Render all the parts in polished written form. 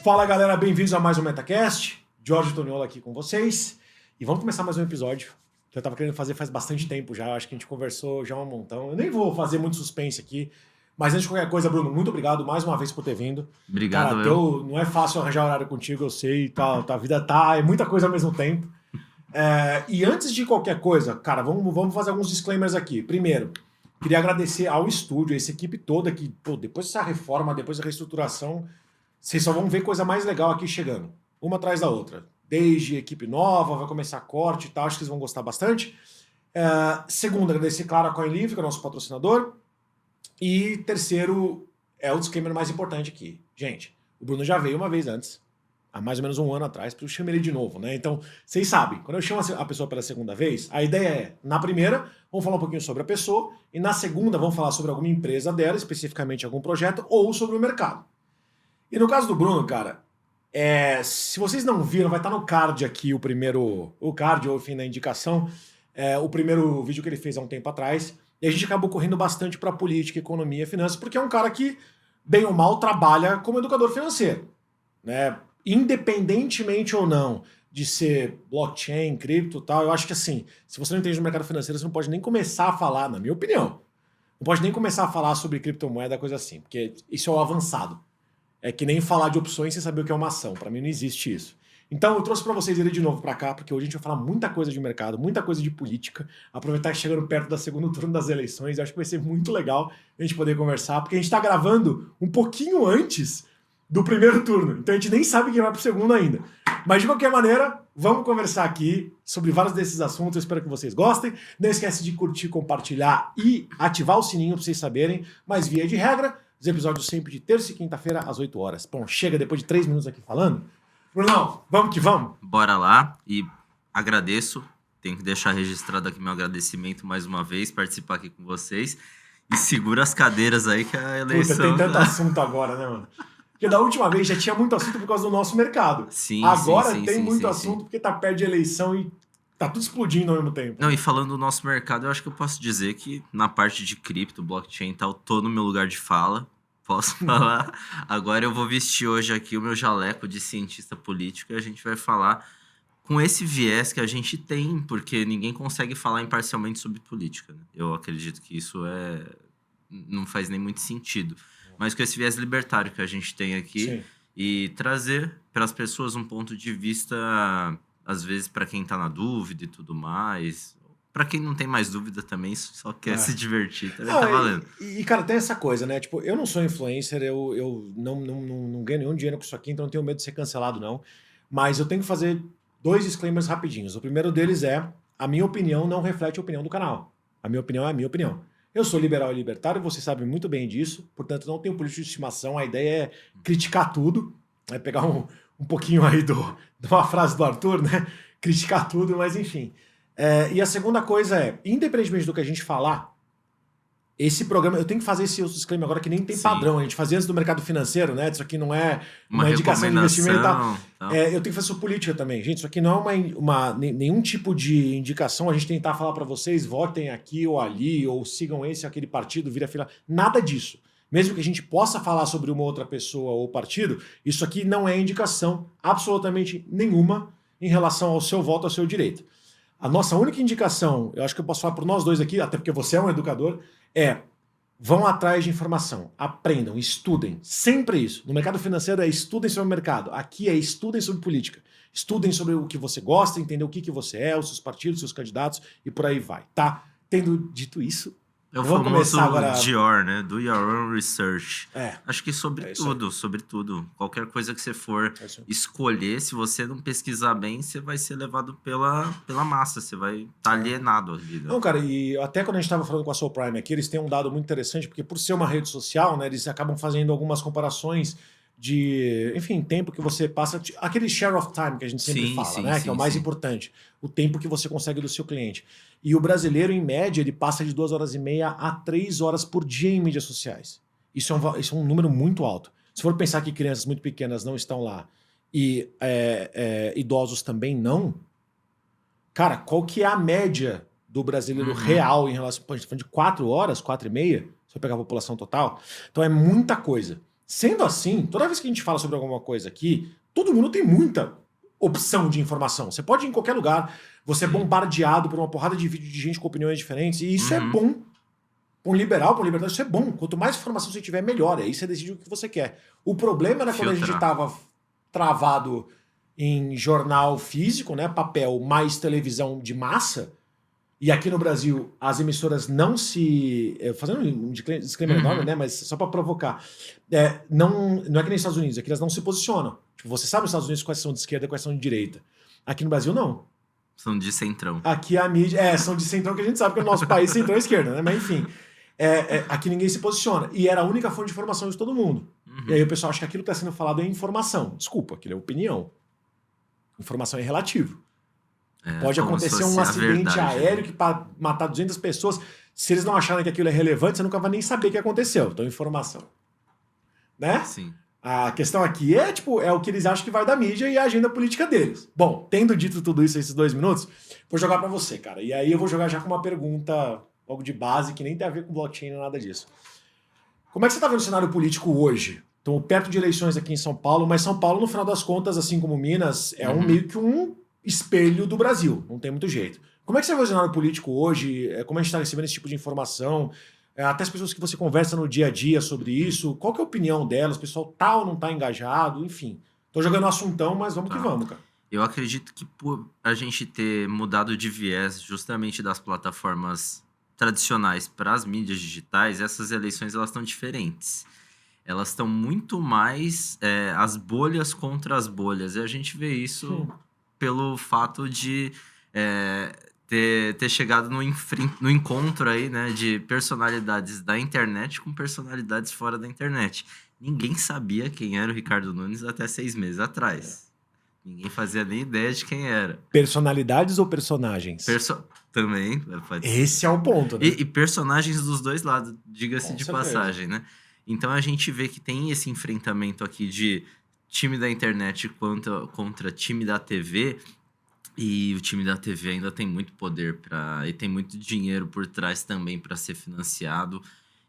Fala galera, bem-vindos a mais um MetaCast. Jorge Toniola aqui com vocês. E vamos começar mais um episódio que eu tava querendo fazer faz bastante tempo já. Acho que a gente conversou já um montão. Eu nem vou fazer muito suspense aqui. Mas antes de qualquer coisa, Bruno, muito obrigado mais uma vez por ter vindo. Obrigado, cara, não é fácil arranjar horário contigo, eu sei. A vida é muita coisa ao mesmo tempo. E antes de qualquer coisa, cara, vamos fazer alguns disclaimers aqui. Primeiro, queria agradecer ao estúdio, a essa equipe toda que, depois dessa reforma, depois da reestruturação, vocês só vão ver coisa mais legal aqui chegando, uma atrás da outra. Desde equipe nova, vai começar corte e tal, acho que vocês vão gostar bastante. Segundo, agradecer, claro, a CoinLivre, que é o nosso patrocinador. E terceiro, é o disclaimer mais importante aqui. Gente, o Bruno já veio uma vez antes, há mais ou menos um ano atrás, porque eu chamo ele de novo, né? Então, vocês sabem, quando eu chamo a pessoa pela segunda vez, a ideia é, na primeira, vamos falar um pouquinho sobre a pessoa, e na segunda, vamos falar sobre alguma empresa dela, especificamente algum projeto, ou sobre o mercado. E no caso do Bruno, cara, se vocês não viram, vai estar no card aqui o card, ou enfim, na indicação, o primeiro vídeo que ele fez há um tempo atrás. E a gente acabou correndo bastante para política, economia e finanças, porque é um cara que, bem ou mal, trabalha como educador financeiro, né? Independentemente ou não de ser blockchain, cripto e tal, eu acho que assim, se você não entende do mercado financeiro, você não pode nem começar a falar, na minha opinião, não pode nem começar a falar sobre criptomoeda, coisa assim, porque isso é o avançado. É que nem falar de opções sem saber o que é uma ação. Para mim não existe isso. Então eu trouxe para vocês ele de novo para cá, porque hoje a gente vai falar muita coisa de mercado, muita coisa de política, aproveitar que chegando perto da segundo turno das eleições, eu acho que vai ser muito legal a gente poder conversar, porque a gente está gravando um pouquinho antes do primeiro turno, então a gente nem sabe quem vai pro segundo ainda. Mas de qualquer maneira, vamos conversar aqui sobre vários desses assuntos, eu espero que vocês gostem. Não esquece de curtir, compartilhar e ativar o sininho para vocês saberem, mas via de regra, os episódios sempre de terça e quinta-feira às 8 horas. Bom, chega depois de 3 minutos aqui falando. Brunão, vamos que vamos? Bora lá e agradeço. Tenho que deixar registrado aqui meu agradecimento mais uma vez, participar aqui com vocês. E segura as cadeiras aí que a eleição... Puta, tem tanto assunto agora, né, mano? Porque da última vez já tinha muito assunto por causa do nosso mercado. Sim, agora sim, tem sim, muito sim, assunto sim. porque tá perto de eleição e tá tudo explodindo ao mesmo tempo. Não, e falando do nosso mercado, eu acho que eu posso dizer que na parte de cripto, blockchain e tal, tô no meu lugar de fala. Posso falar? Agora eu vou vestir hoje aqui o meu jaleco de cientista político e a gente vai falar com esse viés que a gente tem, porque ninguém consegue falar imparcialmente sobre política, né? Eu acredito que isso não faz nem muito sentido. Mas com esse viés libertário que a gente tem aqui, Sim. E trazer para as pessoas um ponto de vista, às vezes, para quem está na dúvida e tudo mais. Para quem não tem mais dúvida também, só quer se divertir, também tá valendo. E, cara, tem essa coisa, né? Tipo, eu não sou influencer, eu não ganho nenhum dinheiro com isso aqui, então não tenho medo de ser cancelado, não. Mas eu tenho que fazer 2 disclaimers rapidinhos. O primeiro deles é, a minha opinião não reflete a opinião do canal. A minha opinião é a minha opinião. Eu sou liberal e libertário, vocês sabem muito bem disso, portanto não tenho político de estimação, a ideia é criticar tudo, é pegar um pouquinho aí de uma frase do Arthur, né? Criticar tudo, mas enfim. E a segunda coisa é, independentemente do que a gente falar, esse programa, eu tenho que fazer esse disclaimer agora que nem tem padrão, a gente fazia antes do mercado financeiro, né? Isso aqui não é uma indicação de investimento e tal. Eu tenho que fazer isso política também, gente. Isso aqui não é nenhum tipo de indicação, a gente tentar falar para vocês, votem aqui ou ali, ou sigam esse ou aquele partido, vira fila, nada disso. Mesmo que a gente possa falar sobre uma outra pessoa ou partido, isso aqui não é indicação absolutamente nenhuma em relação ao seu voto, ao seu direito. A nossa única indicação, eu acho que eu posso falar por nós dois aqui, até porque você é um educador, vão atrás de informação, aprendam, estudem, sempre isso. No mercado financeiro estudem sobre o mercado, aqui estudem sobre política, estudem sobre o que você gosta, entender o que você é, os seus partidos, os seus candidatos e por aí vai, tá? Tendo dito isso, é o famoso Dior, né? Do your own research. Acho que sobre tudo. Qualquer coisa que você for escolher, se você não pesquisar bem, você vai ser levado pela massa. Você vai estar alienado à vida. Não, cara, e até quando a gente estava falando com a Soul Prime aqui, eles têm um dado muito interessante, porque por ser uma rede social, né, eles acabam fazendo algumas comparações de, enfim, tempo que você passa, aquele share of time que a gente sempre fala, né? Que é o mais importante, o tempo que você consegue do seu cliente. E o brasileiro, em média, ele passa de 2 horas e meia a 3 horas por dia em mídias sociais. Isso é um número muito alto. Se for pensar que crianças muito pequenas não estão lá e idosos também não, cara, qual que é a média do brasileiro real em relação... Pô, a gente tá falando de 4 horas, 4 e meia, se eu pegar a população total. Então é muita coisa. Sendo assim, toda vez que a gente fala sobre alguma coisa aqui, todo mundo tem muita opção de informação. Você pode ir em qualquer lugar, você é Sim. bombardeado por uma porrada de vídeo de gente com opiniões diferentes, e isso é Uhum. bom. Para um liberal, para um libertário, isso é bom. Quanto mais informação você tiver, melhor. Aí você decide o que você quer. O problema era quando a gente Filtrar. estava travado em jornal físico, né, papel, mais televisão de massa, e aqui no Brasil as emissoras não se... Fazendo um disclaimer enorme, né, mas só para provocar. Não é que nem nos Estados Unidos, aqui elas não se posicionam. Tipo, você sabe nos Estados Unidos quais são de esquerda e quais são de direita. Aqui no Brasil, não. São de centrão. Aqui a mídia... são de centrão, que a gente sabe que no nosso país centrão é esquerda, né? Mas enfim... aqui ninguém se posiciona. E era a única fonte de informação de todo mundo. E aí o pessoal acha que aquilo que está sendo falado é informação. Desculpa, aquilo é opinião. Informação é relativo. Pode como se acontecer fosse um a acidente verdade, aéreo né? que para matar 200 pessoas. Se eles não acharem que aquilo é relevante, você nunca vai nem saber o que aconteceu. Então, informação. Né? Sim. A questão aqui é o que eles acham que vai da mídia e a agenda política deles. Bom, tendo dito tudo isso esses 2 minutos, vou jogar para você, cara. E aí eu vou jogar já com uma pergunta logo de base, que nem tem a ver com blockchain nem nada disso. Como é que você está vendo o cenário político hoje? Estamos perto de eleições aqui em São Paulo, mas São Paulo, no final das contas, assim como Minas, é meio que um espelho do Brasil. Não tem muito jeito. Como é que você vê o cenário político hoje? Como a gente está recebendo esse tipo de informação? Até as pessoas que você conversa no dia a dia sobre isso. Qual que é a opinião delas? O pessoal tá ou não tá engajado? Enfim. Tô jogando um assuntão, mas vamos que vamos, cara. Eu acredito que por a gente ter mudado de viés justamente das plataformas tradicionais para as mídias digitais, essas eleições elas estão diferentes. Elas estão muito mais as bolhas contra as bolhas. E a gente vê isso pelo fato de ter chegado no encontro aí, né, de personalidades da internet com personalidades fora da internet. Ninguém sabia quem era o Ricardo Nunes até 6 meses atrás. Ninguém fazia nem ideia de quem era. Personalidades ou personagens? Também. Esse é o ponto, né? E personagens dos dois lados, diga-se Com de certeza. passagem, né? Então a gente vê que tem esse enfrentamento aqui de time da internet contra time da TV. E o time da TV ainda tem muito poder e tem muito dinheiro por trás também para ser financiado.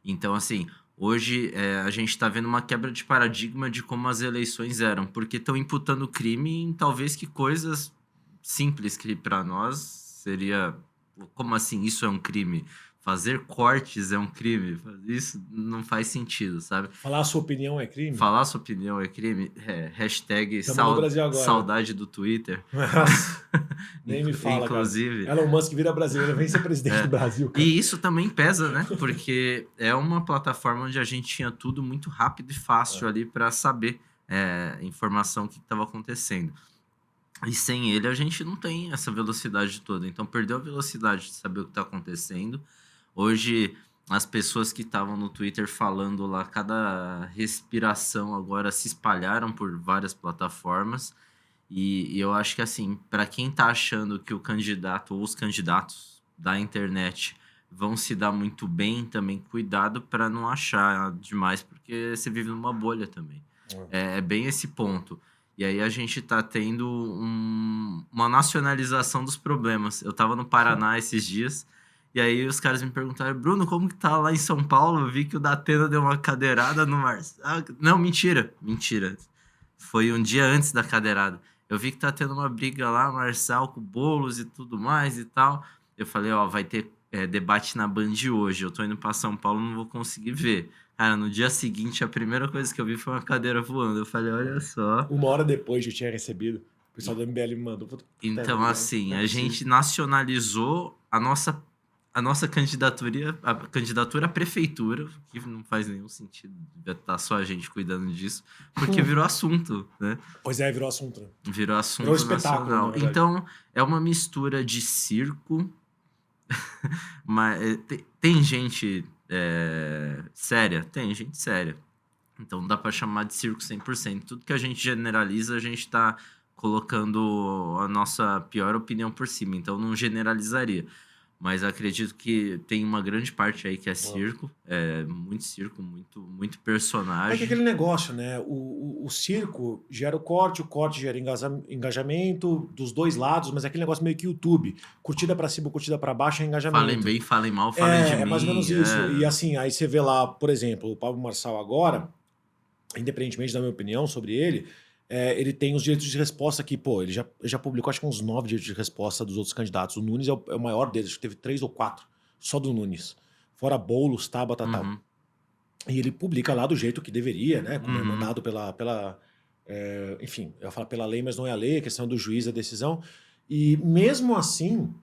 Então, assim, hoje a gente está vendo uma quebra de paradigma de como as eleições eram, porque estão imputando crime em talvez que coisas simples que para nós seria... Como assim isso é um crime? Fazer cortes é um crime? Isso não faz sentido, sabe? Falar a sua opinião é crime? Falar sua opinião é crime? Hashtag Tamo no Brasil agora. saudade do Twitter. Nem me fala, inclusive, cara. Elon Musk vira brasileiro, vem ser presidente do Brasil, cara. E isso também pesa, né? Porque é uma plataforma onde a gente tinha tudo muito rápido e fácil ali para saber informação o que estava acontecendo. E sem ele a gente não tem essa velocidade toda. Então perdeu a velocidade de saber o que está acontecendo. Hoje as pessoas que estavam no Twitter falando lá, cada respiração agora se espalharam por várias plataformas. E eu acho que, assim, para quem tá achando que o candidato ou os candidatos da internet vão se dar muito bem, também cuidado para não achar demais, porque você vive numa bolha também. É bem esse ponto. E aí a gente tá tendo uma nacionalização dos problemas. Eu tava no Paraná esses dias, e aí os caras me perguntaram, Bruno, como que tá lá em São Paulo? Eu vi que o Datena deu uma cadeirada no Marçal. Não, mentira. Foi um dia antes da cadeirada. Eu vi que tá tendo uma briga lá, Marçal com Boulos e tudo mais e tal. Eu falei, vai ter debate na Band hoje. Eu tô indo pra São Paulo, não vou conseguir ver. Cara, no dia seguinte, a primeira coisa que eu vi foi uma cadeira voando. Eu falei, olha só. 1 hora depois eu tinha recebido. O pessoal do MBL me mandou. Então, assim, a gente nacionalizou a nossa candidatura à prefeitura, que não faz nenhum sentido estar só a gente cuidando disso, porque virou assunto, né? Pois é, virou assunto. Né? Virou assunto virou espetáculo, nacional. Então, é uma mistura de circo, mas tem gente séria? Tem gente séria. Então, não dá para chamar de circo 100%. Tudo que a gente generaliza, a gente está colocando a nossa pior opinião por cima. Então, não generalizaria. Mas acredito que tem uma grande parte aí que é circo, muito circo, muito personagem. É que aquele negócio, né? O circo gera o corte gera engajamento dos dois lados, mas é aquele negócio meio que YouTube. Curtida pra cima, curtida pra baixo é engajamento. Falem bem, falem mal, falem de mim. É mais ou menos isso. E assim, aí você vê lá, por exemplo, o Pablo Marçal agora, independentemente da minha opinião sobre ele, ele tem os direitos de resposta que, pô, ele já publicou acho que uns 9 direitos de resposta dos outros candidatos. O Nunes é o maior deles, acho que teve 3 ou 4, só do Nunes. Fora Boulos, Tabata, tal. E ele publica lá do jeito que deveria, né? Como é mandado enfim, eu falo pela lei, mas não é a lei, a questão do juiz, a decisão. E mesmo assim,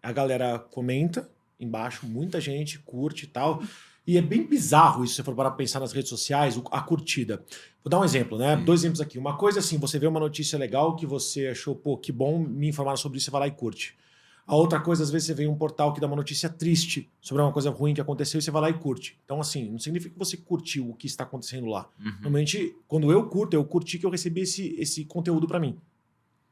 a galera comenta embaixo, muita gente curte e tal. E é bem bizarro isso, se você for parar pra pensar nas redes sociais, a curtida. Vou dar um exemplo, né? 2 exemplos aqui. Uma coisa assim, você vê uma notícia legal que você achou, pô, que bom, me informaram sobre isso, você vai lá e curte. A outra coisa, às vezes, você vê um portal que dá uma notícia triste sobre uma coisa ruim que aconteceu e você vai lá e curte. Então, assim, não significa que você curtiu o que está acontecendo lá. Normalmente, quando eu curti que eu recebi esse conteúdo para mim.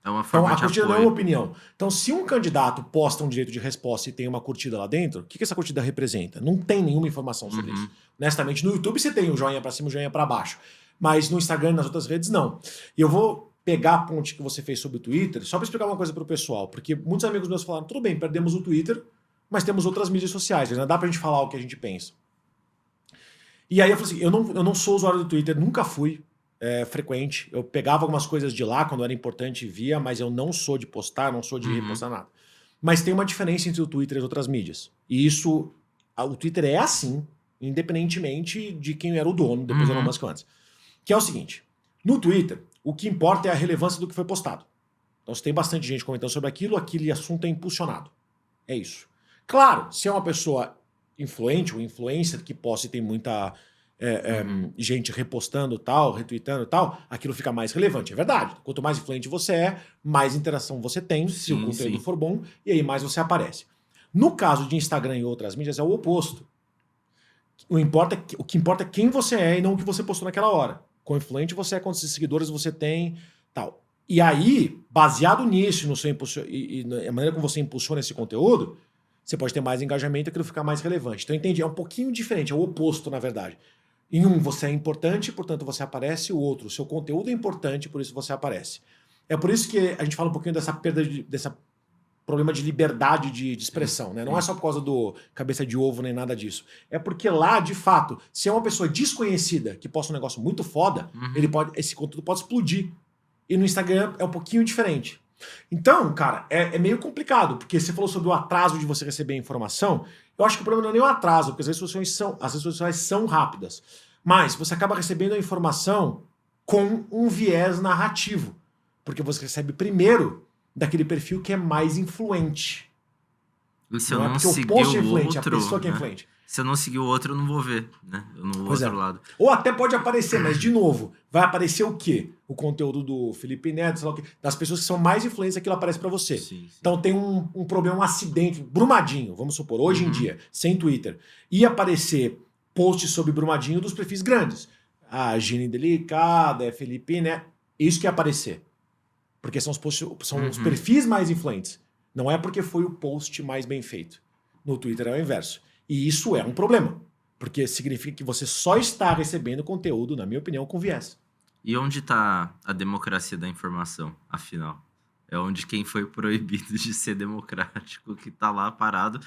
É uma forma então, a de curtida apoio. não é uma opinião. Então, se um candidato posta um direito de resposta e tem uma curtida lá dentro, o que essa curtida representa? Não tem nenhuma informação sobre isso. Honestamente, no YouTube você tem o joinha para cima e o joinha para baixo. Mas no Instagram e nas outras redes, não. E eu vou pegar a ponte que você fez sobre o Twitter, só para explicar uma coisa pro pessoal, porque muitos amigos meus falaram, tudo bem, perdemos o Twitter, mas temos outras mídias sociais, não dá pra gente falar o que a gente pensa. E aí eu falei assim, eu não sou usuário do Twitter, nunca fui frequente, eu pegava algumas coisas de lá quando era importante e via, mas eu não sou de postar, não sou de repostar nada. Mas tem uma diferença entre o Twitter e as outras mídias. E isso, o Twitter é assim, independentemente de quem era o dono, depois do Elon Musk antes. Que é o seguinte, no Twitter, o que importa é a relevância do que foi postado. Então, se tem bastante gente comentando sobre aquilo, aquele assunto é impulsionado. É isso. Claro, se é uma pessoa influente, ou influencer que posta e tem muita gente repostando tal, retweetando tal, aquilo fica mais relevante. É verdade. Quanto mais influente você é, mais interação você tem, se o conteúdo for bom, e aí mais você aparece. No caso de Instagram e outras mídias, é o oposto. O que importa é quem você é e não o que você postou naquela hora. Quão influente você é, quantos seguidores você tem, tal. E aí, baseado nisso no seu e na maneira como você impulsiona esse conteúdo, você pode ter mais engajamento e aquilo ficar mais relevante. Então, entendi, é um pouquinho diferente, é o oposto, na verdade. Em um, você é importante, portanto você aparece, o outro, o seu conteúdo é importante, por isso você aparece. É por isso que a gente fala um pouquinho dessa perda, dessa problema de liberdade de expressão, né? Não é só por causa do cabeça de ovo nem nada disso. É porque lá, de fato, se é uma pessoa desconhecida que posta um negócio muito foda, esse conteúdo pode explodir. E no Instagram é um pouquinho diferente. Então, cara, é meio complicado, porque você falou sobre o atraso de você receber informação. Eu acho que o problema não é nem o atraso, porque as redes sociais são rápidas. Mas você acaba recebendo a informação com um viés narrativo. Porque você recebe primeiro daquele perfil que é mais influente. E se eu não seguir o outro, a pessoa que é influente. Se eu não seguir o outro, eu não vou ver, né? Eu não vou outro lado. Ou até pode aparecer, mas de novo, vai aparecer o quê? O conteúdo do Felipe Neto, sei lá o quê, das pessoas que são mais influentes, aquilo aparece pra você. Sim. Então tem um problema, um acidente, Brumadinho, vamos supor, hoje em dia, sem Twitter, ia aparecer posts sobre Brumadinho dos perfis grandes. A Gine Delicada, Felipe Neto, isso que ia aparecer. Porque são os perfis mais influentes. Não é porque foi o post mais bem feito. No Twitter é o inverso. E isso é um problema. Porque significa que você só está recebendo conteúdo, na minha opinião, com viés. E onde está a democracia da informação, afinal? É onde quem foi proibido de ser democrático, que está lá parado,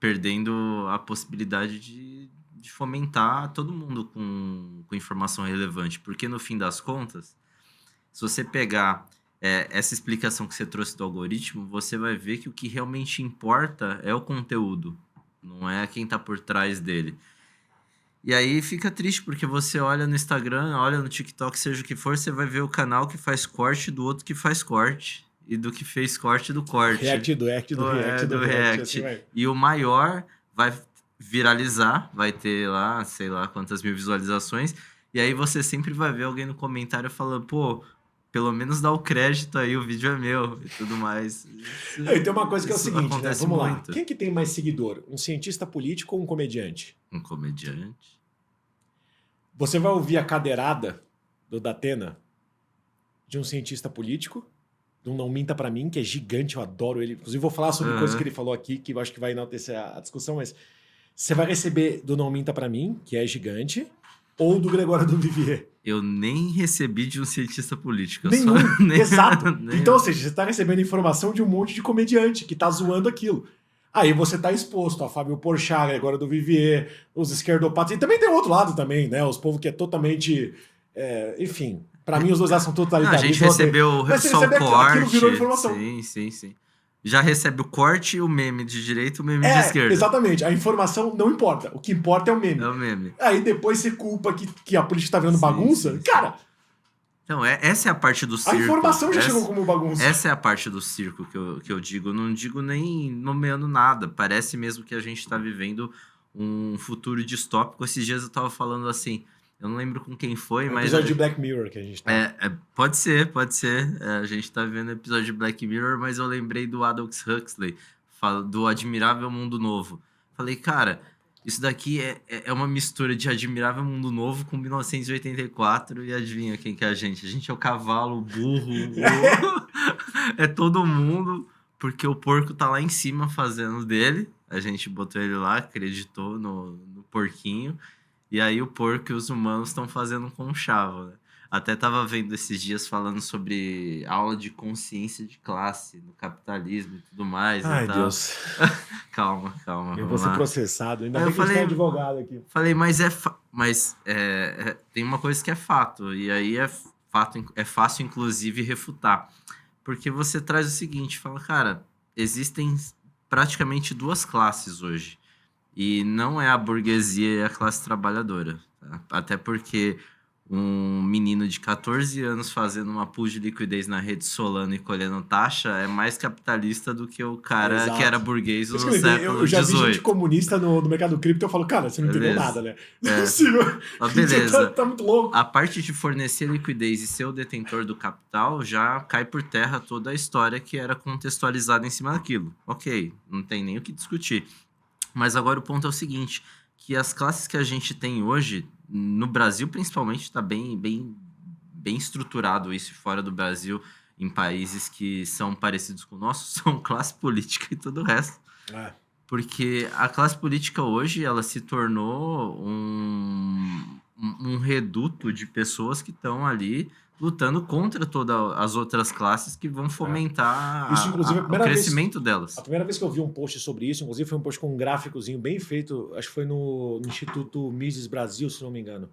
perdendo a possibilidade de fomentar todo mundo com informação relevante. Porque, no fim das contas, se você pegar essa explicação que você trouxe do algoritmo, você vai ver que o que realmente importa é o conteúdo, não é quem está por trás dele. E aí fica triste, porque você olha no Instagram, olha no TikTok, seja o que for, você vai ver o canal que faz corte do outro que faz corte. E do que fez corte do corte. React do react. Assim e o maior vai viralizar, vai ter lá, sei lá quantas mil visualizações. E aí você sempre vai ver alguém no comentário falando, pô, pelo menos dá o crédito aí, o vídeo é meu e tudo mais. E tem uma coisa que é o seguinte, né? Vamos lá. Quem que tem mais seguidor? Um cientista político ou um comediante? Um comediante. Você vai ouvir a cadeirada do Datena de um cientista político, de um Não Minta Pra Mim, que é gigante, eu adoro ele. Inclusive vou falar sobre coisas que ele falou aqui, que eu acho que vai enaltecer a discussão, mas você vai receber do Não Minta Pra Mim, que é gigante, ou do Gregório do Vivier. Eu nem recebi de um cientista político. Exato. Então, ou seja, você está recebendo informação de um monte de comediante que tá zoando aquilo. Aí você tá exposto a Fábio Porchat, agora do Vivier, os esquerdopatas. E também tem o outro lado também, né? Os povos que é totalmente... enfim, pra mim os dois lados são Não, a gente totalitaristas. eu odeio. recebeu Mas você só o recebe aquilo virou corte. informação. Sim, sim, sim. Já recebe o corte e o meme de direita e o meme de esquerda. Exatamente. A informação não importa. O que importa é o meme. É o meme. Aí depois você culpa que a política tá virando Sim, bagunça. sim, sim. Cara, Então, essa é a parte do a circo. informação já chegou como bagunça. Essa é a parte do circo que eu digo. Eu não digo nem nomeando nada. Parece mesmo que a gente está vivendo um futuro distópico. Esses dias eu tava falando assim, eu não lembro com quem foi, É um mas... episódio de Black Mirror que a gente tá. Pode ser. A gente tá vendo o episódio de Black Mirror, mas eu lembrei do Aldous Huxley, do Admirável Mundo Novo. Falei, cara, isso daqui é uma mistura de Admirável Mundo Novo com 1984 e adivinha quem que é a gente? A gente é o cavalo, o burro, é todo mundo, porque o porco tá lá em cima fazendo dele. A gente botou ele lá, acreditou no porquinho. E aí o porco e os humanos estão fazendo conchavo, né? Até tava vendo esses dias falando sobre aula de consciência de classe no capitalismo e tudo mais. Ai, e tal. Deus. Calma, Eu vou vamos ser lá. processado. Ainda Aí bem eu que a gente falei- tem advogado aqui. Falei, mas tem uma coisa que é fato, e aí é fácil, inclusive, refutar. Porque você traz o seguinte, fala, cara, existem praticamente duas classes hoje. E não é a burguesia e a classe trabalhadora. Tá? Até porque um menino de 14 anos fazendo uma pool de liquidez na rede Solana e colhendo taxa é mais capitalista do que o cara Exato. que era burguês no Isso que eu entendi. século Eu já vi gente XVIII. comunista no mercado cripto, eu falo, cara, você não entendeu Beleza. nada, né? Não é possível. Mas Você beleza. tá muito louco. A parte de fornecer liquidez e ser o detentor do capital já cai por terra toda a história que era contextualizada em cima daquilo. Ok, não tem nem o que discutir. Mas agora o ponto é o seguinte, que as classes que a gente tem hoje, no Brasil principalmente, está bem estruturado isso, e fora do Brasil, em países que são parecidos com o nosso, são classe política e todo o resto. Porque a classe política hoje, ela se tornou um reduto de pessoas que estão ali lutando contra todas as outras classes que vão fomentar Isso, inclusive, a o primeira vez- crescimento delas. A primeira vez que eu vi um post sobre isso, inclusive foi um post com um gráficozinho bem feito, acho que foi no Instituto Mises Brasil, se não me engano.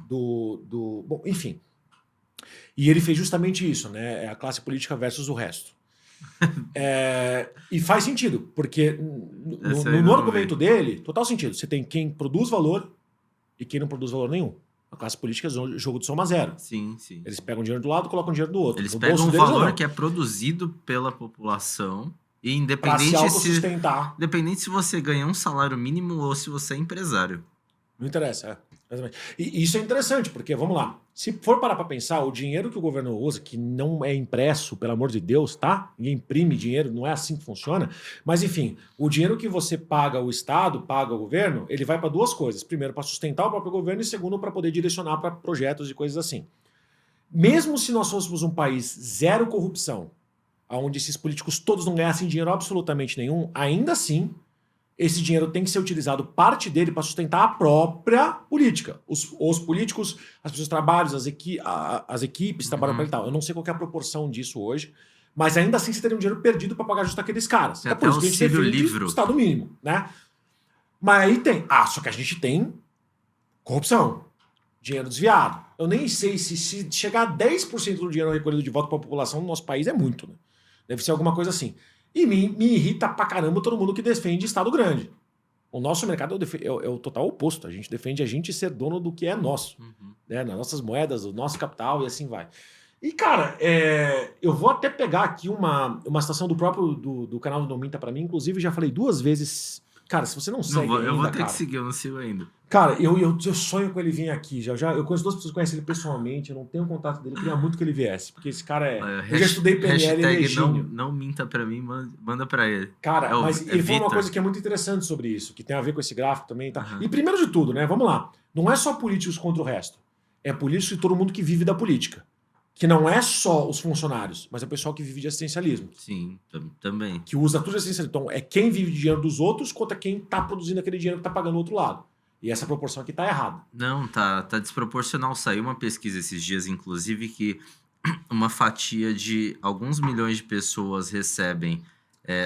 Bom, enfim. E ele fez justamente isso, né? É a classe política versus o resto. E faz sentido, porque Essa aí eu no não argumento dele, total sentido. Você tem quem produz valor e quem não produz valor nenhum. A classe política é jogo de soma zero. Sim, sim. Eles pegam dinheiro do lado e colocam dinheiro do outro. Eles No pegam bolso um deles ou valor não, que é produzido pela população e pra se independente autossustentar. se você ganha um salário mínimo ou se você é empresário. Não interessa, exatamente. E isso é interessante, porque, vamos lá, se for parar para pensar, o dinheiro que o governo usa, que não é impresso, pelo amor de Deus, tá? Ninguém imprime dinheiro, não é assim que funciona. Mas, enfim, o dinheiro que você paga ao Estado, paga ao governo, ele vai para duas coisas. Primeiro, para sustentar o próprio governo e segundo, para poder direcionar para projetos e coisas assim. Mesmo se nós fôssemos um país zero corrupção, onde esses políticos todos não ganhassem dinheiro absolutamente nenhum, ainda assim, esse dinheiro tem que ser utilizado, parte dele, para sustentar a própria política. Os políticos, as pessoas trabalham, as equipes trabalham para ele e tal. Eu não sei qual que é a proporção disso hoje, mas ainda assim você teria um dinheiro perdido para pagar justo aqueles caras. Tem É até por isso que a gente auxílio defende livre. o Estado mínimo, né? Mas aí tem... só que a gente tem corrupção, dinheiro desviado. Eu nem sei se chegar a 10% do dinheiro recolhido de volta para a população do nosso país é muito, né? Deve ser alguma coisa assim. E me irrita pra caramba todo mundo que defende Estado grande. O nosso mercado é o total oposto. A gente defende a gente ser dono do que é nosso. Né? Nas nossas moedas, o nosso capital e assim vai. E, cara, eu vou até pegar aqui uma situação do próprio do canal do Não Minta Pra Mim. Inclusive, já falei 2 vezes. Cara, se você não segue Eu vou ainda, ter cara, que seguir, eu não sigo ainda. Cara, eu sonho com ele vir aqui. Eu conheço 2 pessoas que conhecem ele pessoalmente. Eu não tenho contato dele. Eu queria muito que ele viesse. Porque esse cara eu já estudei PNL, ele é Hashtag gênio. não minta pra mim, manda pra ele. Cara, mas ele falou uma Vitor. coisa que é muito interessante sobre isso, que tem a ver com esse gráfico também. Tá? Aham. E primeiro de tudo, né? Vamos lá. Não é só políticos contra o resto. É políticos e todo mundo que vive da política. Que não é só os funcionários, mas é o pessoal que vive de assistencialismo. Sim, também. Que usa tudo de assistencialismo. Então, é quem vive de dinheiro dos outros contra quem está produzindo aquele dinheiro que está pagando o outro lado. E essa proporção aqui está errada. Não, tá desproporcional. Saiu uma pesquisa esses dias, inclusive, que uma fatia de alguns milhões de pessoas recebem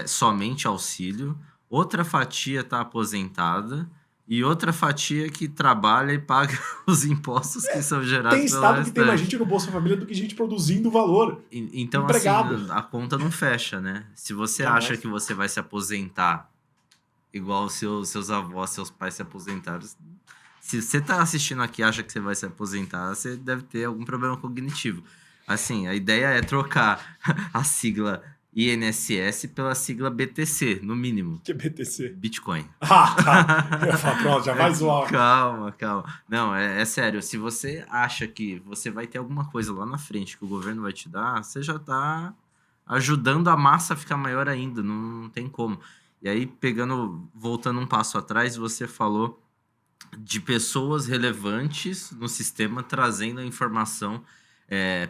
somente auxílio, outra fatia está aposentada e outra fatia que trabalha e paga os impostos que são gerados Tem pelo estado que tem mais restante. gente no Bolsa Família do que gente produzindo valor. Então, Empregado. assim, a conta não fecha, né? Se você Jamais. acha que você vai se aposentar igual os seus avós, seus pais se aposentaram, se você tá assistindo aqui e acha que você vai se aposentar, você deve ter algum problema cognitivo. Assim, a ideia é trocar a sigla INSS pela sigla BTC, no mínimo. Que é BTC. Bitcoin. Ah, tá. Eu ia falar, pronto, já vai zoar. Calma. Não, é sério. Se você acha que você vai ter alguma coisa lá na frente que o governo vai te dar, você já tá ajudando a massa a ficar maior ainda. Não tem como. E aí, voltando um passo atrás, você falou de pessoas relevantes no sistema trazendo a informação,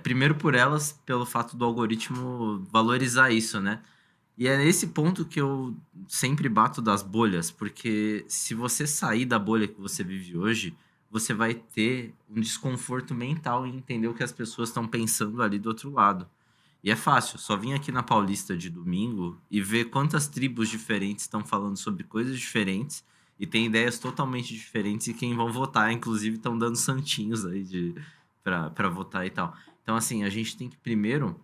primeiro por elas, pelo fato do algoritmo valorizar isso, né? E é nesse ponto que eu sempre bato das bolhas, porque se você sair da bolha que você vive hoje, você vai ter um desconforto mental em entender o que as pessoas estão pensando ali do outro lado. E é fácil, só vim aqui na Paulista de domingo e ver quantas tribos diferentes estão falando sobre coisas diferentes e tem ideias totalmente diferentes e quem vão votar, inclusive, estão dando santinhos aí para votar e tal. Então, assim, a gente tem que primeiro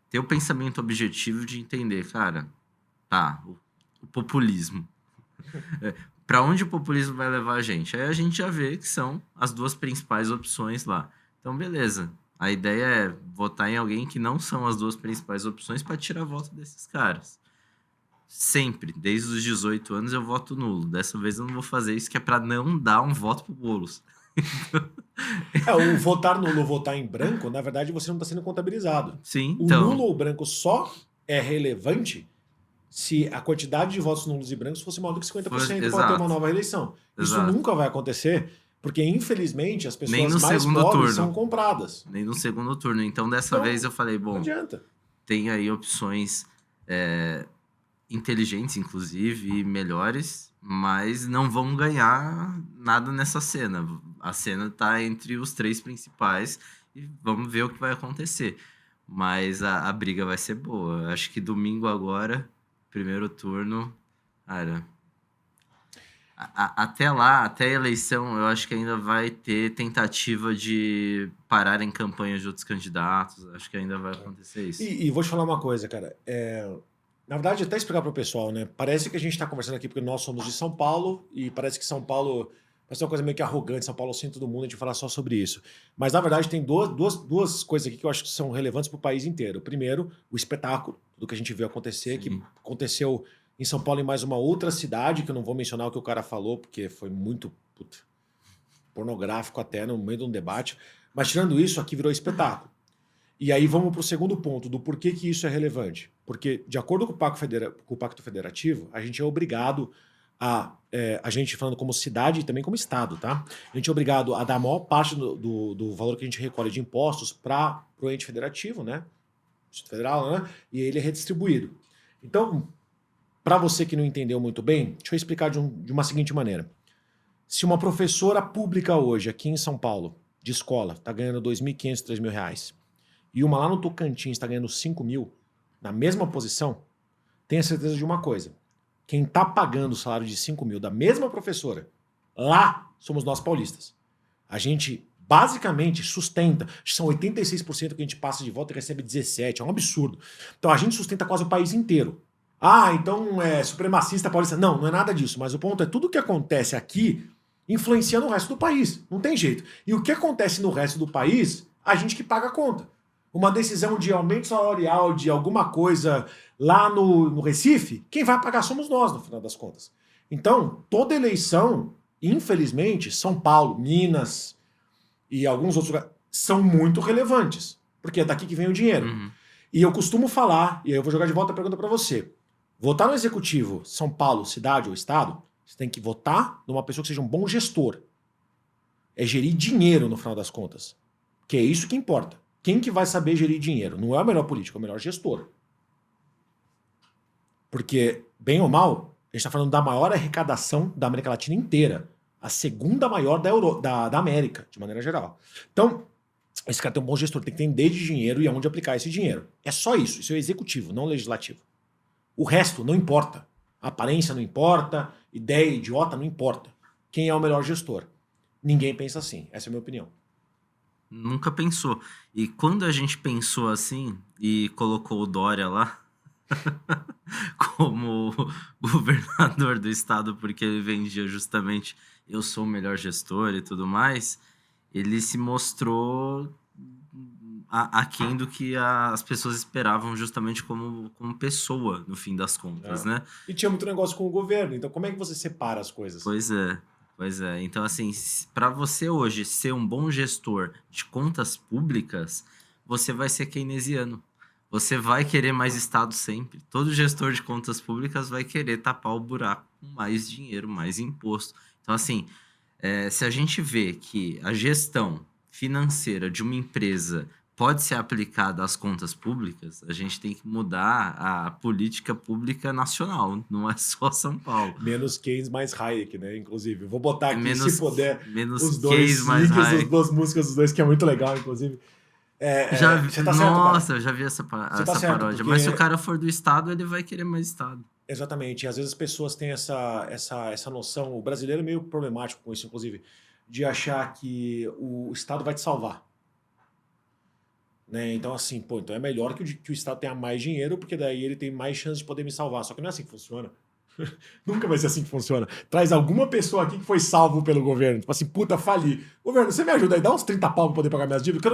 ter o pensamento objetivo de entender, cara, tá, o populismo. Para onde o populismo vai levar a gente? Aí a gente já vê que são as duas principais opções lá. Então, beleza. A ideia é votar em alguém que não são as duas principais opções para tirar voto desses caras. Sempre, desde os 18 anos, eu voto nulo. Dessa vez eu não vou fazer isso, que é para não dar um voto pro Boulos. O votar nulo ou votar em branco, na verdade, você não está sendo contabilizado. Sim, O então. nulo ou branco só é relevante se a quantidade de votos nulos e brancos fosse maior do que 50% para ter Exato. uma nova eleição. Isso Exato. nunca vai acontecer, porque infelizmente as Nem pessoas no mais segundo pobres turno. são compradas. Nem no segundo turno. Então, dessa Então, vez eu falei, Não bom, adianta. tem aí opções inteligentes, inclusive, e melhores, mas não vão ganhar nada nessa cena. A cena tá entre os três principais e vamos ver o que vai acontecer. Mas a briga vai ser boa. Acho que domingo agora, primeiro turno, cara, até lá, até a eleição, eu acho que ainda vai ter tentativa de parar em campanha de outros candidatos. Acho que ainda vai acontecer isso. E vou te falar uma coisa, cara. Na verdade, até explicar para o pessoal, né? Parece que a gente está conversando aqui porque nós somos de São Paulo e parece que São Paulo parece uma coisa meio que arrogante. São Paulo é o centro do mundo, a gente fala só sobre isso. Mas, na verdade, tem duas coisas aqui que eu acho que são relevantes para o país inteiro. Primeiro, o espetáculo, do que a gente viu acontecer, Sim. que aconteceu em São Paulo e mais uma outra cidade, que eu não vou mencionar o que o cara falou, porque foi muito pornográfico até no meio de um debate. Mas, tirando isso, aqui virou espetáculo. E aí vamos para o segundo ponto, do porquê que isso é relevante. Porque, de acordo com o Pacto Federativo, a gente é obrigado a gente falando como cidade e também como estado, tá? A gente é obrigado a dar a maior parte do valor que a gente recolhe de impostos para o ente federativo, né? Instituto Federal, né? E ele é redistribuído. Então, para você que não entendeu muito bem, deixa eu explicar de uma seguinte maneira. Se uma professora pública hoje, aqui em São Paulo, de escola, está ganhando R$2.500, R$3.000, e uma lá no Tocantins está ganhando 5 mil, na mesma posição, tenha certeza de uma coisa. Quem está pagando o salário de 5 mil da mesma professora, lá somos nós paulistas. A gente basicamente sustenta, são 86% que a gente passa de volta e recebe 17%, é um absurdo. Então a gente sustenta quase o país inteiro. Então é supremacista paulista. Não, não é nada disso, mas o ponto é tudo que acontece aqui influencia no resto do país, não tem jeito. E o que acontece no resto do país, a gente que paga a conta. Uma decisão de aumento salarial de alguma coisa lá no Recife, quem vai pagar somos nós, no final das contas. Então, toda eleição, infelizmente, São Paulo, Minas e alguns outros lugares, são muito relevantes, porque é daqui que vem o dinheiro. Uhum. E eu costumo falar, e aí eu vou jogar de volta a pergunta para você, votar no executivo, São Paulo, cidade ou estado, você tem que votar numa pessoa que seja um bom gestor. É gerir dinheiro, no final das contas. Que é isso que importa. Quem que vai saber gerir dinheiro? Não é o melhor político, é o melhor gestor. Porque, bem ou mal, a gente está falando da maior arrecadação da América Latina inteira. A segunda maior da América, de maneira geral. Então, esse cara tem um bom gestor, tem que entender de dinheiro e aonde aplicar esse dinheiro. É só isso. Isso é o executivo, não o legislativo. O resto não importa. Aparência não importa, ideia idiota não importa. Quem é o melhor gestor? Ninguém pensa assim. Essa é a minha opinião. Nunca pensou. E quando a gente pensou assim e colocou o Dória lá como governador do estado, porque ele vendia justamente eu sou o melhor gestor e tudo mais, ele se mostrou aquém do que as pessoas esperavam justamente como pessoa, no fim das contas, né? E tinha muito negócio com o governo, então como é que você separa as coisas? Pois é. Então, assim, para você hoje ser um bom gestor de contas públicas, você vai ser keynesiano. Você vai querer mais Estado sempre. Todo gestor de contas públicas vai querer tapar o buraco com mais dinheiro, mais imposto. Então, assim, se a gente vê que a gestão financeira de uma empresa pode ser aplicada às contas públicas, a gente tem que mudar a política pública nacional, não é só São Paulo. Menos Keynes, mais Hayek, né? Inclusive. Vou botar aqui, Menos- se puder, menos os dois Keynes, mais links, as Hayek. duas músicas dos dois, que é muito legal, inclusive. Você tá certo, Nossa, cara. eu já vi essa Você tá essa certo, paródia. porque- Mas se o cara for do Estado, ele vai querer mais Estado. Exatamente. E às vezes as pessoas têm essa noção, o brasileiro é meio problemático com isso, inclusive, de achar que o Estado vai te salvar. Né? Então, assim, então é melhor que o Estado tenha mais dinheiro, porque daí ele tem mais chance de poder me salvar. Só que não é assim que funciona. Nunca vai ser assim que funciona. Traz alguma pessoa aqui que foi salvo pelo governo. Tipo assim, puta, fali. Governo, você me ajuda aí, dá uns 30 pau pra poder pagar minhas dívidas?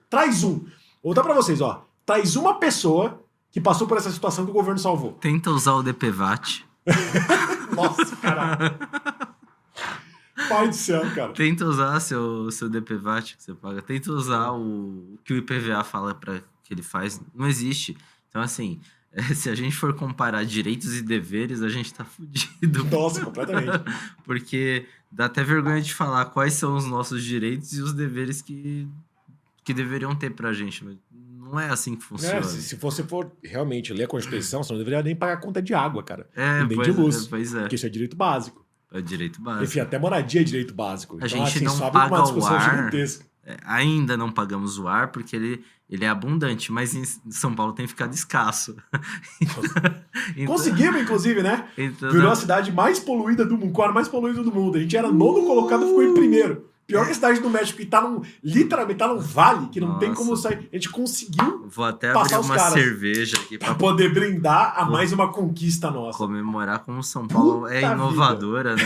Traz um. Vou botar pra vocês, ó. Traz uma pessoa que passou por essa situação que o governo salvou. Tenta usar o DPVAT. Nossa, caralho. Pai do céu, cara. Tenta usar seu DPVAT que você paga. Tenta usar o que o IPVA fala para que ele faz. Não existe. Então, assim, se a gente for comparar direitos e deveres, a gente tá fudido. Nossa, completamente. Porque dá até vergonha de falar quais são os nossos direitos e os deveres que deveriam ter pra gente. Mas não é assim que funciona. Se você for realmente ler a Constituição, você não deveria nem pagar conta de água, cara. É, Nem de luz. pois é. Porque isso é direito básico. É direito básico. Enfim, até moradia é direito básico. A Então, gente assim, não sobe paga uma discussão o ar. gigantesca. Ainda não pagamos o ar porque ele é abundante, mas em São Paulo tem ficado escasso. Então- Conseguimos, inclusive, né? então- Virou a cidade mais poluída do mundo, o quarto mais poluído do mundo. A gente era nono colocado, ficou em primeiro. Pior que a cidade do México, que tá literalmente tá num vale, que não tem Nossa. como sair. A gente conseguiu Vou até Passar abrir os uma caras. cerveja aqui pra pra poder brindar a mais uma conquista nossa. comemorar como São Paulo é Puta inovadora, né?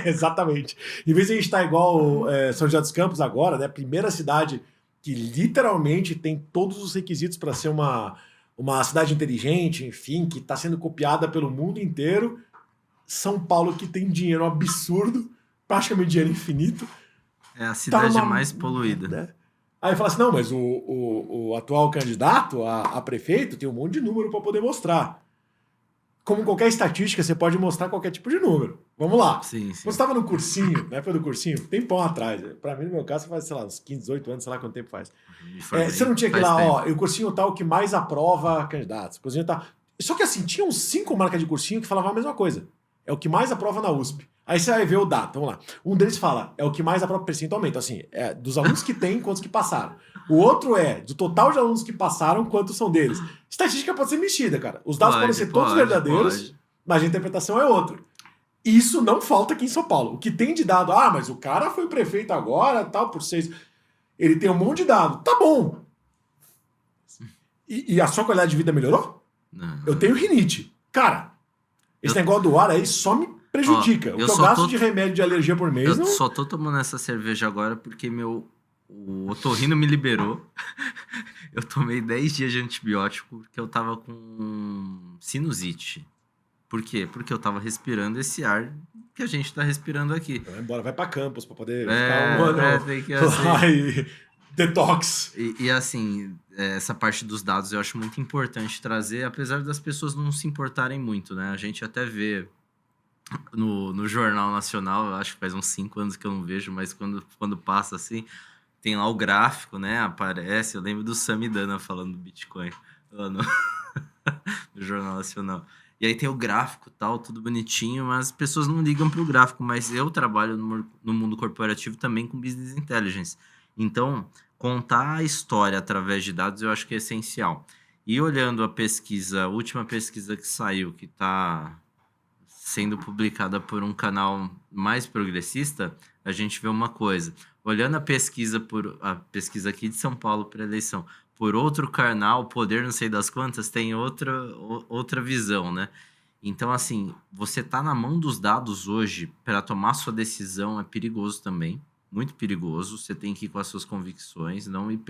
Exatamente. Em vez de a gente estar igual São José dos Campos agora, né? Primeira cidade que literalmente tem todos os requisitos para ser uma cidade inteligente, enfim, que está sendo copiada pelo mundo inteiro. São Paulo, que tem dinheiro absurdo, praticamente dinheiro infinito. É a cidade numa- mais poluída. Né? Aí fala assim, não, mas o atual candidato a prefeito tem um monte de número para poder mostrar. Como qualquer estatística, você pode mostrar qualquer tipo de número. Vamos lá. Sim, sim. Quando você estava no cursinho, na época do cursinho, tempão atrás. Pra mim, no meu caso, faz, sei lá, uns 15, 18 anos, sei lá quanto tempo faz. Me formei Você não tinha que ir faz lá, tempo. ó, o cursinho tal que mais aprova candidatos. O cursinho tal. Só que assim, tinha uns 5 marcas de cursinho que falavam a mesma coisa. É o que mais aprova na USP. Aí você vai ver o dado, vamos lá. Um deles fala, é o que mais aprova percentualmente. Assim, dos alunos que tem, quantos que passaram. O outro é, do total de alunos que passaram, quantos são deles. Estatística pode ser mexida, cara. Os dados podem ser todos verdadeiros, pode. mas a interpretação é outra. Isso não falta aqui em São Paulo. O que tem de dado, mas o cara foi prefeito agora, tal, por 6. Ele tem um monte de dado. Tá bom. E a sua qualidade de vida melhorou? Não. Eu tenho rinite. Cara, esse negócio do ar aí só me prejudica. Ó, O que eu eu só gasto tô- de remédio de alergia por mês Eu não... só tô tomando essa cerveja agora porque o otorrino me liberou. Eu tomei 10 dias de antibiótico porque eu tava com sinusite. Por quê? Porque eu tava respirando esse ar que a gente tá respirando aqui. Vai embora, vai pra campus pra poder ficar um ano tem que lá e detox. E assim, essa parte dos dados eu acho muito importante trazer, apesar das pessoas não se importarem muito, né? A gente até vê no Jornal Nacional, eu acho que faz uns 5 anos que eu não vejo, mas quando passa assim, tem lá o gráfico, né? Aparece, eu lembro do Samidana falando do Bitcoin lá no Jornal Nacional. E aí tem o gráfico tal, tudo bonitinho, mas as pessoas não ligam pro gráfico, mas eu trabalho no mundo corporativo também com Business Intelligence. Então, contar a história através de dados eu acho que é essencial. E olhando a última pesquisa que saiu, que está sendo publicada por um canal mais progressista, a gente vê uma coisa. Olhando a pesquisa aqui de São Paulo para eleição, por outro canal, Poder não sei das quantas, tem outra visão, né? Então, assim, você tá na mão dos dados hoje para tomar sua decisão é perigoso também, muito perigoso. Você tem que ir com as suas convicções, não ir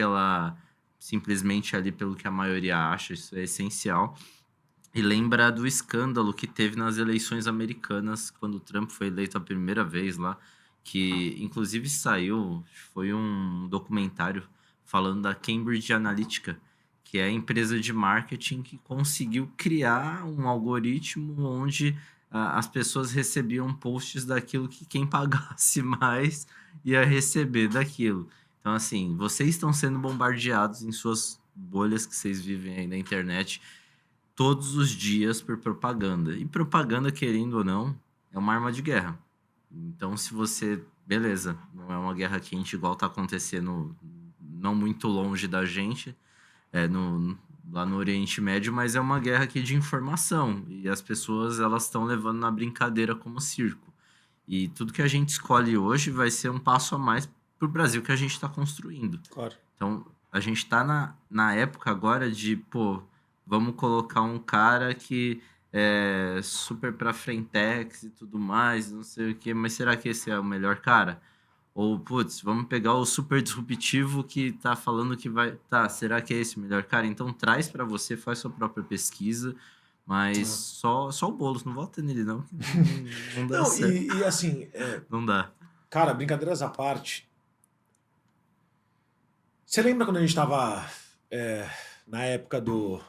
simplesmente ali pelo que a maioria acha, isso é essencial. E lembra do escândalo que teve nas eleições americanas, quando o Trump foi eleito a primeira vez lá, que inclusive foi um documentário falando da Cambridge Analytica, que é a empresa de marketing que conseguiu criar um algoritmo onde as pessoas recebiam posts daquilo que quem pagasse mais ia receber daquilo. Então, assim, vocês estão sendo bombardeados em suas bolhas que vocês vivem aí na internet todos os dias por propaganda. E propaganda, querendo ou não, é uma arma de guerra. Então, se você... Beleza, não é uma guerra quente igual tá acontecendo não muito longe da gente, lá no Oriente Médio, mas é uma guerra aqui de informação. E as pessoas, elas estão levando na brincadeira como circo. E tudo que a gente escolhe hoje vai ser um passo a mais pro Brasil que a gente está construindo. Claro. Então, a gente tá na época agora de, pô, vamos colocar um cara que é super pra frentex e tudo mais, não sei o quê, mas será que esse é o melhor cara? Ou, putz, vamos pegar o super disruptivo que tá falando que vai... Tá, será que é esse o melhor cara? Então traz pra você, faz sua própria pesquisa, mas só o Boulos, não vota nele não, que não dá certo. E assim... Não dá. Cara, brincadeiras à parte, você lembra quando a gente tava na época do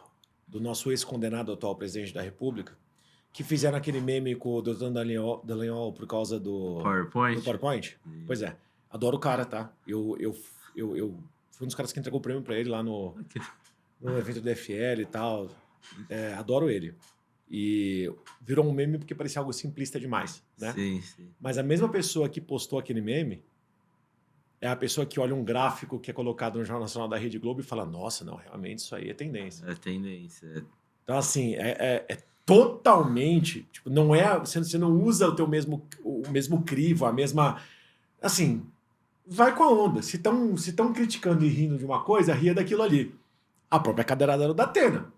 nosso ex-condenado atual presidente da República, que fizeram aquele meme com o Doutor Dallagnol por causa do PowerPoint? Pois é, adoro o cara, tá? Eu fui um dos caras que entregou o prêmio pra ele lá no evento do FL e tal. Adoro ele. E virou um meme porque parecia algo simplista demais, né? Sim. Mas a mesma pessoa que postou aquele meme é a pessoa que olha um gráfico que é colocado no Jornal Nacional da Rede Globo e fala, nossa, não, realmente isso aí é tendência. É tendência. Então, assim, totalmente... Tipo, não é... Você não usa o mesmo crivo, a mesma... Assim, vai com a onda. Se estão criticando e rindo de uma coisa, ria daquilo ali. A própria cadeirada era da Datena.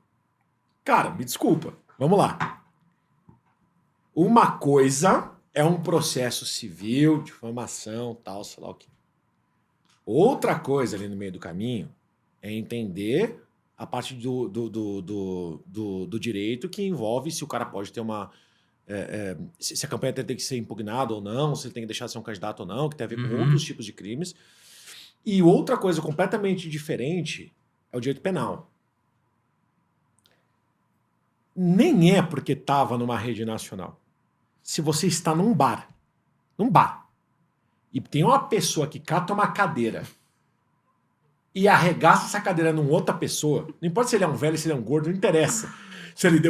Cara, me desculpa. Vamos lá. Uma coisa é um processo civil, difamação, tal, sei lá o quê. Outra coisa ali no meio do caminho é entender a parte do direito que envolve se o cara pode ter uma... se a campanha tem que ser impugnada ou não, se ele tem que deixar de ser um candidato ou não, que tem a ver com outros tipos de crimes. E outra coisa completamente diferente é o direito penal. Nem é porque estava numa rede nacional. Se você está num bar, e tem uma pessoa que cata uma cadeira e arregaça essa cadeira numa outra pessoa, não importa se ele é um velho, se ele é um gordo, não interessa. Se ele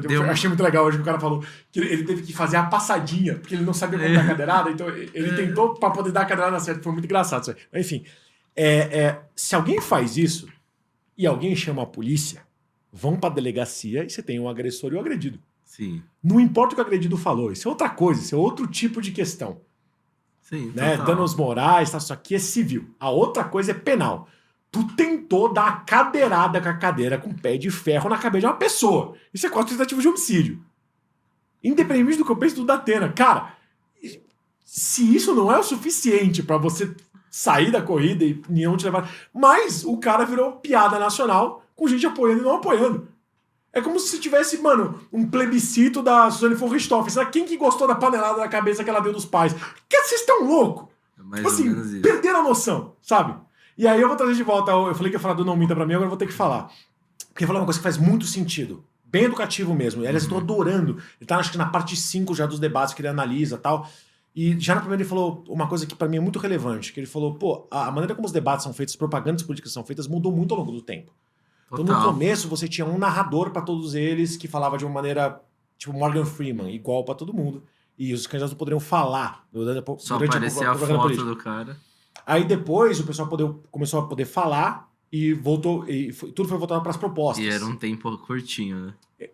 eu achei muito legal hoje que o cara falou que ele teve que fazer a passadinha, porque ele não sabia como dar a cadeirada, então ele tentou para poder dar a cadeirada certa. Foi muito engraçado isso aí. Mas, enfim, se alguém faz isso e alguém chama a polícia, vão para a delegacia e você tem um agressor e um agredido. Sim. Não importa o que o agredido falou, isso é outra coisa, isso é outro tipo de questão. Sim, né? Danos morais, tá? Isso aqui é civil. A outra coisa é penal. Tu tentou dar uma cadeirada com a cadeira com pé de ferro na cabeça de uma pessoa. Isso é quase tentativa de homicídio. Independente do que eu penso do Datena. Cara, se isso não é o suficiente pra você sair da corrida e não te levar... Mas o cara virou piada nacional com gente apoiando e não apoiando. É como se tivesse, mano, um plebiscito da Suzane von Richthofen. Sabe quem que gostou da panelada na cabeça que ela deu dos pais? Que vocês estão loucos? Mais tipo assim, ou menos isso. perderam a noção, sabe? E aí eu vou trazer de volta, eu falei que ia falar do Não Minta Pra Mim, agora eu vou ter que falar. Porque falar uma coisa que faz muito sentido. Bem educativo mesmo. E aliás, eu tô adorando. Ele tá, acho que na parte 5 já dos debates que ele analisa e tal. E já na primeira ele falou uma coisa que pra mim é muito relevante. Que ele falou, pô, a maneira como os debates são feitos, as propagandas políticas são feitas, mudou muito ao longo do tempo. Então, no começo, você tinha um narrador pra todos eles que falava de uma maneira, tipo Morgan Freeman, igual pra todo mundo. E os candidatos não poderiam falar só aparecia a foto do cara. Aí depois o pessoal começou a poder falar e voltou, tudo foi voltado para as propostas. E era um tempo curtinho, né?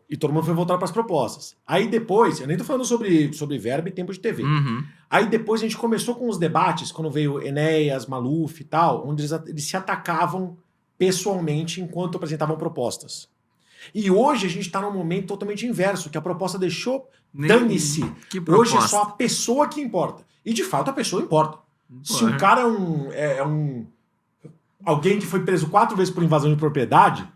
E todo mundo foi voltado para as propostas. Aí depois, eu nem tô falando sobre verba e tempo de TV. Uhum. Aí depois a gente começou com os debates, quando veio Enéas, Maluf e tal, onde eles se atacavam pessoalmente enquanto apresentavam propostas. E hoje a gente está num momento totalmente inverso, que a proposta deixou, dane-se. Que proposta? Hoje é só a pessoa que importa. E de fato a pessoa importa. Se o cara é alguém que foi preso 4 vezes por invasão de propriedade,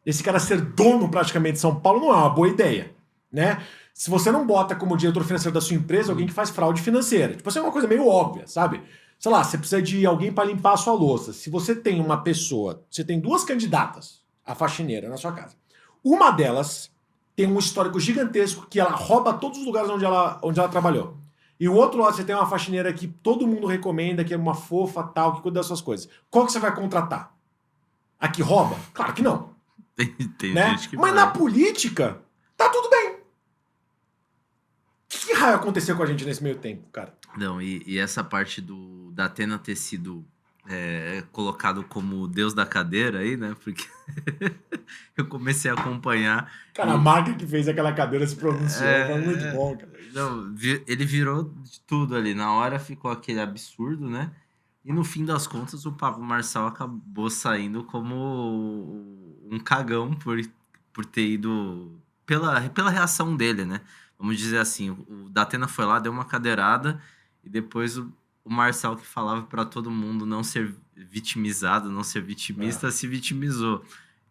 esse cara ser dono praticamente de São Paulo não é uma boa ideia, né? Se você não bota como diretor financeiro da sua empresa alguém que faz fraude financeira, tipo, isso é uma coisa meio óbvia, sabe? Sei lá, você precisa de alguém para limpar a sua louça. Se você tem uma pessoa, você tem 2 candidatas a faxineira na sua casa. Uma delas tem um histórico gigantesco que ela rouba todos os lugares onde ela trabalhou. E o outro lado você tem uma faxineira que todo mundo recomenda, que é uma fofa, tal, que cuida das suas coisas. Qual que você vai contratar? A que rouba? Claro que não. Tem Né? gente que Mas vai. na política, tá tudo bem. O que raio aconteceu com a gente nesse meio tempo, cara? Não, e essa parte da Atena ter sido colocado como Deus da cadeira aí, né? Porque eu comecei a acompanhar. Cara, a marca que fez aquela cadeira se pronunciou. Foi muito bom, cara. Não, ele virou de tudo ali. Na hora ficou aquele absurdo, né? E no fim das contas, o Pablo Marçal acabou saindo como um cagão por ter ido pela reação dele, né? Vamos dizer assim, o Datena foi lá, deu uma cadeirada, e depois o Marçal, que falava para todo mundo não ser vitimizado, não ser vitimista, se vitimizou.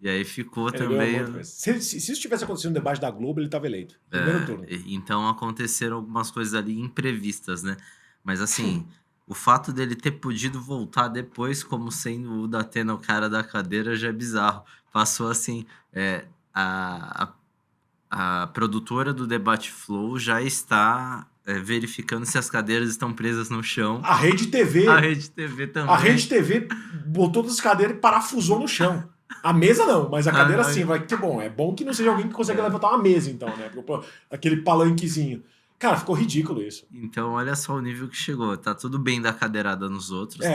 E aí ficou também... Se isso tivesse acontecido no debate da Globo, ele estava eleito. Primeiro turno. Então aconteceram algumas coisas ali imprevistas, né? Mas assim... O fato dele ter podido voltar depois como sendo o Datena, o cara da cadeira, já é bizarro. Passou assim, a produtora do Debate Flow já está verificando se as cadeiras estão presas no chão. A Rede TV. A Rede TV também. A Rede TV botou todas as cadeiras e parafusou no chão. A mesa não, mas a cadeira sim. Vai ter bom. É bom que não seja alguém que consegue levantar uma mesa, então, né? Aquele palanquezinho. Cara, ficou ridículo isso. Então, olha só o nível que chegou. Tá tudo bem dar cadeirada nos outros.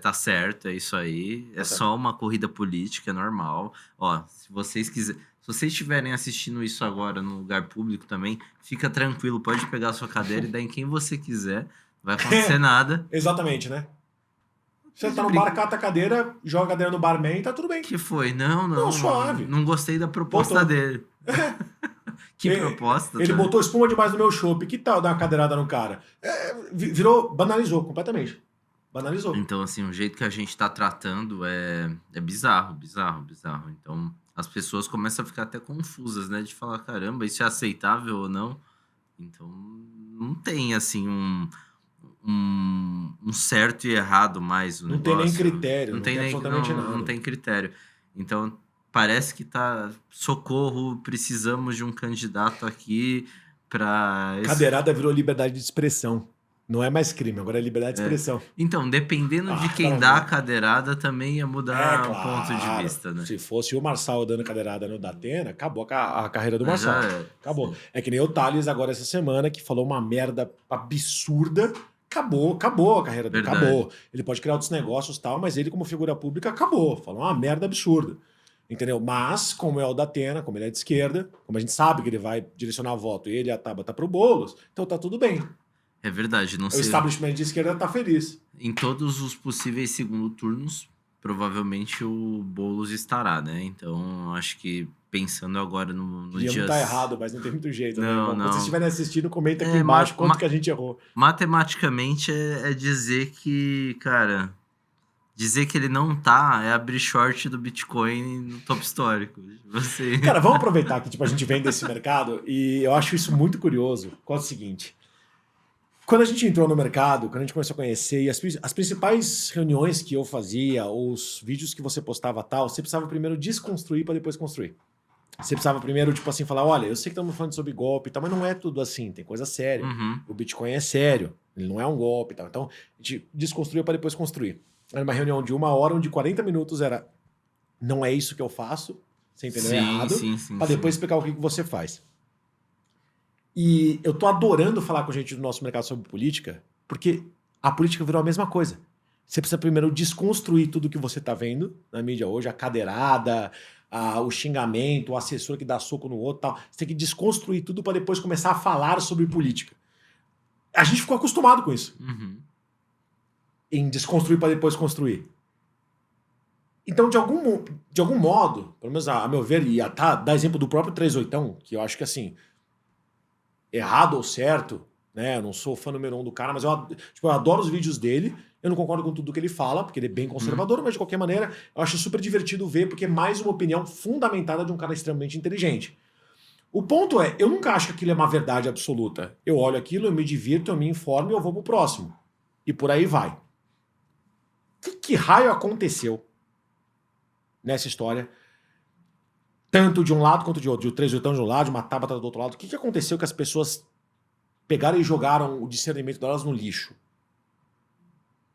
Tá certo, é isso aí. É só uma corrida política, é normal. Ó, se vocês quiserem... Se vocês estiverem assistindo isso agora no lugar público também, fica tranquilo. Pode pegar a sua cadeira e dar em quem você quiser. Não vai acontecer nada. Exatamente, né? Você tá no bar, cata a cadeira, joga a cadeira no barman e tá tudo bem. Que foi? Não, suave. Não gostei da proposta dele. Que proposta? Ele botou espuma demais no meu chopp. Que tal dar uma cadeirada no cara? Banalizou completamente. Banalizou. Então, assim, o jeito que a gente tá tratando é bizarro. Então, as pessoas começam a ficar até confusas, né? De falar, caramba, isso é aceitável ou não? Então, não tem, assim, um certo e errado mais o negócio. Não tem nem critério. Não tem absolutamente nada. Não tem critério. Então... Parece que tá... Socorro, precisamos de um candidato aqui para... Cadeirada virou liberdade de expressão. Não é mais crime, agora é liberdade de expressão. Então, dependendo de quem dá a cadeirada, também ia mudar o ponto de vista, né? Se fosse o Marçal dando cadeirada no Datena, acabou a carreira do Marçal. Acabou. É que nem o Thales agora essa semana, que falou uma merda absurda. Acabou a carreira dele. Acabou. Ele pode criar outros negócios e tal, mas ele, como figura pública, acabou. Falou uma merda absurda. Entendeu? Mas, como é o Datena, como ele é de esquerda, como a gente sabe que ele vai direcionar voto e ele e a Tabata pro Boulos, então tá tudo bem. É verdade. Não sei. O establishment de esquerda tá feliz. Em todos os possíveis segundo turnos, provavelmente o Boulos estará, né? Então, acho que pensando agora no dia... Não tá errado, mas não tem muito jeito. Não. Se vocês estiverem assistindo, comenta aqui embaixo quanto que a gente errou. Matematicamente é dizer que, cara... Dizer que ele não tá é abrir short do Bitcoin no top histórico. Cara, vamos aproveitar que a gente vem desse mercado e eu acho isso muito curioso. Qual é o seguinte? Quando a gente entrou no mercado, quando a gente começou a conhecer, e as principais reuniões que eu fazia, ou os vídeos que você postava tal, você precisava primeiro desconstruir para depois construir. Você precisava primeiro, falar, olha, eu sei que estamos falando sobre golpe e tal, mas não é tudo assim, tem coisa séria. O Bitcoin é sério, ele não é um golpe e tal. Então, a gente desconstruiu para depois construir. Era uma reunião de 1 hora, onde 40 minutos era não é isso que eu faço, você entendeu errado, para depois explicar o que você faz. E eu tô adorando falar com gente do nosso mercado sobre política, porque a política virou a mesma coisa. você precisa primeiro desconstruir tudo que você tá vendo na mídia hoje, a cadeirada, o xingamento, o assessor que dá soco no outro e tal. Você tem que desconstruir tudo para depois começar a falar sobre política. A gente ficou acostumado com isso. Em desconstruir para depois construir. Então, de algum modo, pelo menos a meu ver, e dá exemplo do próprio 38, que eu acho que assim, errado ou certo, né? Eu não sou fã número 1 do cara, mas eu adoro os vídeos dele. Eu não concordo com tudo que ele fala, porque ele é bem conservador, mas de qualquer maneira, eu acho super divertido ver, porque é mais uma opinião fundamentada de um cara extremamente inteligente. O ponto é, eu nunca acho que aquilo é uma verdade absoluta. Eu olho aquilo, eu me divirto, eu me informo e eu vou pro próximo. E por aí vai. Que raio aconteceu nessa história? Tanto de um lado quanto de outro. De o 38 de um lado, de uma Tabata do outro lado. O que aconteceu que as pessoas pegaram e jogaram o discernimento delas no lixo?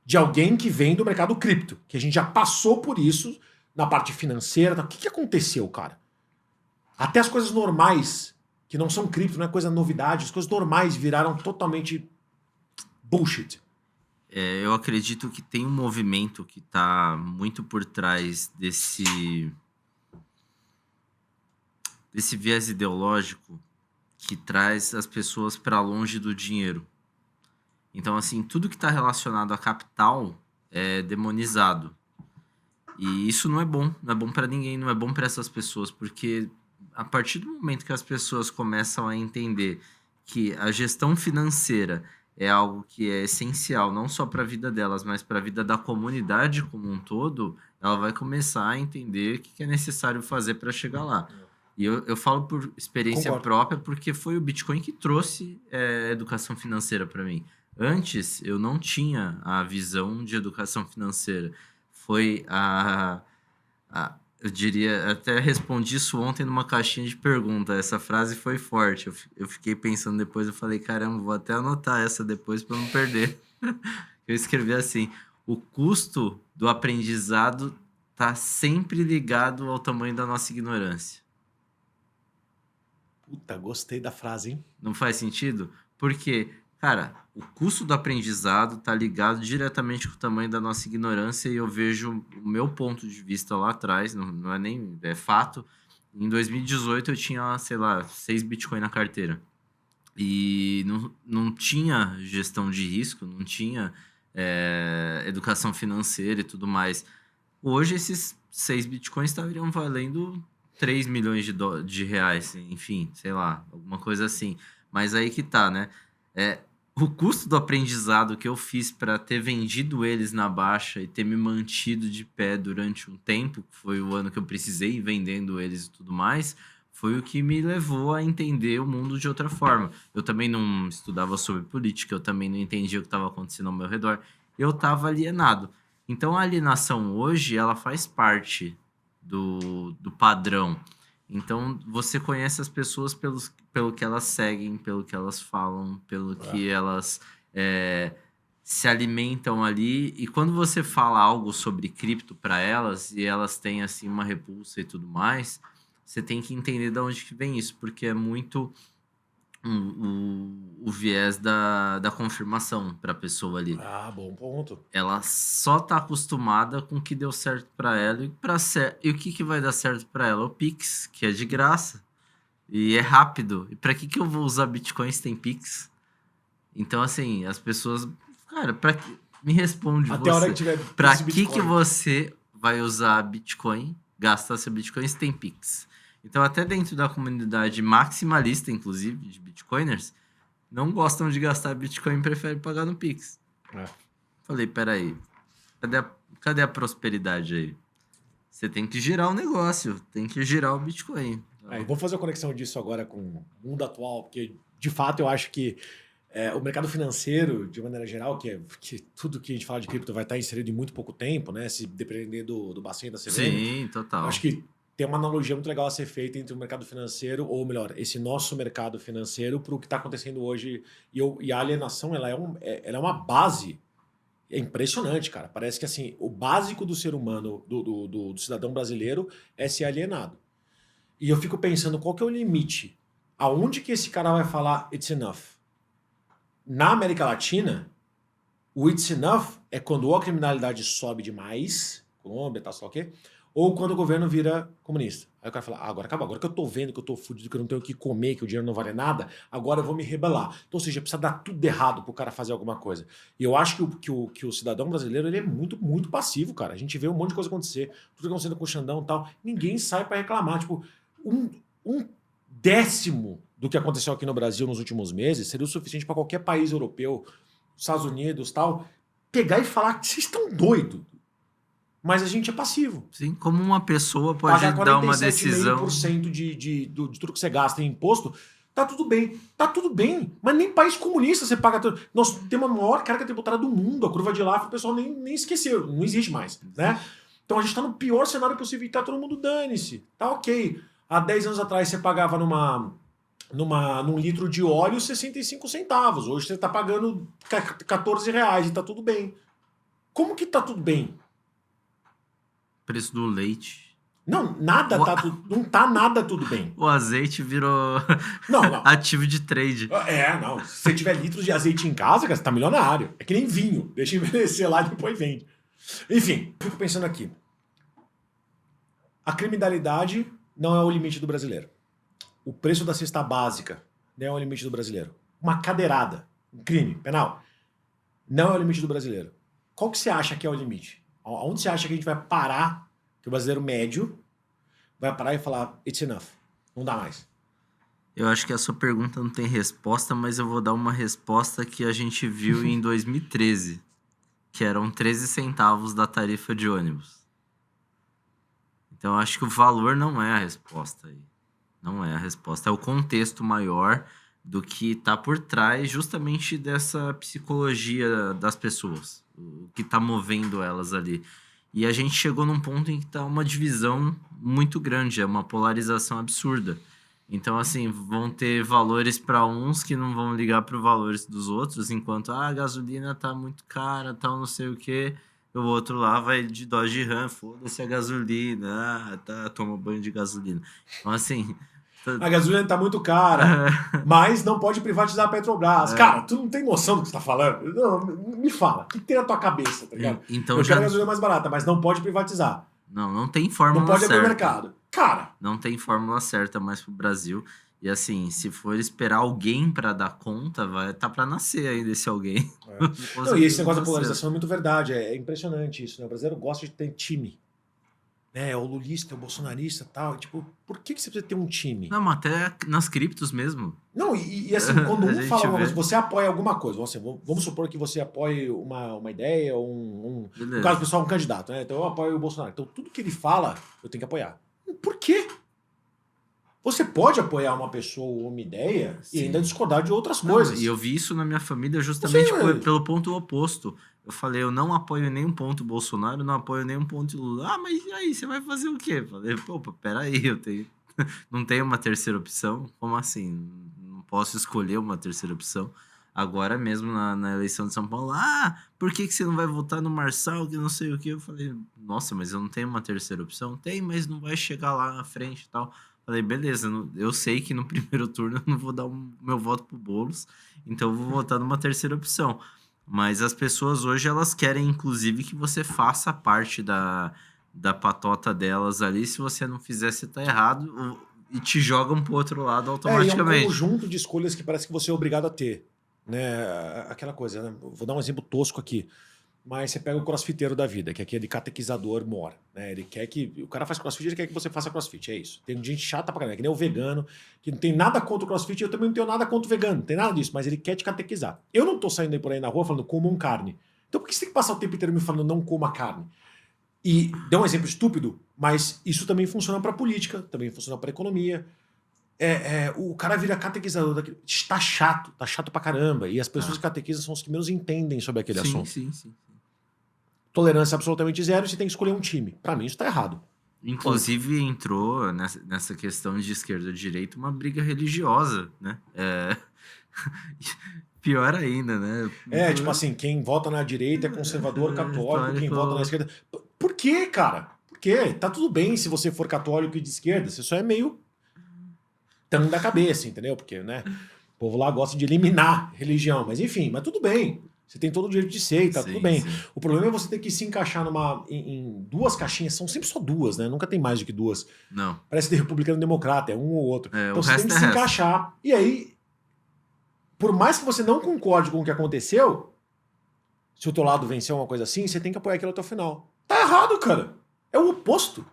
De alguém que vem do mercado cripto. Que a gente já passou por isso na parte financeira. O que aconteceu, cara? Até as coisas normais, que não são cripto, não é coisa novidade, as coisas normais viraram totalmente bullshit. Eu acredito que tem um movimento que está muito por trás desse viés ideológico que traz as pessoas para longe do dinheiro. Então, assim, tudo que está relacionado a capital é demonizado. E isso não é bom para ninguém, não é bom para essas pessoas, porque a partir do momento que as pessoas começam a entender que a gestão financeira é algo que é essencial, não só para a vida delas, mas para a vida da comunidade como um todo, ela vai começar a entender o que é necessário fazer para chegar lá. E eu falo por experiência própria, porque foi o Bitcoin que trouxe educação financeira para mim. Antes, eu não tinha a visão de educação financeira. Foi eu diria, até respondi isso ontem numa caixinha de pergunta. Essa frase foi forte. Eu fiquei pensando depois, eu falei, caramba, vou até anotar essa depois para não perder. Eu escrevi assim: o custo do aprendizado está sempre ligado ao tamanho da nossa ignorância. Puta, gostei da frase, hein? Não faz sentido? Porque, cara, o custo do aprendizado está ligado diretamente com o tamanho da nossa ignorância, e eu vejo o meu ponto de vista lá atrás, não é nem fato. Em 2018 eu tinha, sei lá, 6 Bitcoin na carteira. E não tinha gestão de risco, não tinha educação financeira e tudo mais. Hoje esses 6 Bitcoins estariam valendo 3 milhões de reais, enfim, sei lá, alguma coisa assim. Mas aí que tá, né? O custo do aprendizado que eu fiz para ter vendido eles na baixa e ter me mantido de pé durante um tempo, que foi o ano que eu precisei ir vendendo eles e tudo mais, foi o que me levou a entender o mundo de outra forma. Eu também não estudava sobre política, eu também não entendia o que estava acontecendo ao meu redor. Eu estava alienado. Então a alienação hoje, ela faz parte do padrão. Então, você conhece as pessoas pelo que elas seguem, pelo que elas falam, pelo que elas se alimentam ali. E quando você fala algo sobre cripto para elas, e elas têm assim uma repulsa e tudo mais, você tem que entender de onde que vem isso, porque é muito o viés da confirmação para a pessoa ali. Ah, bom ponto. Ela só tá acostumada com o que deu certo para ela, e o que vai dar certo para ela? O Pix, que é de graça e é rápido. E para que eu vou usar Bitcoin se tem Pix? Então, assim, as pessoas, cara, me responde até você. A hora que tiver para que você vai usar Bitcoin, gastar seu Bitcoin se tem Pix? Então, até dentro da comunidade maximalista, inclusive, de Bitcoiners, não gostam de gastar Bitcoin e preferem pagar no Pix. Falei, peraí, cadê a prosperidade aí? Você tem que girar o negócio, tem que girar o Bitcoin. Vou fazer a conexão disso agora com o mundo atual, porque, de fato, eu acho que o mercado financeiro, de maneira geral, que tudo que a gente fala de cripto vai estar inserido em muito pouco tempo, né? Se depender do bacinho da CVM. Sim, total. Acho que tem uma analogia muito legal a ser feita entre o mercado financeiro, ou melhor, esse nosso mercado financeiro, para o que está acontecendo hoje. E a alienação, ela é uma base. É impressionante, cara. Parece que assim, o básico do ser humano, do cidadão brasileiro, é ser alienado. E eu fico pensando, qual que é o limite? Aonde que esse cara vai falar it's enough? Na América Latina, O it's enough é quando ou a criminalidade sobe demais, Colômbia, tal, sei lá o quê, ou quando o governo vira comunista. Aí o cara fala, agora acabou, agora que eu tô vendo que eu tô fudido, que eu não tenho o que comer, que o dinheiro não vale nada, agora eu vou me rebelar. Então, ou seja, precisa dar tudo errado pro cara fazer alguma coisa. E eu acho que o cidadão brasileiro, ele é muito, muito passivo, cara. A gente vê um monte de coisa acontecer, tudo acontecendo com o Xandão e tal, ninguém sai pra reclamar. Tipo, um décimo do que aconteceu aqui no Brasil nos últimos meses seria o suficiente para qualquer país europeu, Estados Unidos tal, pegar e falar que vocês estão doidos. Mas a gente é passivo. Sim, como uma pessoa pode Pagar dar uma decisão. 47,5% de tudo que você gasta em imposto, tá tudo bem. Tá tudo bem. Mas nem país comunista você paga tudo. Nós temos a maior carga tributária do mundo. A curva de Laffer o pessoal nem esqueceu. Não existe mais. Né? Então a gente tá no pior cenário possível e tá todo mundo dane-se. Tá ok. Há 10 anos atrás você pagava num litro de óleo 65 centavos. Hoje você tá pagando 14 reais e tá tudo bem. Como que tá tudo bem? Preço do leite. Não, nada não tá nada tudo bem. O azeite virou não. ativo de trade. Não. Se você tiver litros de azeite em casa, cara, você tá milionário. É que nem vinho. Deixa envelhecer lá e depois vende. Enfim, fico pensando aqui. A criminalidade não é o limite do brasileiro. O preço da cesta básica não é o limite do brasileiro. Uma cadeirada, um crime penal, não é o limite do brasileiro. Qual que você acha que é o limite? Onde você acha que a gente vai parar, que o brasileiro médio vai parar e falar, it's enough, não dá mais? Eu acho que a sua pergunta não tem resposta, mas eu vou dar uma resposta que a gente viu em 2013, que eram 13 centavos da tarifa de ônibus. Então eu acho que o valor não é a resposta aí. Não é a resposta, é o contexto maior do que está por trás justamente dessa psicologia das pessoas, o que está movendo elas ali. E a gente chegou num ponto em que está uma divisão muito grande, é uma polarização absurda. Então, assim, vão ter valores para uns que não vão ligar para os valores dos outros, enquanto a gasolina tá muito cara, tal, não sei o quê. O outro lá vai de Dodge Ram, foda-se a gasolina, toma banho de gasolina. Então, assim... A gasolina tá muito cara, mas não pode privatizar a Petrobras. Cara, tu não tem noção do que você tá falando? Não, me fala, o que tem na tua cabeça, tá ligado? Então, eu quero a gasolina mais barata, mas não pode privatizar. Não tem fórmula certa. Não pode abrir o mercado. Cara... Não tem fórmula certa mais pro Brasil. E assim, se for esperar alguém para dar conta, vai tá para nascer ainda esse alguém. Não, e esse negócio da polarização é muito verdade. É impressionante isso, né? O brasileiro gosta de ter time. É o lulista, o bolsonarista e tal. Tipo, por que você precisa ter um time? Não, mas até nas criptos mesmo. Não, e assim, quando um fala alguma coisa, você apoia alguma coisa. Vamos supor que você apoie uma ideia, no caso pessoal, um candidato, né? Então eu apoio o Bolsonaro. Então tudo que ele fala, eu tenho que apoiar. Por quê? Você pode apoiar uma pessoa ou uma ideia e ainda discordar de outras coisas. E eu vi isso na minha família justamente pelo ponto oposto. Eu falei, eu não apoio nenhum ponto Bolsonaro, não apoio nenhum ponto Lula. Ah, mas e aí, você vai fazer o quê? Eu falei, opa, peraí, não tenho uma terceira opção? Como assim? Não posso escolher uma terceira opção? Agora mesmo na eleição de São Paulo, por que você não vai votar no Marçal, que não sei o quê? Eu falei, nossa, mas eu não tenho uma terceira opção? Tem, mas não vai chegar lá na frente e tal. Falei, beleza, eu sei que no primeiro turno eu não vou dar o meu voto pro Boulos, então eu vou votar numa terceira opção. Mas as pessoas hoje, elas querem, inclusive, que você faça parte da patota delas ali. Se você não fizer, você tá errado. E te jogam pro outro lado automaticamente. É um conjunto de escolhas que parece que você é obrigado a ter. Né? Aquela coisa, né? Vou dar um exemplo tosco aqui. Mas você pega o crossfiteiro da vida, que é aquele catequizador mor, né? Ele quer que... O cara faz crossfit, ele quer que você faça crossfit, é isso. Tem gente chata pra caramba, que nem o vegano, que não tem nada contra o crossfit, eu também não tenho nada contra o vegano, não tem nada disso, mas ele quer te catequizar. Eu não tô saindo aí por aí na rua falando, comam carne. Então por que você tem que passar o tempo inteiro me falando, não coma carne? E deu um exemplo estúpido, mas isso também funciona pra política, também funciona pra economia. O cara vira catequizador daquele... Tá chato pra caramba. E as pessoas que catequizam são os que menos entendem sobre aquele assunto. Sim. Tolerância absolutamente zero e você tem que escolher um time. Pra mim, isso tá errado. Inclusive, entrou nessa questão de esquerda e direita uma briga religiosa, né? Pior ainda, né? Tipo assim, quem vota na direita é conservador católico, quem vota na esquerda... Por quê, cara? Por quê? Tá tudo bem se você for católico e de esquerda, você só é meio... tão da cabeça, entendeu? Porque, né? O povo lá gosta de eliminar religião, mas enfim, mas tudo bem. Você tem todo o direito de ser e tá tudo bem. Sim. O problema é você ter que se encaixar em duas caixinhas, são sempre só duas, né? Nunca tem mais do que duas. Não. Parece de republicano e democrata, é um ou outro. É, então o você tem resto que é se resto. encaixar. E aí, por mais que você não concorde com o que aconteceu, se o teu lado venceu uma coisa assim, você tem que apoiar aquilo até o final. Tá errado, cara. É o oposto.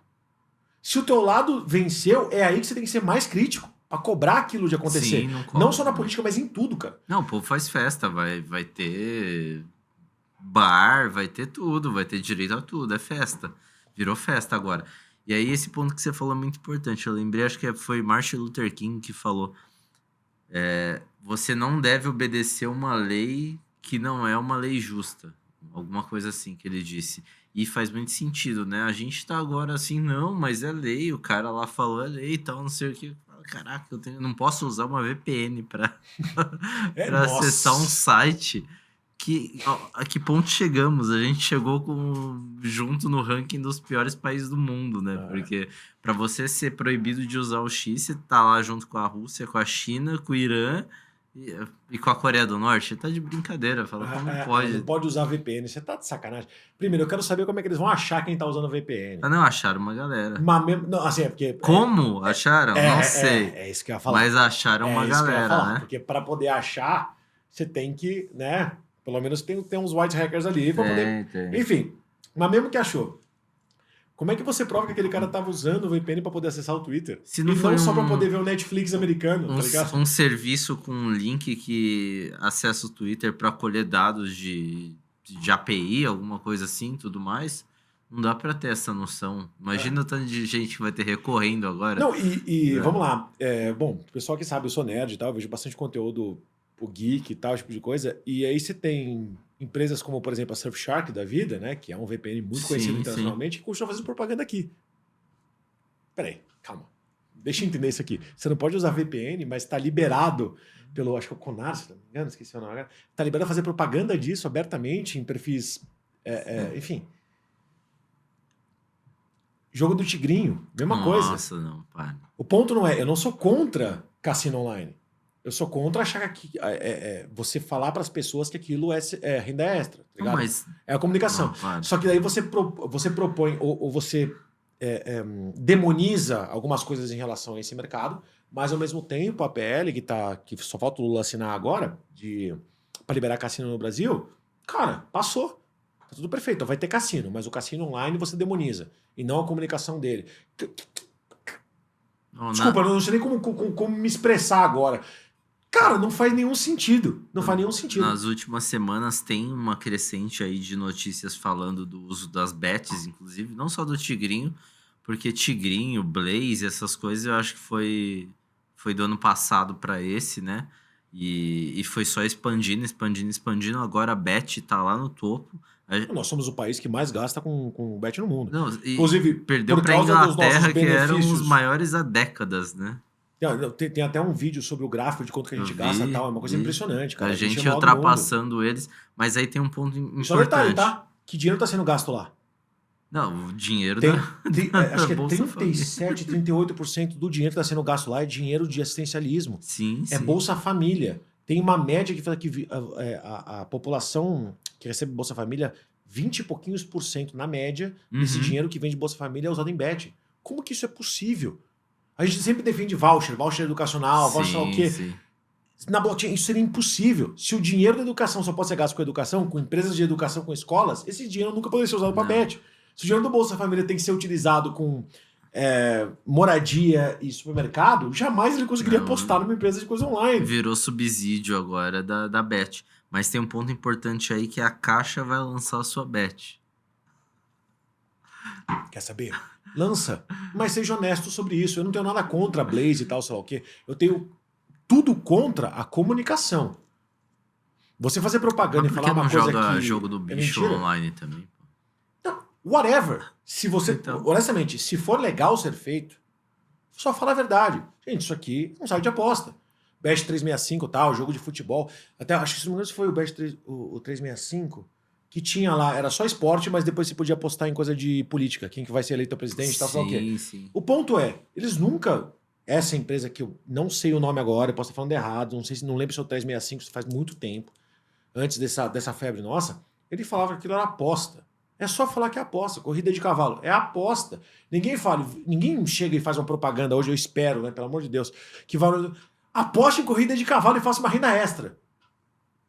Se o teu lado venceu, é aí que você tem que ser mais crítico pra cobrar aquilo de acontecer. Sim, não só na política, mas em tudo, cara. Não, o povo faz festa, vai ter bar, vai ter tudo, vai ter direito a tudo, é festa. Virou festa agora. E aí esse ponto que você falou é muito importante. Eu lembrei, acho que foi Martin Luther King que falou, você não deve obedecer uma lei que não é uma lei justa. Alguma coisa assim que ele disse. E faz muito sentido, né? A gente tá agora assim, não, mas é lei, o cara lá falou é lei e tal, não sei o que. Caraca, eu não posso usar uma VPN pra acessar um site. A que ponto chegamos? A gente chegou junto no ranking dos piores países do mundo, né? Porque pra você ser proibido de usar o X, você tá lá junto com a Rússia, com a China, com o Irã e com a Coreia do Norte. Você tá de brincadeira, fala, como pode? Não pode usar VPN, você tá de sacanagem. Primeiro, eu quero saber como é que eles vão achar quem tá usando VPN. Ah, não, acharam uma galera. Mas mesmo, não, assim, é porque... Como acharam? Não sei. É isso que eu ia falar. Mas acharam uma isso que eu ia galera, falar, né? Porque para poder achar, você tem que, né? Pelo menos tem uns white hackers ali para poder... Tem. Enfim, mas mesmo que achou, como é que você prova que aquele cara tava usando o VPN para poder acessar o Twitter? Se não e foi não só para poder ver o Netflix americano, tá ligado? Um serviço com um link que acessa o Twitter para colher dados de API, alguma coisa assim, tudo mais, não dá para ter essa noção. Imagina o tanto de gente que vai ter recorrendo agora. Não, vamos lá. Bom, o pessoal que sabe, eu sou nerd e tal, eu vejo bastante conteúdo, o geek e tal, esse tipo de coisa. E aí você tem empresas como, por exemplo, a Surfshark da vida, né? Que é um VPN muito conhecido internacionalmente, que continua fazendo propaganda aqui. Peraí, calma. Deixa eu entender isso aqui. Você não pode usar VPN, mas está liberado pelo, acho que é o Conar, se não me engano, esqueci o nome agora. Está liberado a fazer propaganda disso abertamente em perfis, enfim. Jogo do Tigrinho, mesma coisa. Nossa, não, para. O ponto não é, eu não sou contra cassino online. Eu sou contra achar que você falar para as pessoas que aquilo é renda extra. Tá ligado? Não, mas... É a comunicação. Não, só que daí você propõe ou você demoniza algumas coisas em relação a esse mercado, mas ao mesmo tempo a PL, que só falta o Lula assinar agora, para liberar cassino no Brasil, cara, passou. Tá tudo perfeito. Vai ter cassino, mas o cassino online você demoniza. E não a comunicação dele. Desculpa, eu não sei nem como me expressar agora. Cara, não faz nenhum sentido. Não faz nenhum sentido. Nas últimas semanas tem uma crescente aí de notícias falando do uso das bets, inclusive, não só do Tigrinho, porque Tigrinho, Blaze, essas coisas eu acho que foi do ano passado para esse, né? E foi só expandindo. Agora a bet tá lá no topo. Nós somos o país que mais gasta com bet no mundo. Não, inclusive, perdeu para a Inglaterra, que eram os maiores há décadas, né? Tem até um vídeo sobre o gráfico de quanto que a gente gasta e tal. É uma coisa impressionante, cara. A gente ultrapassando eles. Mas aí tem um ponto importante. Só detalhe, tá? Que dinheiro tá sendo gasto lá? Não, o dinheiro acho que é 37, 38% do dinheiro que está sendo gasto lá é dinheiro de assistencialismo. Sim. Bolsa Família. Tem uma média que fala que a população que recebe Bolsa Família, 20 e pouquinhos por cento na média desse dinheiro que vem de Bolsa Família é usado em bet. Como que isso é possível? A gente sempre defende voucher educacional, voucher o quê? Sim. Na blockchain isso seria impossível. Se o dinheiro da educação só pode ser gasto com educação, com empresas de educação, com escolas, esse dinheiro nunca poderia ser usado para bet. Se o dinheiro do Bolsa Família tem que ser utilizado com moradia e supermercado, jamais ele conseguiria apostar numa empresa de coisa online. Virou subsídio agora da bet. Mas tem um ponto importante aí que a Caixa vai lançar a sua bet. Quer saber? Lança. Mas seja honesto sobre isso. Eu não tenho nada contra a Blaze e tal, sei lá o quê. Eu tenho tudo contra a comunicação. Você fazer propaganda e falar uma coisa que... Por que não joga jogo do bicho online também? Não, whatever. Se você... Honestamente, se for legal ser feito, só fala a verdade. Gente, isso aqui é um site de aposta. Bet 365 tal, jogo de futebol. Até acho que se não me engano foi o Bet 365... que tinha lá, era só esporte, mas depois você podia apostar em coisa de política, quem que vai ser eleito presidente, tal, o quê. Sim. O ponto é, eles nunca, essa empresa que eu não sei o nome agora, eu posso estar falando errado, não lembro se é o 365, isso faz muito tempo, antes dessa febre nossa, ele falava que aquilo era aposta. É só falar que é aposta. Corrida de cavalo é aposta. Ninguém chega e faz uma propaganda hoje, eu espero, né, pelo amor de Deus, que vai. Aposte em corrida de cavalo e faça uma renda extra.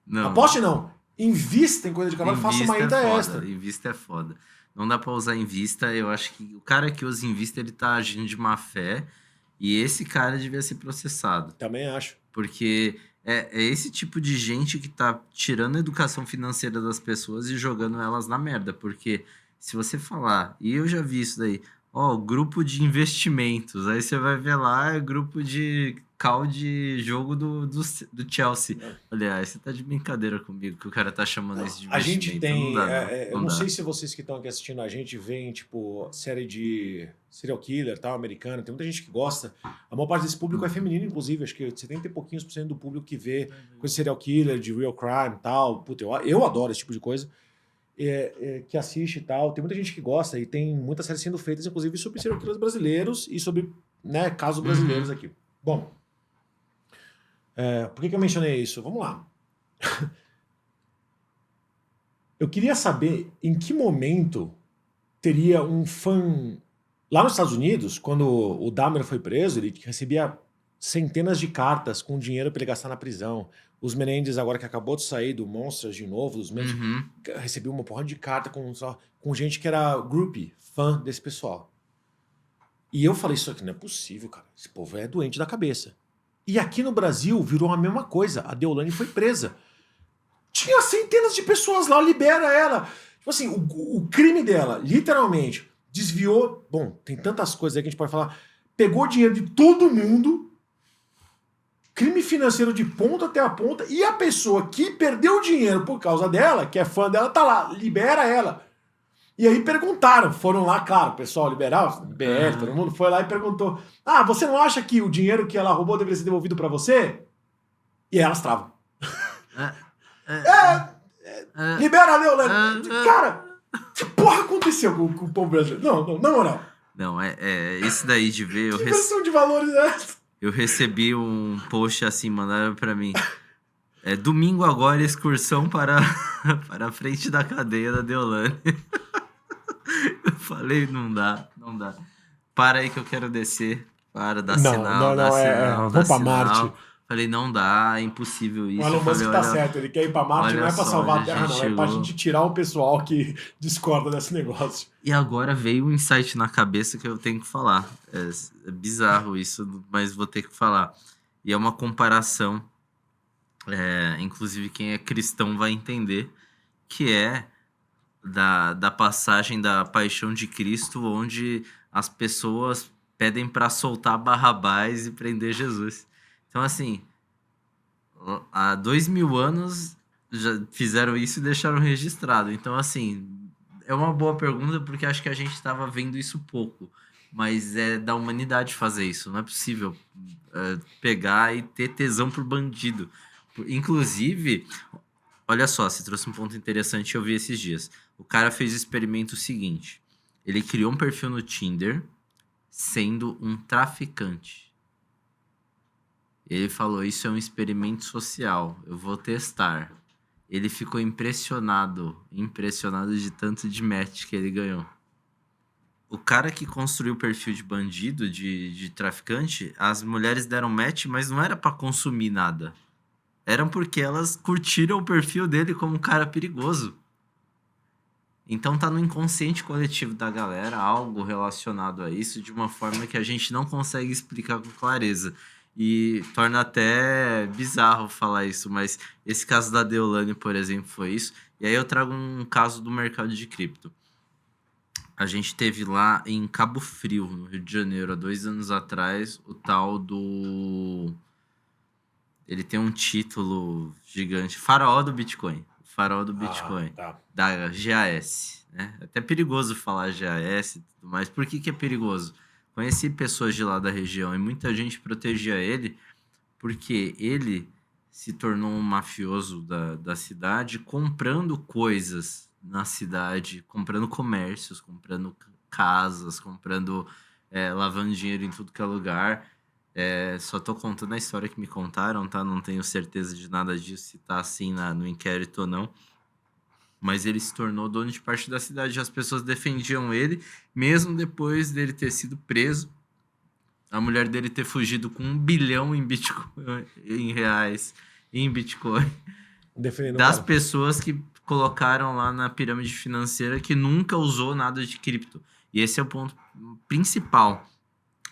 Não. Aposte não. Invista em corrida de cavalo e faça uma renda extra. Invista é foda. Não dá pra usar invista. Eu acho que o cara que usa invista, ele tá agindo de má fé. E esse cara devia ser processado. Também acho. Porque é esse tipo de gente que tá tirando a educação financeira das pessoas e jogando elas na merda. Porque se você falar, e eu já vi isso daí, grupo de investimentos, aí você vai ver lá, é grupo de call de jogo do Chelsea. Aliás, você tá de brincadeira comigo, que o cara tá chamando isso de investimento. A gente tem, não dá, eu não sei se vocês que estão aqui assistindo a gente veem, tipo, série de serial killer, tal, americana, tem muita gente que gosta. A maior parte desse público é feminino, inclusive, acho que 70 e pouquinhos % do público que vê coisa de serial killer, de real crime, tal. Puta, eu adoro esse tipo de coisa. Que assiste e tal. Tem muita gente que gosta e tem muitas séries sendo feitas, inclusive, sobre serial killers brasileiros e sobre, né, casos brasileiros aqui. Bom, por que eu mencionei isso? Vamos lá. Eu queria saber em que momento teria um fã... Lá nos Estados Unidos, quando o Dahmer foi preso, ele recebia centenas de cartas com dinheiro para ele gastar na prisão. Os Menendez, agora que acabou de sair do Monsters de novo, dos Menendez, recebeu uma porra de carta com gente que era groupie, fã desse pessoal. E eu falei, isso aqui não é possível, cara. Esse povo é doente da cabeça. E aqui no Brasil virou a mesma coisa. A Deolane foi presa. Tinha centenas de pessoas lá, libera ela. Tipo assim, o crime dela, literalmente, desviou... Bom, tem tantas coisas aí que a gente pode falar. Pegou dinheiro de todo mundo, crime financeiro de ponta até a ponta, e a pessoa que perdeu o dinheiro por causa dela, que é fã dela, tá lá, libera ela. E aí perguntaram, foram lá, claro, o pessoal liberal, BL, todo mundo foi lá e perguntou: você não acha que o dinheiro que ela roubou deveria ser devolvido pra você? E aí elas travam. Libera a Deolane. Cara, que porra aconteceu com o povo brasileiro? Não, na moral. Não, esse daí de ver... Que inversão de valores é essa? Eu recebi um post assim, mandaram pra mim. Domingo agora, excursão para a frente da cadeia da Deolane. Eu falei, não dá. Para aí que eu quero descer. Dá sinal. Vamos pra Marte. Falei, não dá, é impossível isso. O Elon Musk tá certo, ele quer ir pra Marte, não é pra salvar a Terra, não. É pra gente tirar o pessoal que discorda desse negócio. E agora veio um insight na cabeça que eu tenho que falar. É bizarro isso, mas vou ter que falar. E é uma comparação, inclusive quem é cristão vai entender, que é da passagem da Paixão de Cristo, onde as pessoas pedem para soltar Barrabás e prender Jesus. Então, assim, há 2000 anos já fizeram isso e deixaram registrado. Então, assim, é uma boa pergunta porque acho que a gente estava vendo isso pouco. Mas é da humanidade fazer isso. Não é possível pegar e ter tesão por bandido. Inclusive, olha só, você trouxe um ponto interessante que eu vi esses dias. O cara fez o experimento seguinte. Ele criou um perfil no Tinder sendo um traficante. Ele falou, isso é um experimento social, eu vou testar. Ele ficou impressionado de tanto de match que ele ganhou. O cara que construiu o perfil de bandido, de traficante, as mulheres deram match, mas não era pra consumir nada. Era porque elas curtiram o perfil dele como um cara perigoso. Então tá no inconsciente coletivo da galera algo relacionado a isso de uma forma que a gente não consegue explicar com clareza. E torna até bizarro falar isso, mas esse caso da Deolane, por exemplo, foi isso. E aí eu trago um caso do mercado de cripto. A gente teve lá em Cabo Frio, no Rio de Janeiro, há 2 anos atrás, o tal do... Ele tem um título gigante, Faraó do Bitcoin. Faraó do Bitcoin, da GAS. Né? É até perigoso falar GAS e tudo mais. Por que é perigoso? Conheci pessoas de lá da região e muita gente protegia ele porque ele se tornou um mafioso da cidade comprando coisas na cidade, comprando comércios, comprando casas, lavando dinheiro em tudo que é lugar. Só tô contando a história que me contaram, tá? Não tenho certeza de nada disso, se tá assim no inquérito ou não. Mas ele se tornou dono de parte da cidade. As pessoas defendiam ele, mesmo depois dele ter sido preso. A mulher dele ter fugido com 1 bilhão em Bitcoin, em reais, em Bitcoin. Defendendo o Das cara. pessoas que colocaram lá na pirâmide financeira que nunca usou nada de cripto. E esse é o ponto principal.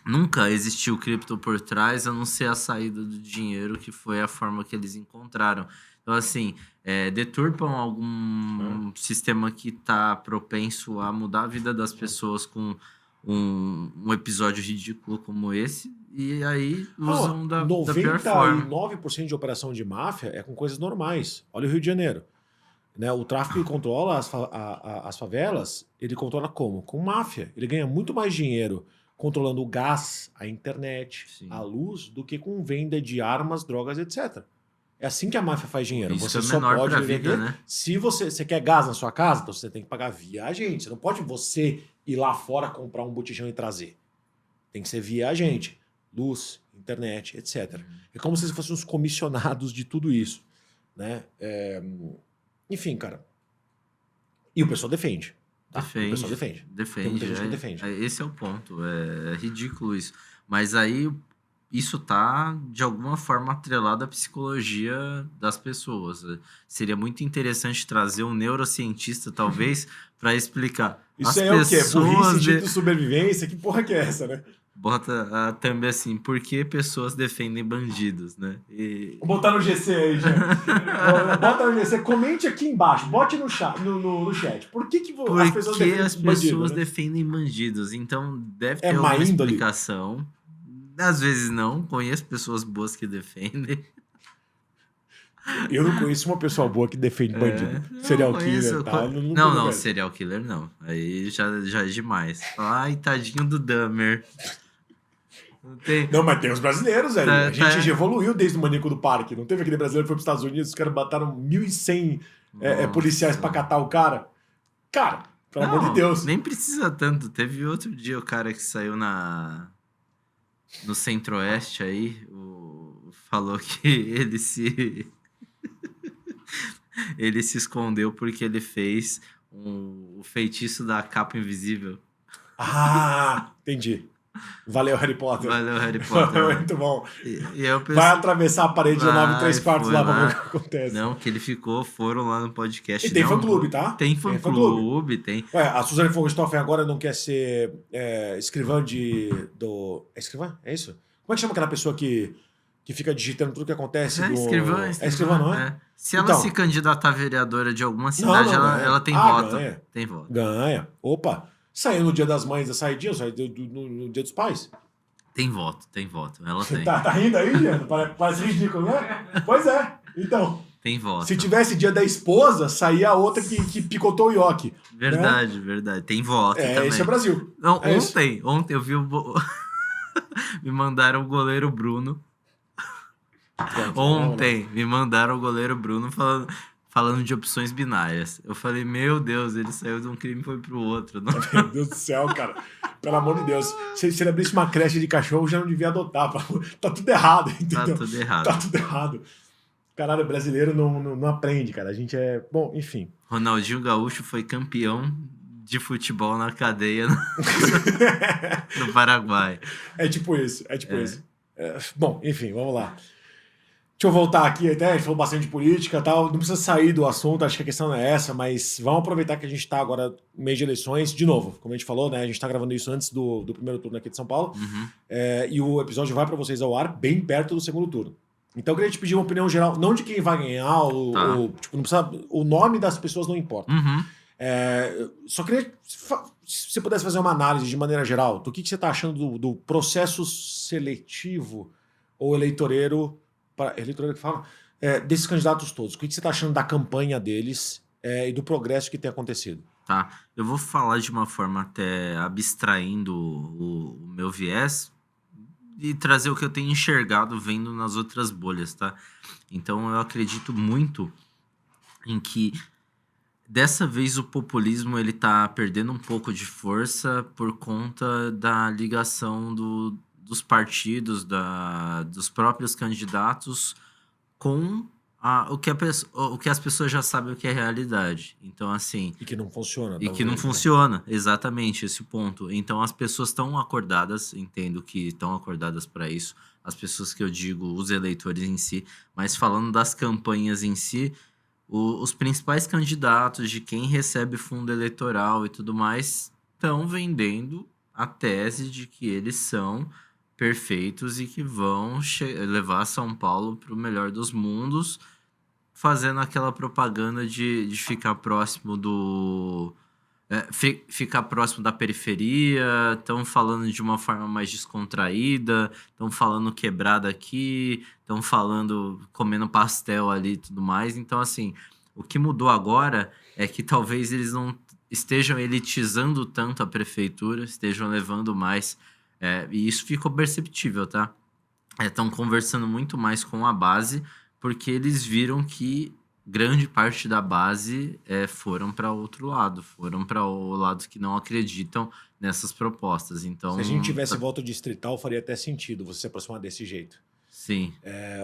Nunca existiu cripto por trás, a não ser a saída do dinheiro, que foi a forma que eles encontraram. Então, assim, deturpam algum sistema que está propenso a mudar a vida das pessoas com um episódio ridículo como esse, e aí usam da pior forma. 99% de operação de máfia é com coisas normais. Olha o Rio de Janeiro. Né? O tráfico que controla as favelas, ele controla como? Com máfia. Ele ganha muito mais dinheiro controlando o gás, a internet, Sim. a luz, do que com venda de armas, drogas, etc. É assim que a máfia faz dinheiro. Isso Você é só menor pode pra vender. vida, né? Se você quer gás na sua casa, então você tem que pagar via agente. Você não pode você ir lá fora comprar um botijão e trazer. Tem que ser via agente. Luz, internet, etc. É como se fossem os comissionados de tudo isso. Né? Enfim, cara. E o pessoal defende. Tá? O pessoal defende. Tem muita gente que defende. Esse é o ponto. É ridículo isso. Mas aí isso tá, de alguma forma, atrelado à psicologia das pessoas. Seria muito interessante trazer um neurocientista, talvez, para explicar. Isso As aí é o quê? pessoas Burrice, instinto de sobrevivência? Que porra que é essa, né? Bota também assim, por que pessoas defendem bandidos, né? Vou botar no GC aí, gente. Bota no GC, comente aqui embaixo, bote no chat. Por que as pessoas defendem bandidos? Né? Defendem bandidos? Então deve É ter má alguma índole? explicação. Às vezes não, conheço pessoas boas que defendem. Eu não conheço uma pessoa boa que defende bandido. Serial killer e tal. Não, serial killer não. Aí já é demais. Ai, tadinho do Dahmer. Não, mas tem os brasileiros, velho. A gente já evoluiu desde o Maníaco do Parque. Não teve aquele brasileiro que foi para os Estados Unidos, os caras mataram 1.100 policiais para catar o cara. Cara, pelo amor de Deus. Nem precisa tanto. Teve outro dia o cara que saiu no Centro-Oeste aí, falou que ele se escondeu porque ele fez o feitiço da capa invisível. Ah, entendi. Valeu, Harry Potter. Valeu, Harry Potter. Muito bom. E eu pensei, vai atravessar a parede da 9 3/4 lá pra ver o que acontece. Não, que ele foram lá no podcast. E tem fã-clube, tá? Tem fã-clube, tem. Ué, a Suzane Fogelstoffen agora não quer ser escrivã do... É escrivã? É isso? Como é que chama aquela pessoa que fica digitando tudo que acontece? Escrivã. É escrivã, não é? Se ela se candidatar a vereadora de alguma cidade, ela tem voto. Ganha. Tem voto. Ganha. Opa! Saiu no dia das mães, da saidinha, saiu no dia dos pais. Tem voto. Ela tem. Tá rindo aí, Jean? Parece ridículo, né? Pois é. Então. Tem voto. Se tivesse dia da esposa, saía a outra que picotou o ioki. Verdade. Tem voto também. Esse é o Brasil. Não, ontem eu vi me mandaram o goleiro Bruno. Ontem me mandaram o goleiro Bruno falando de opções binárias. Eu falei, meu Deus, ele saiu de um crime e foi pro outro. Não? Meu Deus do céu, cara. Pelo amor de Deus. Se ele abrisse uma creche de cachorro, já não devia adotar. Tá tudo errado, entendeu? Tá tudo errado. Caralho, brasileiro não aprende, cara. A gente é... Bom, enfim. Ronaldinho Gaúcho foi campeão de futebol na cadeia no Paraguai. É tipo isso. Bom, enfim, vamos lá. Deixa eu voltar aqui, até a gente falou bastante de política e tal, não precisa sair do assunto, acho que a questão não é essa, mas vamos aproveitar que a gente está agora no mês de eleições, de novo, como a gente falou, né, a gente está gravando isso antes do primeiro turno aqui de São Paulo, e o episódio vai para vocês ao ar bem perto do segundo turno. Então eu queria te pedir uma opinião geral, não de quem vai ganhar, tipo, não precisa, o nome das pessoas não importa. Só queria, se você pudesse fazer uma análise de maneira geral, do que você está achando do processo seletivo ou eleitoreiro que fala, desses candidatos todos. O que você está achando da campanha deles e do progresso que tem acontecido? Tá, eu vou falar de uma forma até abstraindo o meu viés e trazer o que eu tenho enxergado vendo nas outras bolhas, tá? Então eu acredito muito em que dessa vez o populismo ele tá perdendo um pouco de força por conta da ligação dos partidos, dos próprios candidatos com o que as pessoas já sabem o que é realidade. Então, assim... E que não funciona. E que não funciona, exatamente, esse ponto. Então, as pessoas estão acordadas, entendo que estão acordadas para isso. As pessoas que eu digo, os eleitores em si. Mas falando das campanhas em si, os principais candidatos de quem recebe fundo eleitoral e tudo mais estão vendendo a tese de que eles são perfeitos e que vão levar São Paulo para o melhor dos mundos, fazendo aquela propaganda de ficar próximo ficar próximo da periferia, estão falando de uma forma mais descontraída, estão falando quebrada aqui, estão falando comendo pastel ali e tudo mais. Então, assim, o que mudou agora é que talvez eles não estejam elitizando tanto a prefeitura, estejam levando mais... e isso ficou perceptível, tá? Estão conversando muito mais com a base, porque eles viram que grande parte da base foram para outro lado, foram para o lado que não acreditam nessas propostas. Então, se a gente tivesse voto distrital, faria até sentido você se aproximar desse jeito. Sim.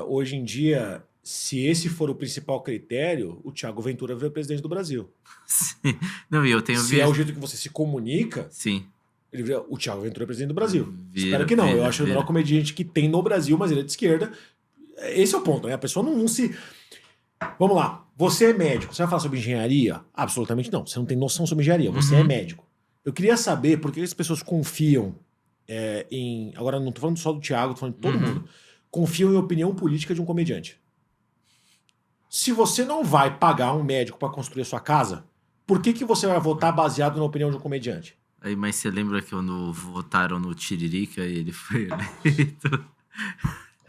Hoje em dia, se esse for o principal critério, o Thiago Ventura vira presidente do Brasil. Sim. Não, e eu tenho se é o jeito que você se comunica, sim, ele vira, o Thiago Ventura é presidente do Brasil. Espero que não. Eu acho o melhor comediante que tem no Brasil, mas ele é de esquerda. Esse é o ponto, né? A pessoa não se... Vamos lá. Você é médico. Você vai falar sobre engenharia? Absolutamente não. Você não tem noção sobre engenharia. Você é médico. Eu queria saber por que as pessoas confiam em... Agora, não tô falando só do Thiago, tô falando de todo mundo. Confiam em opinião política de um comediante. Se você não vai pagar um médico para construir a sua casa, por que você vai votar baseado na opinião de um comediante? Aí, mas você lembra que quando votaram no Tiririca e ele foi eleito?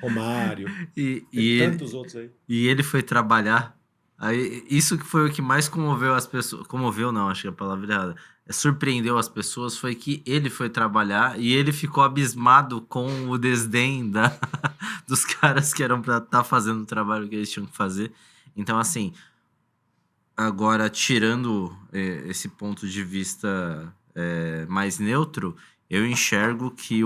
Romário. E tantos outros aí. E ele foi trabalhar. Aí, isso que foi o que mais comoveu as pessoas. Comoveu, não, acho que é a palavra errada. Surpreendeu as pessoas foi que ele foi trabalhar e ele ficou abismado com o desdém dos caras que eram pra estar fazendo o trabalho que eles tinham que fazer. Então, assim, agora tirando esse ponto de vista mais neutro, eu enxergo que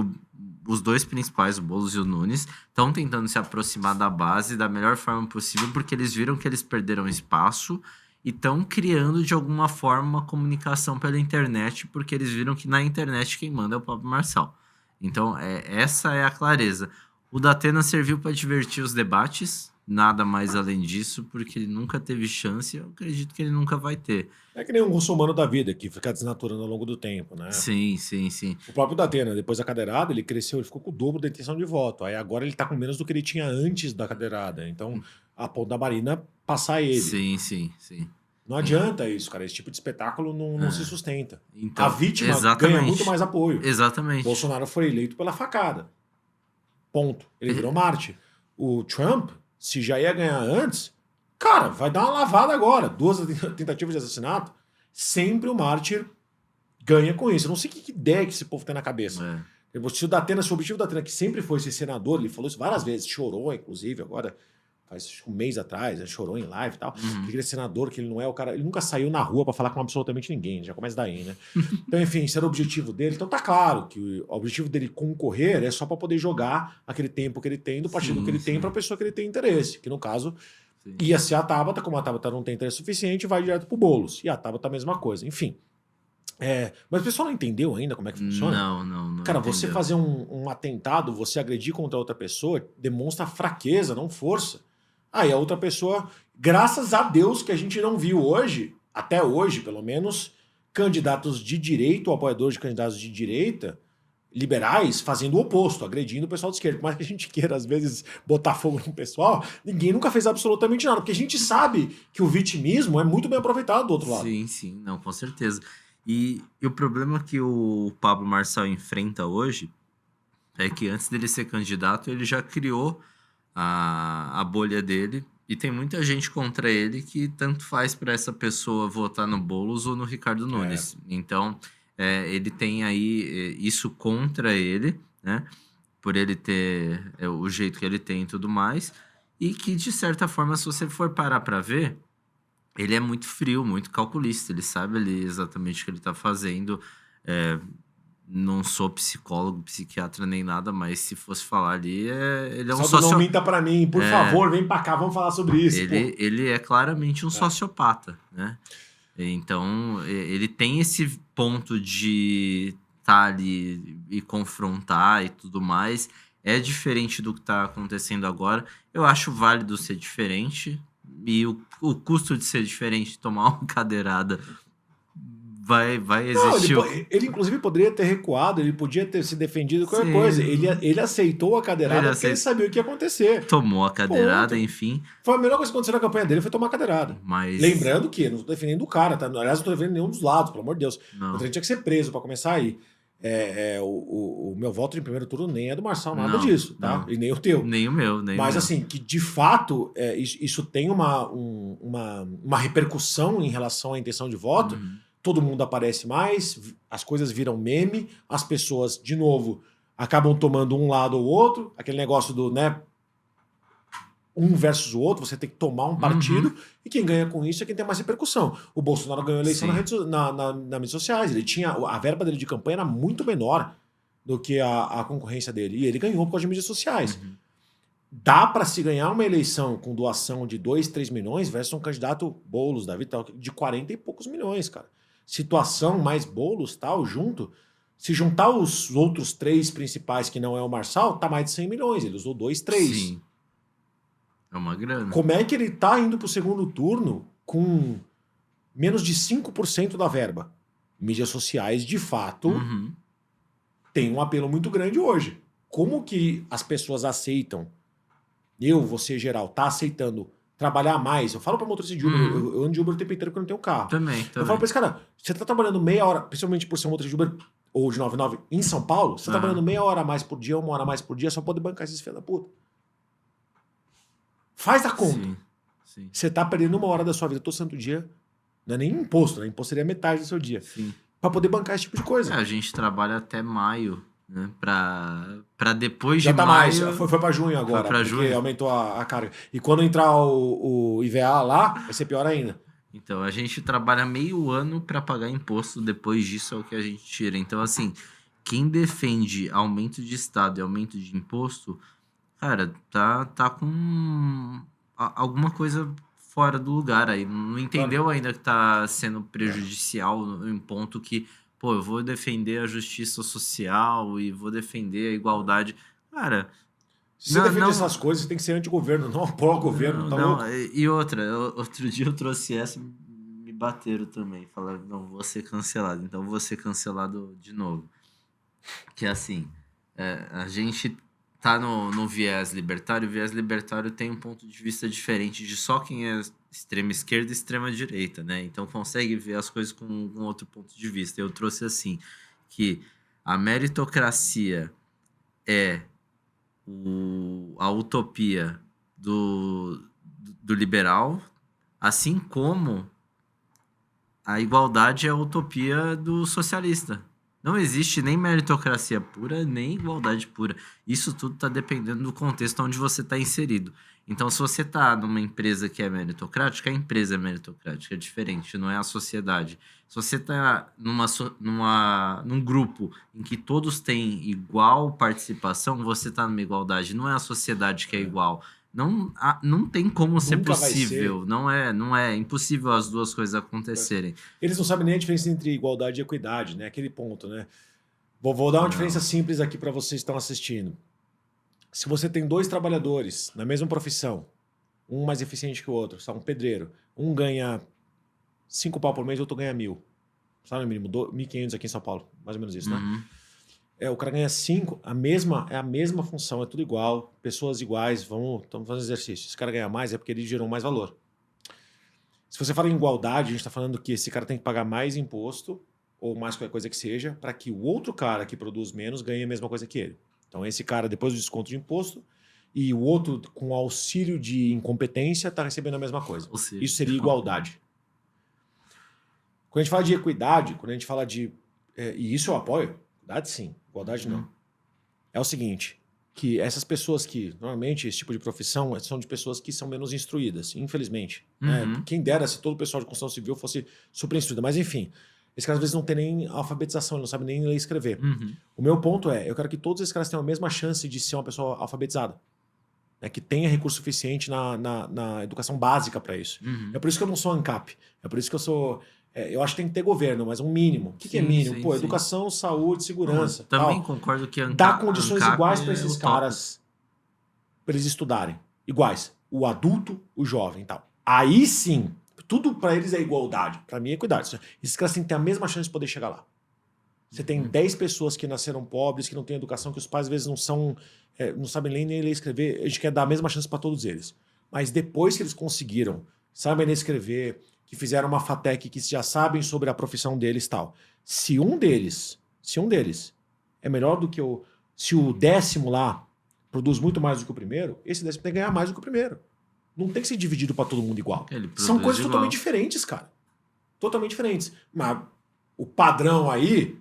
os dois principais, o Boulos e o Nunes, estão tentando se aproximar da base da melhor forma possível, porque eles viram que eles perderam espaço e estão criando, de alguma forma, uma comunicação pela internet, porque eles viram que na internet quem manda é o Pablo Marçal. Então, essa é a clareza. O Datena serviu para divertir os debates, nada mais além disso, porque ele nunca teve chance, eu acredito que ele nunca vai ter. É que nem um russomano da vida, que fica desnaturando ao longo do tempo, né? Sim, sim, sim. O próprio Datena, depois da cadeirada, ele cresceu, ele ficou com o dobro da intenção de voto. Aí agora ele tá com menos do que ele tinha antes da cadeirada. Então, a ponto da Marina passar ele. Sim, sim, sim. Não adianta isso, cara. Esse tipo de espetáculo não se sustenta. Então, a vítima exatamente. ganha muito mais apoio. Exatamente. Bolsonaro foi eleito pela facada. Ponto. Ele virou Marte. O Trump, se já ia ganhar antes, cara, vai dar uma lavada agora. 2 tentativas de assassinato. Sempre o mártir ganha com isso. Eu não sei que ideia que esse povo tem na cabeça. Se o Datena, se o objetivo do Datena, que sempre foi ser senador, ele falou isso várias vezes, chorou, inclusive, agora, faz um mês atrás, ele chorou em live e tal, que ele é senador, que ele não é o cara, ele nunca saiu na rua pra falar com absolutamente ninguém, já começa daí, né? Então, enfim, esse era o objetivo dele. Então tá claro que o objetivo dele concorrer é só pra poder jogar aquele tempo que ele tem, do partido que ele tem, pra pessoa que ele tem interesse, que no caso ia ser a Tabata, como a Tabata não tem interesse suficiente, vai direto pro Boulos. E a Tabata a mesma coisa, enfim. Mas o pessoal não entendeu ainda como é que funciona? Não. Cara, entendeu. você fazer um atentado, você agredir contra outra pessoa, demonstra fraqueza, não força. Aí a outra pessoa, graças a Deus que a gente não viu hoje, até hoje pelo menos, candidatos de direita ou apoiadores de candidatos de direita, liberais, fazendo o oposto, agredindo o pessoal de esquerda. Por mais que a gente queira, às vezes, botar fogo no pessoal, ninguém nunca fez absolutamente nada, porque a gente sabe que o vitimismo é muito bem aproveitado do outro lado. Sim, não, com certeza. E o problema que o Pablo Marçal enfrenta hoje é que antes dele ser candidato, ele já criou a bolha dele e tem muita gente contra ele que tanto faz para essa pessoa votar no Boulos ou no Ricardo Nunes. Então, ele tem aí isso contra ele, né? Por ele ter o jeito que ele tem e tudo mais. E que, de certa forma, se você for parar para ver, ele é muito frio, muito calculista. Ele sabe ali exatamente o que ele está fazendo. não sou psicólogo, psiquiatra nem nada, mas se fosse falar ali, ele é um Só não minta pra mim, por favor, vem pra cá, vamos falar sobre isso. Ele é claramente um sociopata, né? Então, ele tem esse ponto de estar ali e confrontar e tudo mais. É diferente do que está acontecendo agora. Eu acho válido ser diferente. E o custo de ser diferente, tomar uma cadeirada, vai existir. Não, ele inclusive poderia ter recuado, ele podia ter se defendido qualquer coisa. Ele aceitou a cadeirada porque ele sabia o que ia acontecer. Tomou a cadeirada, enfim. Foi a melhor coisa que aconteceu na campanha dele, foi tomar a cadeirada. Mas... Lembrando que, não estou defendendo o cara, tá? Aliás, não estou defendendo nenhum dos lados, pelo amor de Deus. O trem tinha que ser preso para começar aí. O meu voto em primeiro turno nem é do Marçal, nada disso, tá? Não. E nem o teu. Nem o meu, nem Mas o meu. assim, que de fato isso tem uma repercussão em relação à intenção de voto. Todo mundo aparece mais, as coisas viram meme, as pessoas, de novo, acabam tomando um lado ou outro, aquele negócio do, né, um versus o outro, você tem que tomar um partido, e quem ganha com isso é quem tem mais repercussão. O Bolsonaro ganhou a eleição nas redes sociais, ele tinha, a verba dele de campanha era muito menor do que a concorrência dele, e ele ganhou por causa de mídias sociais. Dá para se ganhar uma eleição com doação de 2, 3 milhões versus um candidato Boulos, Davi, tal, de 40 e poucos milhões, cara. Situação mais Boulos, tal, junto. Se juntar os outros 3 principais que não é o Marçal, tá mais de 100 milhões. Ele usou 2, 3. Sim. É uma grana. Como é que ele tá indo pro segundo turno com menos de 5% da verba? Mídias sociais, de fato, tem um apelo muito grande hoje. Como que as pessoas aceitam? Você, geral, tá aceitando trabalhar mais? Eu falo pra motorista de Uber, eu ando de Uber o tempo inteiro porque eu não tenho carro. Também. Eu falo pra esse cara, você tá trabalhando meia hora, principalmente por ser um motorista de Uber ou de 99 em São Paulo, você tá trabalhando meia hora a mais por dia, 1 hora a mais por dia, só pode bancar esses filhos da puta. Faz a conta. Sim. Você tá perdendo 1 hora da sua vida todo santo dia, não é nem imposto, né? Imposto seria metade do seu dia. Pra poder bancar esse tipo de coisa. A gente trabalha até maio, né? Pra depois já de tá maio... mais, foi pra junho agora, foi pra porque junho. aumentou a carga. E quando entrar o IVA lá, vai ser pior ainda. Então, a gente trabalha meio ano para pagar imposto, depois disso é o que a gente tira. Então, assim, quem defende aumento de Estado e aumento de imposto, cara, tá com alguma coisa fora do lugar aí. Não entendeu ainda que tá sendo prejudicial em ponto que, pô, eu vou defender a justiça social e vou defender a igualdade. Cara... Se você defende essas coisas, você tem que ser anti-governo, não apoia o governo, tá louco? E outro dia eu trouxe essa, me bateram também. Falaram, não, vou ser cancelado. Então vou ser cancelado de novo. Que assim, a gente tá no viés libertário. O viés libertário tem um ponto de vista diferente de só quem é extrema esquerda e extrema direita, né? Então consegue ver as coisas com um outro ponto de vista. Eu trouxe assim, que a meritocracia é a utopia do liberal, assim como a igualdade é a utopia do socialista. Não existe nem meritocracia pura, nem igualdade pura. Isso tudo está dependendo do contexto onde você está inserido. Então, se você está numa empresa que é meritocrática, a empresa é meritocrática, é diferente, não é a sociedade. Se você está num grupo em que todos têm igual participação, você está numa igualdade, não é a sociedade que é igual. Não tem como ser possível. Não é impossível as duas coisas acontecerem. Eles não sabem nem a diferença entre igualdade e equidade, né? Aquele ponto, né? Vou dar uma diferença simples aqui para vocês que estão assistindo. Se você tem 2 trabalhadores na mesma profissão, um mais eficiente que o outro, um pedreiro, um ganha 5 pau por mês, o outro ganha 1.000. Sabe, no mínimo, 1.500 aqui em São Paulo, mais ou menos isso, né? O cara ganha 5, é a mesma função, é tudo igual, pessoas iguais, estamos fazendo exercício. Se esse cara ganha mais, é porque ele gerou mais valor. Se você fala em igualdade, a gente está falando que esse cara tem que pagar mais imposto, ou mais qualquer coisa que seja, para que o outro cara que produz menos ganhe a mesma coisa que ele. Então esse cara, depois do desconto de imposto, e o outro com auxílio de incompetência está recebendo a mesma coisa. Isso seria igualdade. Quando a gente fala de equidade, quando a gente fala de... e isso eu apoio, igualdade sim, igualdade não. É o seguinte, que essas pessoas que, normalmente, esse tipo de profissão são de pessoas que são menos instruídas, infelizmente. Quem dera se todo o pessoal de construção civil fosse super instruído, mas enfim, Esses caras às vezes não têm nem alfabetização, eles não sabem nem ler e escrever. Uhum. O meu ponto é, eu quero que todos esses caras tenham a mesma chance de ser uma pessoa alfabetizada. Né, que tenha recurso suficiente na educação básica para isso. Uhum. É por isso que eu não sou ANCAP. É por isso que eu sou... eu acho que tem que ter governo, mas um mínimo. O que é Sim, mínimo? sim, Pô, sim. educação, saúde, segurança. Também tal. concordo que Dá condições ANCAP iguais para é esses utópico. caras, para eles estudarem. Iguais. O adulto, o jovem e tal. Aí sim, tudo para eles é igualdade. Para mim é equidade. Esses caras têm que ter a mesma chance de poder chegar lá. Você tem 10 pessoas que nasceram pobres, que não têm educação, que os pais às vezes não são, não sabem nem ler e escrever. A gente quer dar a mesma chance para todos eles. Mas depois que eles conseguiram, sabem ler e escrever, que fizeram uma FATEC, que já sabem sobre a profissão deles e tal. Se um deles é melhor do que se o 10º lá produz muito mais do que o primeiro, esse 10º tem que ganhar mais do que o primeiro. Não tem que ser dividido para todo mundo igual. Ele São produz coisas igual. totalmente diferentes, cara. Totalmente diferentes. Mas o padrão aí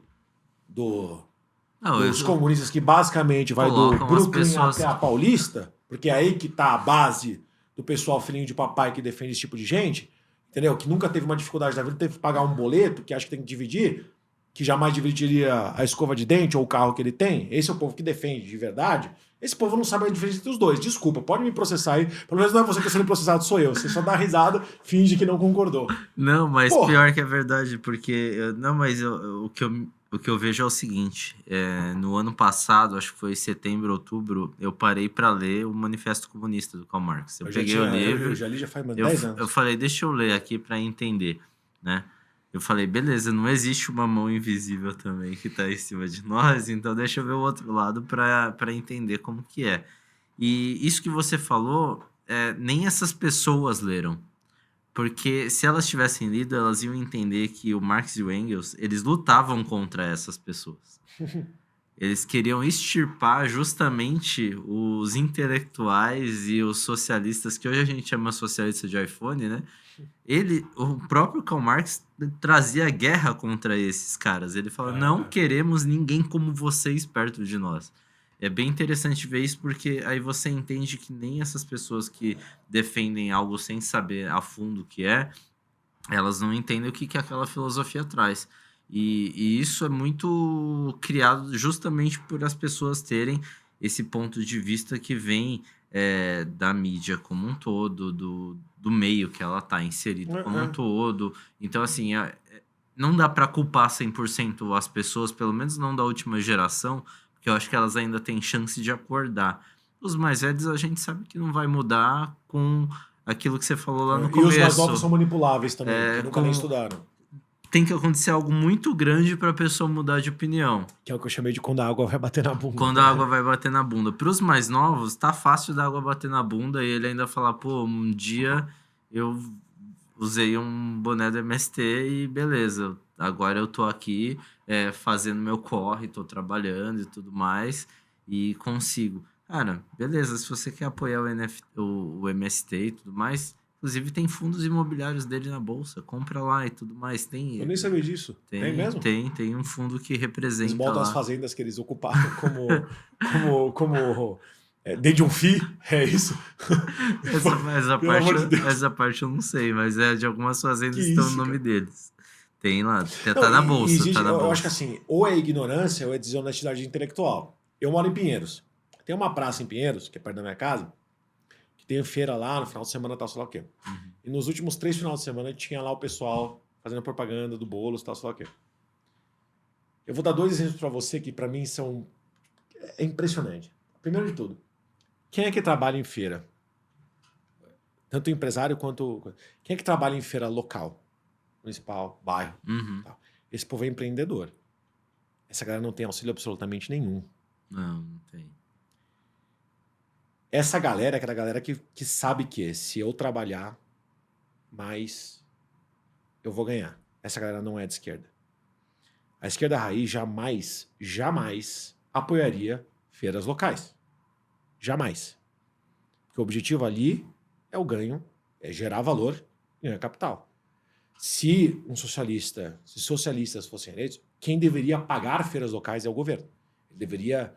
dos comunistas que basicamente vai do colocam as Brooklyn pessoas- até a Paulista, porque é aí que tá a base do pessoal filhinho de papai que defende esse tipo de gente, entendeu? Que nunca teve uma dificuldade da vida, teve que pagar um boleto, que acha que tem que dividir, que jamais dividiria a escova de dente ou o carro que ele tem. Esse é o povo que defende de verdade. Esse povo não sabe a diferença entre os dois. Desculpa, pode me processar aí. Pelo menos não é você que está sendo processado, sou eu. Você só dá risada, finge que não concordou. Não, mas Porra. pior que é verdade, porque... o que eu vejo é o seguinte. No ano passado, acho que foi setembro, outubro, eu parei para ler o Manifesto Comunista do Karl Marx. Eu peguei o livro... Eu já li já faz 10 anos. Eu falei, deixa eu ler aqui para entender, né? Eu falei, beleza, não existe uma mão invisível também que tá em cima de nós, então deixa eu ver o outro lado para entender como que é. E isso que você falou, nem essas pessoas leram. Porque se elas tivessem lido, elas iam entender que o Marx e o Engels, eles lutavam contra essas pessoas. Eles queriam extirpar justamente os intelectuais e os socialistas, que hoje a gente chama socialista de iPhone, né? O próprio Karl Marx trazia guerra contra esses caras. Ele fala, não queremos ninguém como vocês perto de nós. É bem interessante ver isso, porque aí você entende que nem essas pessoas que defendem algo sem saber a fundo o que é, elas não entendem o que aquela filosofia traz. E isso é muito criado justamente por as pessoas terem esse ponto de vista que vem da mídia como um todo, do meio que ela está inserida como um todo. Então, assim, não dá para culpar 100% as pessoas, pelo menos não da última geração, porque eu acho que elas ainda têm chance de acordar. Os mais velhos, a gente sabe que não vai mudar com aquilo que você falou lá no começo. E os mais novos são manipuláveis também, que nunca nem estudaram. Tem que acontecer algo muito grande para a pessoa mudar de opinião. Que é o que eu chamei de quando a água vai bater na bunda. Quando a água vai bater na bunda. Para os mais novos, tá fácil da água bater na bunda e ele ainda falar, pô, um dia eu usei um boné do MST e beleza, agora eu tô aqui fazendo meu corre, tô trabalhando e tudo mais e consigo. Cara, beleza, se você quer apoiar o MST e tudo mais... Inclusive, tem fundos imobiliários dele na bolsa. Compra lá e tudo mais. Eu nem sabia disso. Tem mesmo? Tem um fundo que representa. Eles botam lá as fazendas que eles ocuparam como dentro de um FII, é isso? Essa parte eu não sei, mas de algumas fazendas Que estão isso, no nome cara? deles. Tem lá. Tá na bolsa. Tá na bolsa. Eu acho que assim, ou é ignorância ou é desonestidade intelectual. Eu moro em Pinheiros. Tem uma praça em Pinheiros, que é perto da minha casa, que tem feira lá, no final de semana, tal, sei lá o quê. E nos últimos 3 finais de semana tinha lá o pessoal fazendo propaganda do Boulos, tal, sei lá o quê. Eu vou dar 2 exemplos para você que para mim são... É impressionante. Primeiro de tudo, quem é que trabalha em feira? Tanto empresário quanto... Quem é que trabalha em feira local? Municipal, bairro. Tal. Esse povo é empreendedor. Essa galera não tem auxílio absolutamente nenhum. Não tem. Essa galera é aquela galera que sabe que se eu trabalhar mais, eu vou ganhar. Essa galera não é de esquerda. A esquerda raiz jamais apoiaria feiras locais. Jamais. Porque o objetivo ali é o ganho, é gerar valor e ganhar capital. Se socialistas fossem eleitos, quem deveria pagar feiras locais é o governo. Ele deveria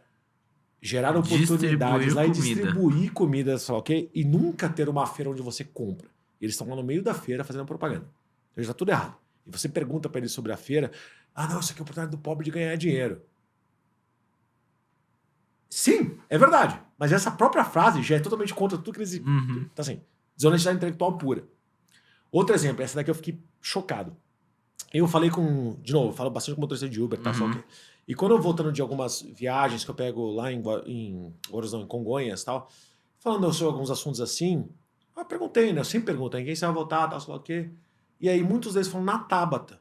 gerar oportunidades lá e distribuir comida, sei lá, okay? E nunca ter uma feira onde você compra. Eles estão lá no meio da feira fazendo propaganda. Então está tudo errado. e você pergunta para ele sobre a feira, não, isso aqui é a oportunidade do pobre de ganhar dinheiro. Sim, é verdade. Mas essa própria frase já é totalmente contra tudo que eles... Então, assim, desonestidade intelectual pura. Outro exemplo, essa daqui eu fiquei chocado. Eu falei de novo, eu falo bastante com motorista de Uber, tá? Só que, e quando eu voltando de algumas viagens que eu pego lá em Congonhas e tal, falando sobre alguns assuntos assim, eu perguntei, né? Eu sempre pergunto, quem você vai votar, tal, sei lá o quê. E aí muitos deles falam na Tabata.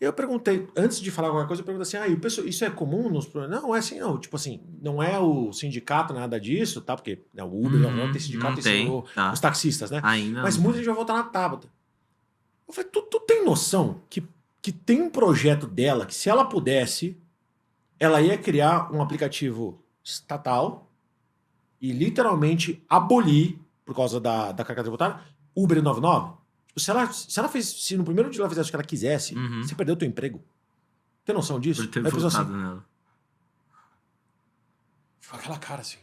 Eu perguntei, antes de falar alguma coisa, eu perguntei assim, isso é comum nos programas? Não, é assim, não. Tipo assim, não é o sindicato, nada disso, tá? Porque né, o Uber não tem sindicato, os taxistas, né? Mas muita gente vai votar na Tabata. Eu falei, tu tem noção que tem um projeto dela que se ela pudesse, ela ia criar um aplicativo estatal e literalmente abolir, por causa da carga tributária, Uber 99? Tipo, se no primeiro dia ela fizesse o que ela quisesse, você perdeu o teu emprego. Tem noção disso? Por ter votado nela. Ficou aquela cara assim.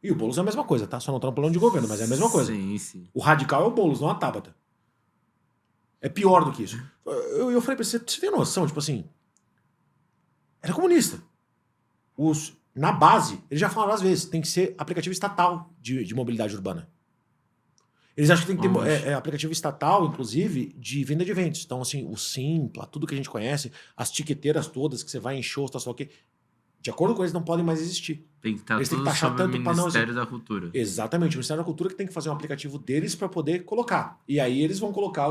E o Boulos é a mesma coisa, tá? Só não tá no plano de governo, mas é a mesma coisa. Sim. O radical é o Boulos, não a Tabata. É pior do que isso. Eu falei pra você tem noção? Tipo assim, era comunista. Na base, eles já falaram às vezes, tem que ser aplicativo estatal de mobilidade urbana. Eles acham que tem que ter aplicativo estatal, inclusive, de venda de eventos. Então, assim, o Simpla, tudo que a gente conhece, as tiqueteiras todas que você vai em shows, tal, sei lá o quê, de acordo com eles, não podem mais existir. Tem que estar eles tudo sobre o Ministério da Cultura. Exatamente, o Ministério da Cultura que tem que fazer um aplicativo deles para poder colocar. E aí eles vão colocar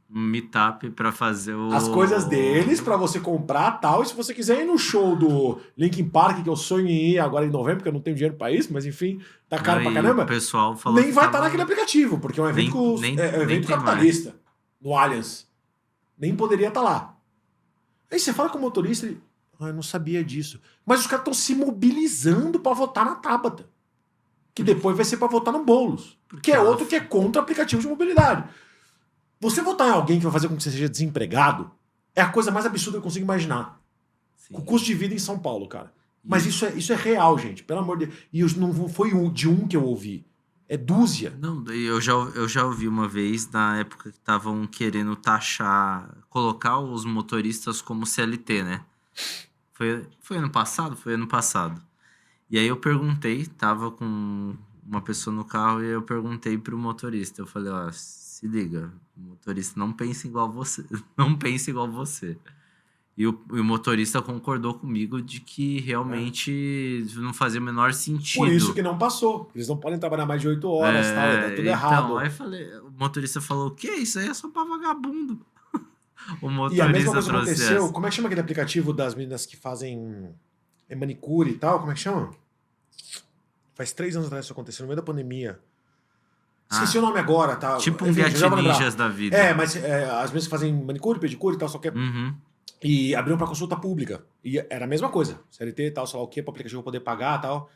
meetup para fazer as coisas deles para você comprar tal. E se você quiser ir no show do Linkin Park, que eu sonho em ir agora em novembro, porque eu não tenho dinheiro para isso, mas enfim, tá caro pra caramba. O pessoal falou nem vai estar naquele aplicativo, porque é um evento, evento capitalista no Allianz. Nem poderia estar lá. Aí você fala com o motorista, ele, eu não sabia disso. Mas os caras estão se mobilizando para votar na Tabata. Que depois vai ser para votar no Boulos. Que é outro que é contra aplicativo de mobilidade. Você votar em alguém que vai fazer com que você seja desempregado é a coisa mais absurda que eu consigo imaginar. Sim. O custo de vida em São Paulo, cara. Mas isso é real, gente. Pelo amor de Deus. E não foi de um que eu ouvi. É dúzia. Não, eu já ouvi uma vez, na época que estavam querendo colocar os motoristas como CLT, né? Foi ano passado? Foi ano passado. E aí eu perguntei, tava com uma pessoa no carro e eu perguntei pro motorista. Eu falei, se liga, o motorista não pensa igual você. Não pensa igual você. E o motorista concordou comigo de que realmente não fazia o menor sentido. Por isso que não passou. Eles não podem trabalhar mais de 8 horas, tá tudo errado. Aí o motorista falou, o que? Isso aí é só pra vagabundo. O motorista e a mesma coisa aconteceu, como é que chama aquele aplicativo das meninas que fazem manicure e tal? Como é que chama? Faz 3 anos atrás isso aconteceu, no meio da pandemia. Esqueci o nome agora, tá? Tipo um Viet Ninjas da vida. Mas as mesmas que fazem manicure, pedicure e tal, só que... E abriram pra consulta pública. E era a mesma coisa. CLT e tal, sei lá o quê, pro aplicativo poder pagar e tal.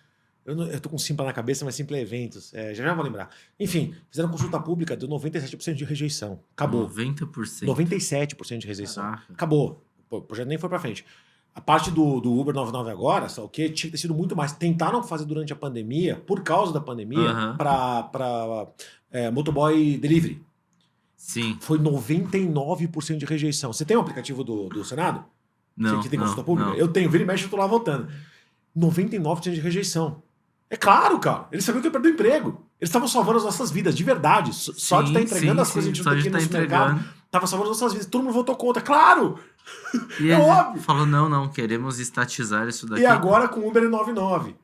Eu tô com Simpla na cabeça, mas Simpla é eventos. Já vou lembrar. Enfim, fizeram consulta pública, deu 97% de rejeição. Acabou. 90%? 97% de rejeição. Caraca. Acabou. O projeto nem foi pra frente. A parte do Uber 99 agora, o que tinha que ter sido muito mais. Tentaram fazer durante a pandemia, por causa da pandemia, para motoboy delivery. Sim. Foi 99% de rejeição. Você tem um aplicativo do Senado? Não. Que tem consulta pública? Não. Eu tenho, vira e mexe, eu tô lá votando. 99% de rejeição. É claro, cara. Eles sabiam que eu perdi o emprego. Eles estavam salvando as nossas vidas, de verdade. Só de estar entregando as coisas que a gente não tem aqui no mercado. Tava salvando as nossas vidas. Todo mundo votou contra. Claro! E óbvio. Falou, não, queremos estatizar isso daqui. E agora com o Uber 99.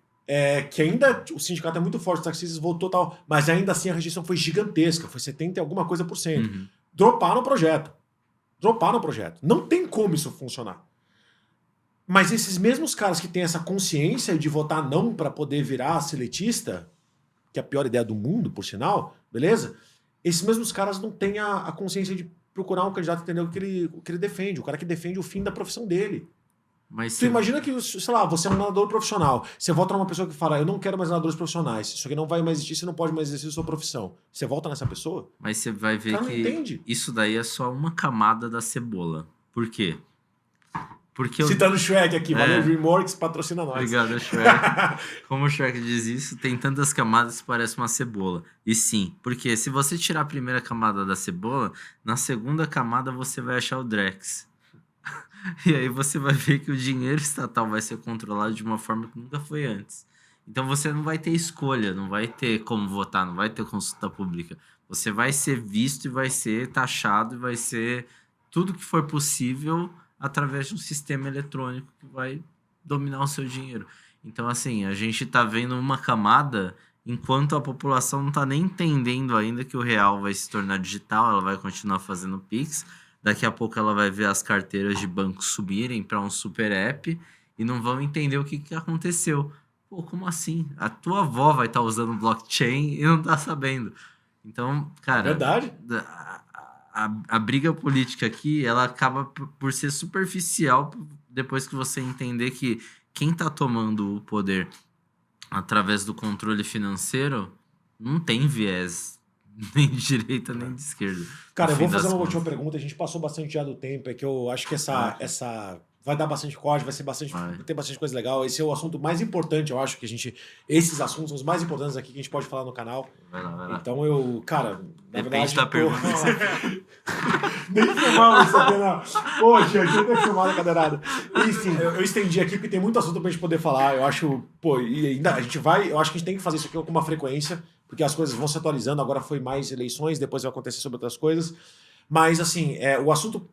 Que ainda o sindicato é muito forte, os taxistas votou tal, mas ainda assim a rejeição foi gigantesca. Foi 70 e alguma coisa por cento. Droparam o projeto. Não tem como isso funcionar. Mas esses mesmos caras que têm essa consciência de votar não para poder virar seletista, que é a pior ideia do mundo, por sinal, beleza? Esses mesmos caras não têm a consciência de procurar um candidato entender o que ele defende, o cara que defende o fim da profissão dele. Mas tu imagina que, sei lá, você é um nadador profissional, você vota numa pessoa que fala, eu não quero mais nadadores profissionais, isso aqui não vai mais existir, você não pode mais exercer a sua profissão. Você vota nessa pessoa? Mas você vai ver que entende. Isso daí é só uma camada da cebola. Por quê? Porque Citando o Shrek aqui, valeu, DreamWorks, patrocina nós. Obrigado, Shrek. Como o Shrek diz isso, tem tantas camadas que parece uma cebola. E sim, porque se você tirar a primeira camada da cebola, na segunda camada você vai achar o Drex. E aí você vai ver que o dinheiro estatal vai ser controlado de uma forma que nunca foi antes. Então você não vai ter escolha, não vai ter como votar, não vai ter consulta pública. Você vai ser visto e vai ser taxado e vai ser tudo que for possível através de um sistema eletrônico que vai dominar o seu dinheiro. Então, assim, a gente tá vendo uma camada enquanto a população não tá nem entendendo ainda que o real vai se tornar digital, ela vai continuar fazendo Pix. Daqui a pouco ela vai ver as carteiras de banco subirem para um super app e não vão entender o que aconteceu. Pô, como assim? A tua avó vai estar usando blockchain e não tá sabendo. Então, cara... Verdade. A briga política aqui, ela acaba por ser superficial depois que você entender que quem tá tomando o poder através do controle financeiro não tem viés nem de direita nem de esquerda. Cara, eu vou fazer uma última pergunta. A gente passou bastante já do tempo. É que eu acho que essa vai dar bastante corte, vai ter bastante coisa legal. Esse é o assunto mais importante, eu acho que esses assuntos são os mais importantes aqui que a gente pode falar no canal. Vai lá. Então cara, na Depende verdade... da pergunta. Nem filmava isso aqui, não. Poxa, eu nem filmado a cadeirada. Enfim, eu estendi aqui porque tem muito assunto pra gente poder falar. Eu acho, e ainda eu acho que a gente tem que fazer isso aqui com uma frequência, porque as coisas vão se atualizando. Agora foi mais eleições, depois vai acontecer sobre outras coisas. Mas, assim, o assunto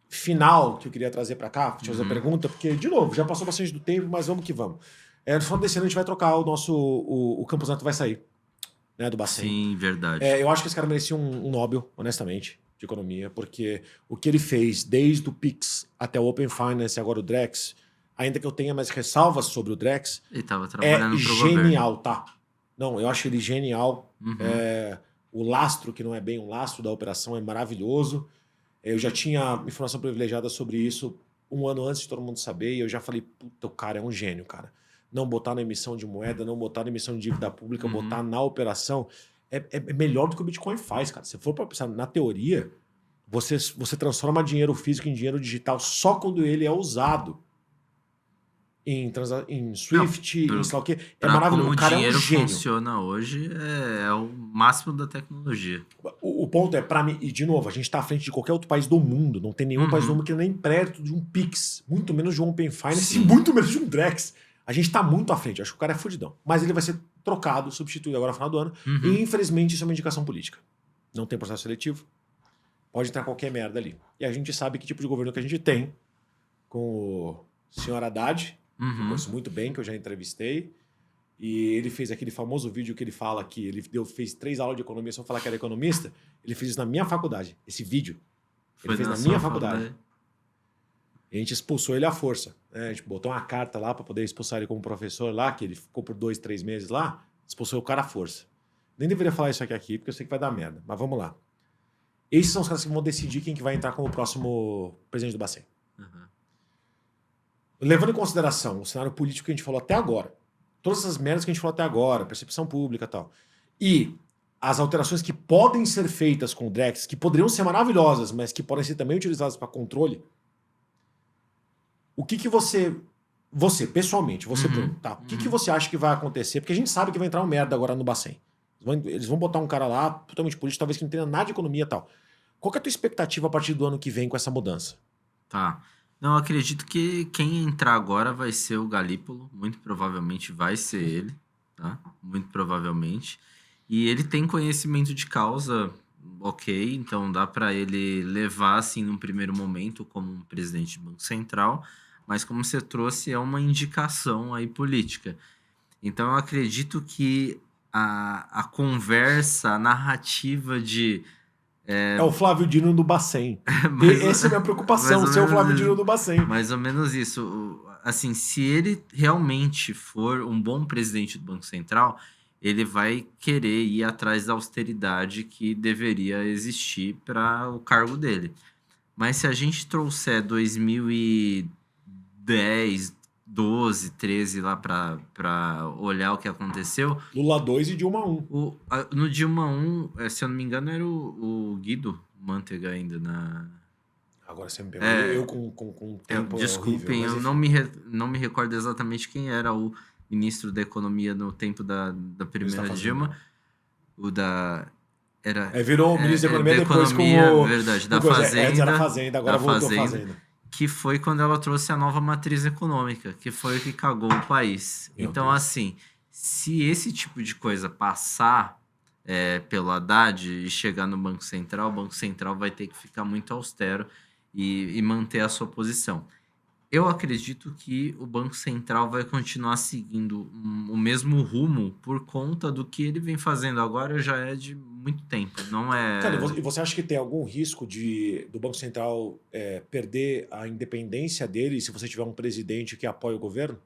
final que eu queria trazer pra cá, te fazer a pergunta, porque, de novo, já passou bastante do tempo, mas vamos que vamos. No final desse ano a gente vai trocar o Campos Neto vai sair, né, do Bacen. Sim, verdade. Eu acho que esse cara merecia um Nobel, honestamente, de economia, porque o que ele fez desde o Pix até o Open Finance e agora o Drex, ainda que eu tenha mais ressalvas sobre o Drex, Ele tava trabalhando pro genial, governo. tá? Não, eu acho ele genial. O lastro, que não é bem um lastro da operação, é maravilhoso. Eu já tinha informação privilegiada sobre isso um ano antes de todo mundo saber, e eu já falei, puta, o cara é um gênio, cara. Não botar na emissão de moeda, não botar na emissão de dívida pública, botar na operação, é melhor do que o Bitcoin faz, cara. Se for para pensar na teoria, você transforma dinheiro físico em dinheiro digital só quando ele é usado. Em Swift, em sei lá o quê. É maravilhoso. Como o cara o dinheiro é um gênio. funciona hoje, é o máximo da tecnologia. O ponto é, pra mim, e de novo, a gente tá à frente de qualquer outro país do mundo. Não tem nenhum país do mundo que nem perto de um Pix, muito menos de um Open Finance, e muito menos de um Drex. A gente tá muito à frente. Acho que o cara é fudidão. Mas ele vai ser trocado, substituído agora no final do ano. E, infelizmente, isso é uma indicação política. Não tem processo seletivo. Pode entrar qualquer merda ali. E a gente sabe que tipo de governo que a gente tem. Com o senhor Haddad, que eu conheço muito bem, que eu já entrevistei. E ele fez aquele famoso vídeo que ele fala que ele fez 3 aulas de economia só falar que era economista. Ele fez isso na minha faculdade. Esse vídeo. Ele fez na minha faculdade. E a gente expulsou ele à força. Né? A gente botou uma carta lá para poder expulsar ele como professor lá, que ele ficou por 2, 3 meses lá. Expulsou o cara à força. Nem deveria falar isso aqui, porque eu sei que vai dar merda. Mas vamos lá. Esses são os caras que vão decidir quem que vai entrar como próximo presidente do Bacen. Levando em consideração o cenário político que a gente falou até agora, todas essas merdas que a gente falou até agora, percepção pública e tal, e as alterações que podem ser feitas com o Drex, que poderiam ser maravilhosas, mas que podem ser também utilizadas para controle, o que você pessoalmente, Bruno, tá? O que você acha que vai acontecer? Porque a gente sabe que vai entrar um merda agora no Bacen. Eles vão botar um cara lá, totalmente político, talvez que não tenha nada de economia e tal. Qual que é a tua expectativa a partir do ano que vem com essa mudança? Tá. Não, eu acredito que quem entrar agora vai ser o Galípolo. Muito provavelmente vai ser ele, tá? Muito provavelmente. E ele tem conhecimento de causa, ok. Então dá para ele levar, assim, num primeiro momento como um presidente do Banco Central. Mas como você trouxe, é uma indicação aí política. Então eu acredito que a conversa, a narrativa de... É o Flávio Dino do Bacen. Essa é a minha preocupação, ser o Flávio Dino do Bacen. Mais ou menos isso. Assim, se ele realmente for um bom presidente do Banco Central, ele vai querer ir atrás da austeridade que deveria existir para o cargo dele. Mas se a gente trouxer 2010, 12, 13 lá para olhar o que aconteceu... Lula 2 e Dilma 1. No Dilma 1, se eu não me engano, era o Guido Mantega ainda na... Agora você me pegou. Eu com tempo desculpem, horrível, eu não me recordo exatamente quem era o ministro da Economia no tempo da primeira Dilma. O da... virou o ministro da Economia depois Economia, com o... verdade, da Fazenda. Antes era Fazenda, agora voltou Fazenda. Que foi quando ela trouxe a nova matriz econômica, que foi o que cagou o país. Então, assim, se esse tipo de coisa passar pelo Haddad e chegar no Banco Central, o Banco Central vai ter que ficar muito austero e manter a sua posição. Eu acredito que o Banco Central vai continuar seguindo o mesmo rumo por conta do que ele vem fazendo agora já é de muito tempo. Não é... Cara, e você acha que tem algum risco do Banco Central perder a independência dele se você tiver um presidente que apoia o governo?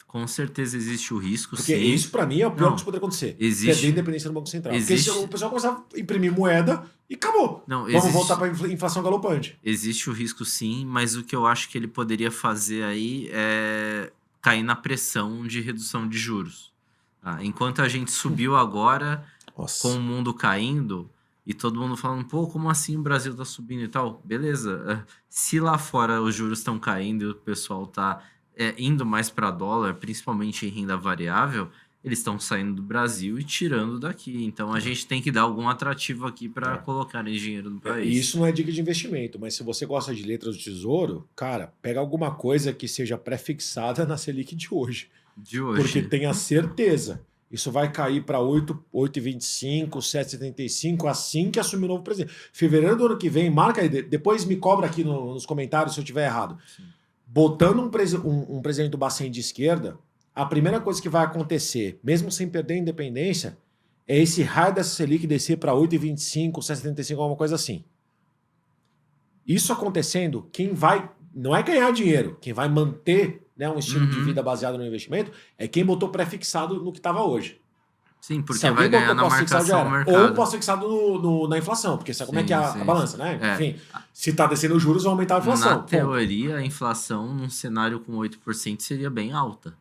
Com certeza existe o risco, porque sim. Isso, para mim, é o pior que poderia acontecer. Perder a independência do Banco Central. Porque se o pessoal começar a imprimir moeda e acabou. Vamos voltar para a inflação galopante. Existe o risco, sim, mas o que eu acho que ele poderia fazer aí é cair na pressão de redução de juros. Enquanto a gente subiu agora, com o mundo caindo, e todo mundo falando, pô, como assim o Brasil tá subindo e tal? Beleza. Se lá fora os juros estão caindo e o pessoal tá... indo mais para dólar, principalmente em renda variável, eles estão saindo do Brasil e tirando daqui. Então a gente tem que dar algum atrativo aqui para colocarem dinheiro no país. Isso não é dica de investimento, mas se você gosta de letras do Tesouro, cara, pega alguma coisa que seja pré-fixada na Selic de hoje. Porque tenha certeza. Isso vai cair para 8,25, 7,75 assim que assumir o novo presidente. Fevereiro do ano que vem, marca aí, depois me cobra aqui nos comentários se eu estiver errado. Sim. Botando um presidente do Bacen de esquerda, a primeira coisa que vai acontecer, mesmo sem perder a independência, é esse raio dessa Selic descer para 8,25, 7,75, alguma coisa assim. Isso acontecendo, quem vai, não é ganhar dinheiro, quem vai manter, né, um estilo de vida baseado no investimento, é quem botou pré-fixado no que estava hoje. Sim, porque vai ganhar na marcação do mercado. Ou pós-fixado na inflação, porque sabe como é que é a balança, né? Enfim, se está descendo os juros, vai aumentar a inflação. Na teoria, a inflação num cenário com 8% seria bem alta.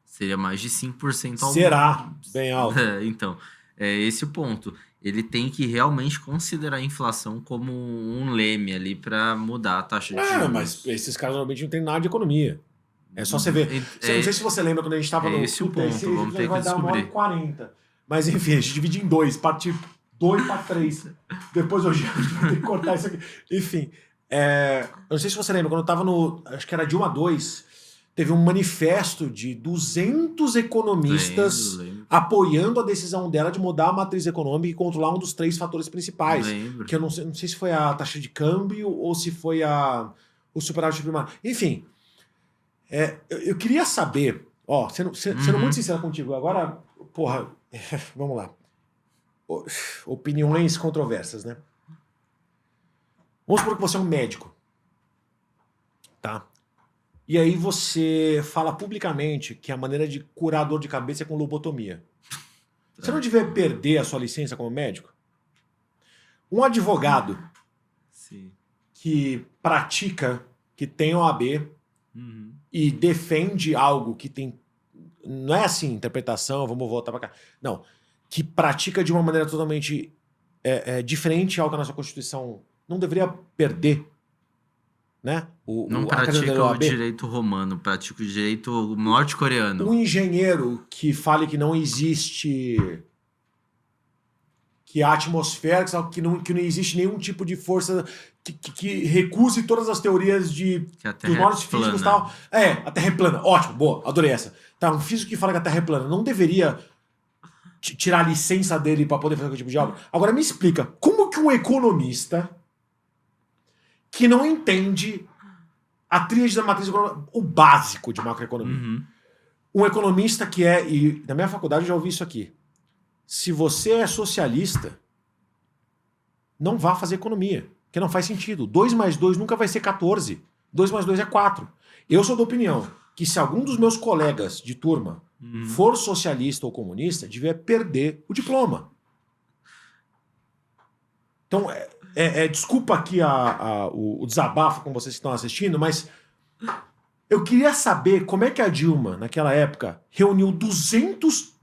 Seria mais de 5% ao Será bem alta. Então, é esse o ponto. Ele tem que realmente considerar a inflação como um leme ali para mudar a taxa de juros. Mas esses caras normalmente não tem nada de economia. É só você ver. Não sei se você lembra quando a gente estava no... Esse o ponto, vamos ter que vai descobrir. Dar 1h40. Mas enfim, a gente divide em dois, parte 2 para 3. Depois hoje a gente vai ter que cortar isso aqui. Enfim, eu não sei se você lembra, quando eu estava no... Acho que era Dilma 2, teve um manifesto de 200 economistas apoiando a decisão dela de mudar a matriz econômica e controlar um dos 3 fatores principais. Que eu não sei se foi a taxa de câmbio ou se foi o superávit primário. Enfim, eu queria saber, sendo muito sincero contigo, agora, porra, vamos lá. Opiniões controversas, né? Vamos supor que você é um médico, tá? E aí você fala publicamente que a maneira de curar a dor de cabeça é com lobotomia. Você não devia perder a sua licença como médico? Um advogado que pratica, que tem OAB e defende algo que tem... Não é assim, interpretação, vamos voltar para cá. Não, que pratica de uma maneira totalmente diferente ao que a nossa Constituição não deveria perder. Né? Não pratica o direito romano, pratica o direito norte-coreano. Um engenheiro que fale que não existe... que a atmosfera, que não existe nenhum tipo de força que recuse todas as teorias dos modos físicos e tal. A Terra é plana. Ótimo, boa, adorei essa. Tá, um físico que fala que a Terra é plana não deveria tirar a licença dele para poder fazer aquele tipo de obra? Agora me explica, como que um economista que não entende a tríade da matriz econômica, o básico de macroeconomia, um economista que e na minha faculdade eu já ouvi isso aqui, se você é socialista, não vá fazer economia, porque não faz sentido. 2 mais 2 nunca vai ser 14. 2 mais 2 é 4. Eu sou da opinião que se algum dos meus colegas de turma for socialista ou comunista, devia perder o diploma. Então, desculpa aqui o desabafo com vocês que estão assistindo, mas eu queria saber como é que a Dilma, naquela época, reuniu 200,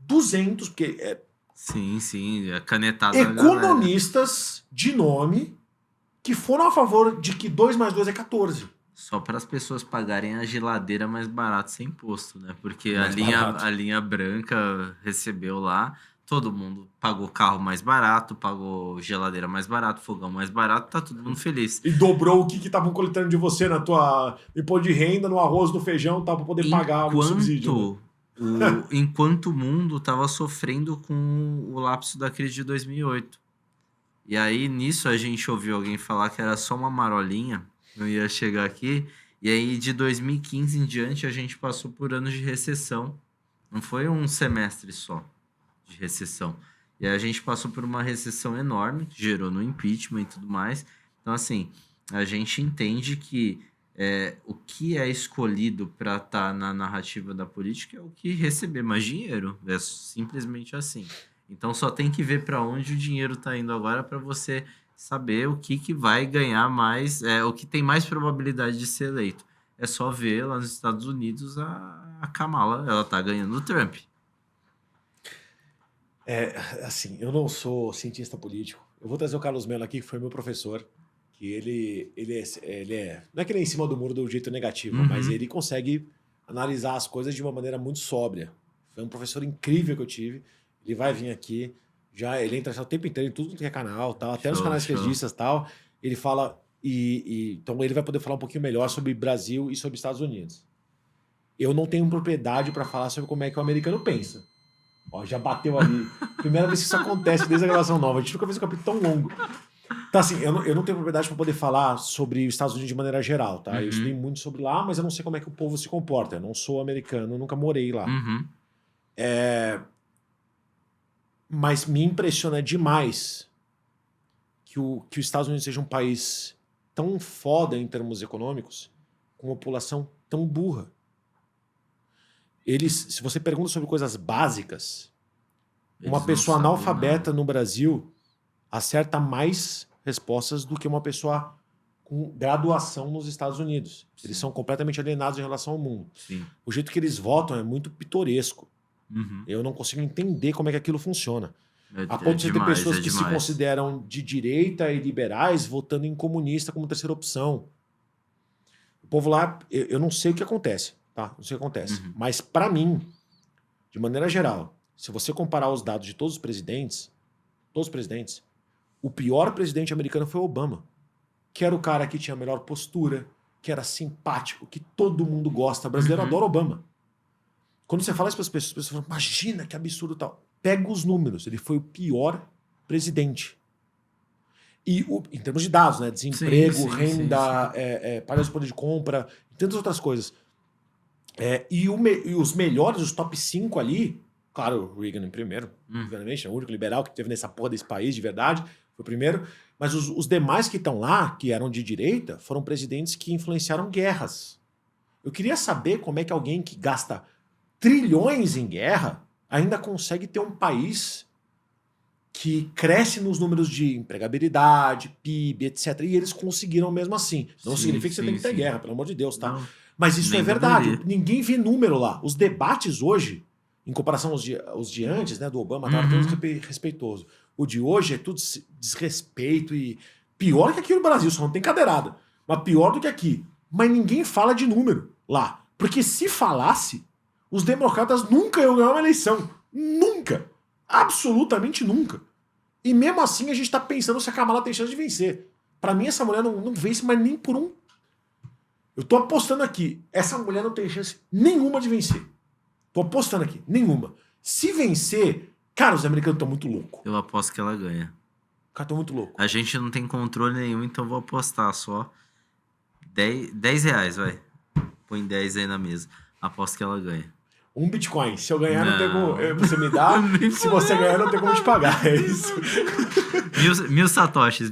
porque... Sim, a canetada. Economistas de nome que foram a favor de que 2 mais 2 é 14. Só para as pessoas pagarem a geladeira mais barata sem imposto, né? Porque Mais barato. a linha branca recebeu lá, todo mundo pagou carro mais barato, pagou geladeira mais barato, fogão mais barato, tá todo mundo feliz. E dobrou o que estavam coletando de você na tua imposto de renda, no arroz, no feijão, tá, para poder pagar o subsídio. Né? Enquanto o mundo estava sofrendo com o lapso da crise de 2008. E aí, nisso, a gente ouviu alguém falar que era só uma marolinha, não ia chegar aqui. E aí, de 2015 em diante, a gente passou por anos de recessão. Não foi um semestre só de recessão. E aí, a gente passou por uma recessão enorme, que gerou no impeachment e tudo mais. Então, assim, a gente entende que o que é escolhido para estar na narrativa da política é o que receber mais dinheiro. É simplesmente assim. Então só tem que ver para onde o dinheiro está indo agora para você saber o que vai ganhar mais, o que tem mais probabilidade de ser eleito. É só ver lá nos Estados Unidos a Kamala, ela tá ganhando o Trump. Assim, eu não sou cientista político. Eu vou trazer o Carlos Mello aqui, que foi meu professor, que ele é... Não é que ele é em cima do muro do jeito negativo, mas ele consegue analisar as coisas de uma maneira muito sóbria. Foi um professor incrível que eu tive. Ele vai vir aqui, ele entra o tempo inteiro em tudo que é canal, tal, até nos canais registas e tal. Ele fala, então ele vai poder falar um pouquinho melhor sobre Brasil e sobre Estados Unidos. Eu não tenho propriedade para falar sobre como é que o americano pensa. Ó, já bateu ali. Primeira vez que isso acontece desde a gravação nova. A gente nunca fez um capítulo tão longo. Então, assim, eu não tenho propriedade para poder falar sobre os Estados Unidos de maneira geral, tá? Eu estudei muito sobre lá, mas eu não sei como é que o povo se comporta. Eu não sou americano, eu nunca morei lá. Mas me impressiona demais que os Estados Unidos seja um país tão foda em termos econômicos, com uma população tão burra. Se você pergunta sobre coisas básicas, uma pessoa analfabeta no Brasil acerta mais respostas do que uma pessoa com graduação nos Estados Unidos. Sim. Eles são completamente alienados em relação ao mundo. Sim. O jeito que eles votam é muito pitoresco. Eu não consigo entender como é que aquilo funciona. A ponto de ter pessoas que se consideram de direita e liberais votando em comunista como terceira opção. O povo lá, eu não sei o que acontece, tá? Não sei o que acontece. Mas para mim, de maneira geral, se você comparar os dados de todos os presidentes, o pior presidente americano foi o Obama, que era o cara que tinha a melhor postura, que era simpático, que todo mundo gosta. O brasileiro adora Obama. Quando você fala isso para as pessoas falam, imagina que absurdo e tal. Pega os números, ele foi o pior presidente. E em termos de dados, né? Desemprego, renda, paga de poder de compra, e tantas outras coisas. E os melhores, os top 5 ali, claro, o Reagan em primeiro, obviamente, é o único liberal que teve nessa porra desse país de verdade, foi o primeiro. Mas os demais que estão lá, que eram de direita, foram presidentes que influenciaram guerras. Eu queria saber como é que alguém que gasta trilhões em guerra ainda consegue ter um país que cresce nos números de empregabilidade, PIB, etc. E eles conseguiram mesmo assim. Não significa que você tem que ter guerra, pelo amor de Deus, tá? Não, mas isso é verdade. Deveria. Ninguém vê número lá. Os debates hoje, em comparação aos de antes, né, do Obama, estava tudo respeitoso. O de hoje é tudo desrespeito e pior que aqui no Brasil, só não tem cadeirada. Mas pior do que aqui. Mas ninguém fala de número lá. Porque se falasse, os democratas nunca iam ganhar uma eleição. Nunca. Absolutamente nunca. E mesmo assim a gente tá pensando se a Kamala tem chance de vencer. Pra mim essa mulher não vence mais nem por um... Eu tô apostando aqui. Essa mulher não tem chance nenhuma de vencer. Tô apostando aqui. Nenhuma. Se vencer... Cara, os americanos estão muito loucos. Eu aposto que ela ganha. Cara, estão muito loucos. A gente não tem controle nenhum, então vou apostar só 10 reais, vai. Põe 10 aí na mesa. Aposto que ela ganha. Um Bitcoin. Se eu ganhar, não tem como... Você me dá. Se você ganhar, não tem como te pagar. É isso. Mil satoshis.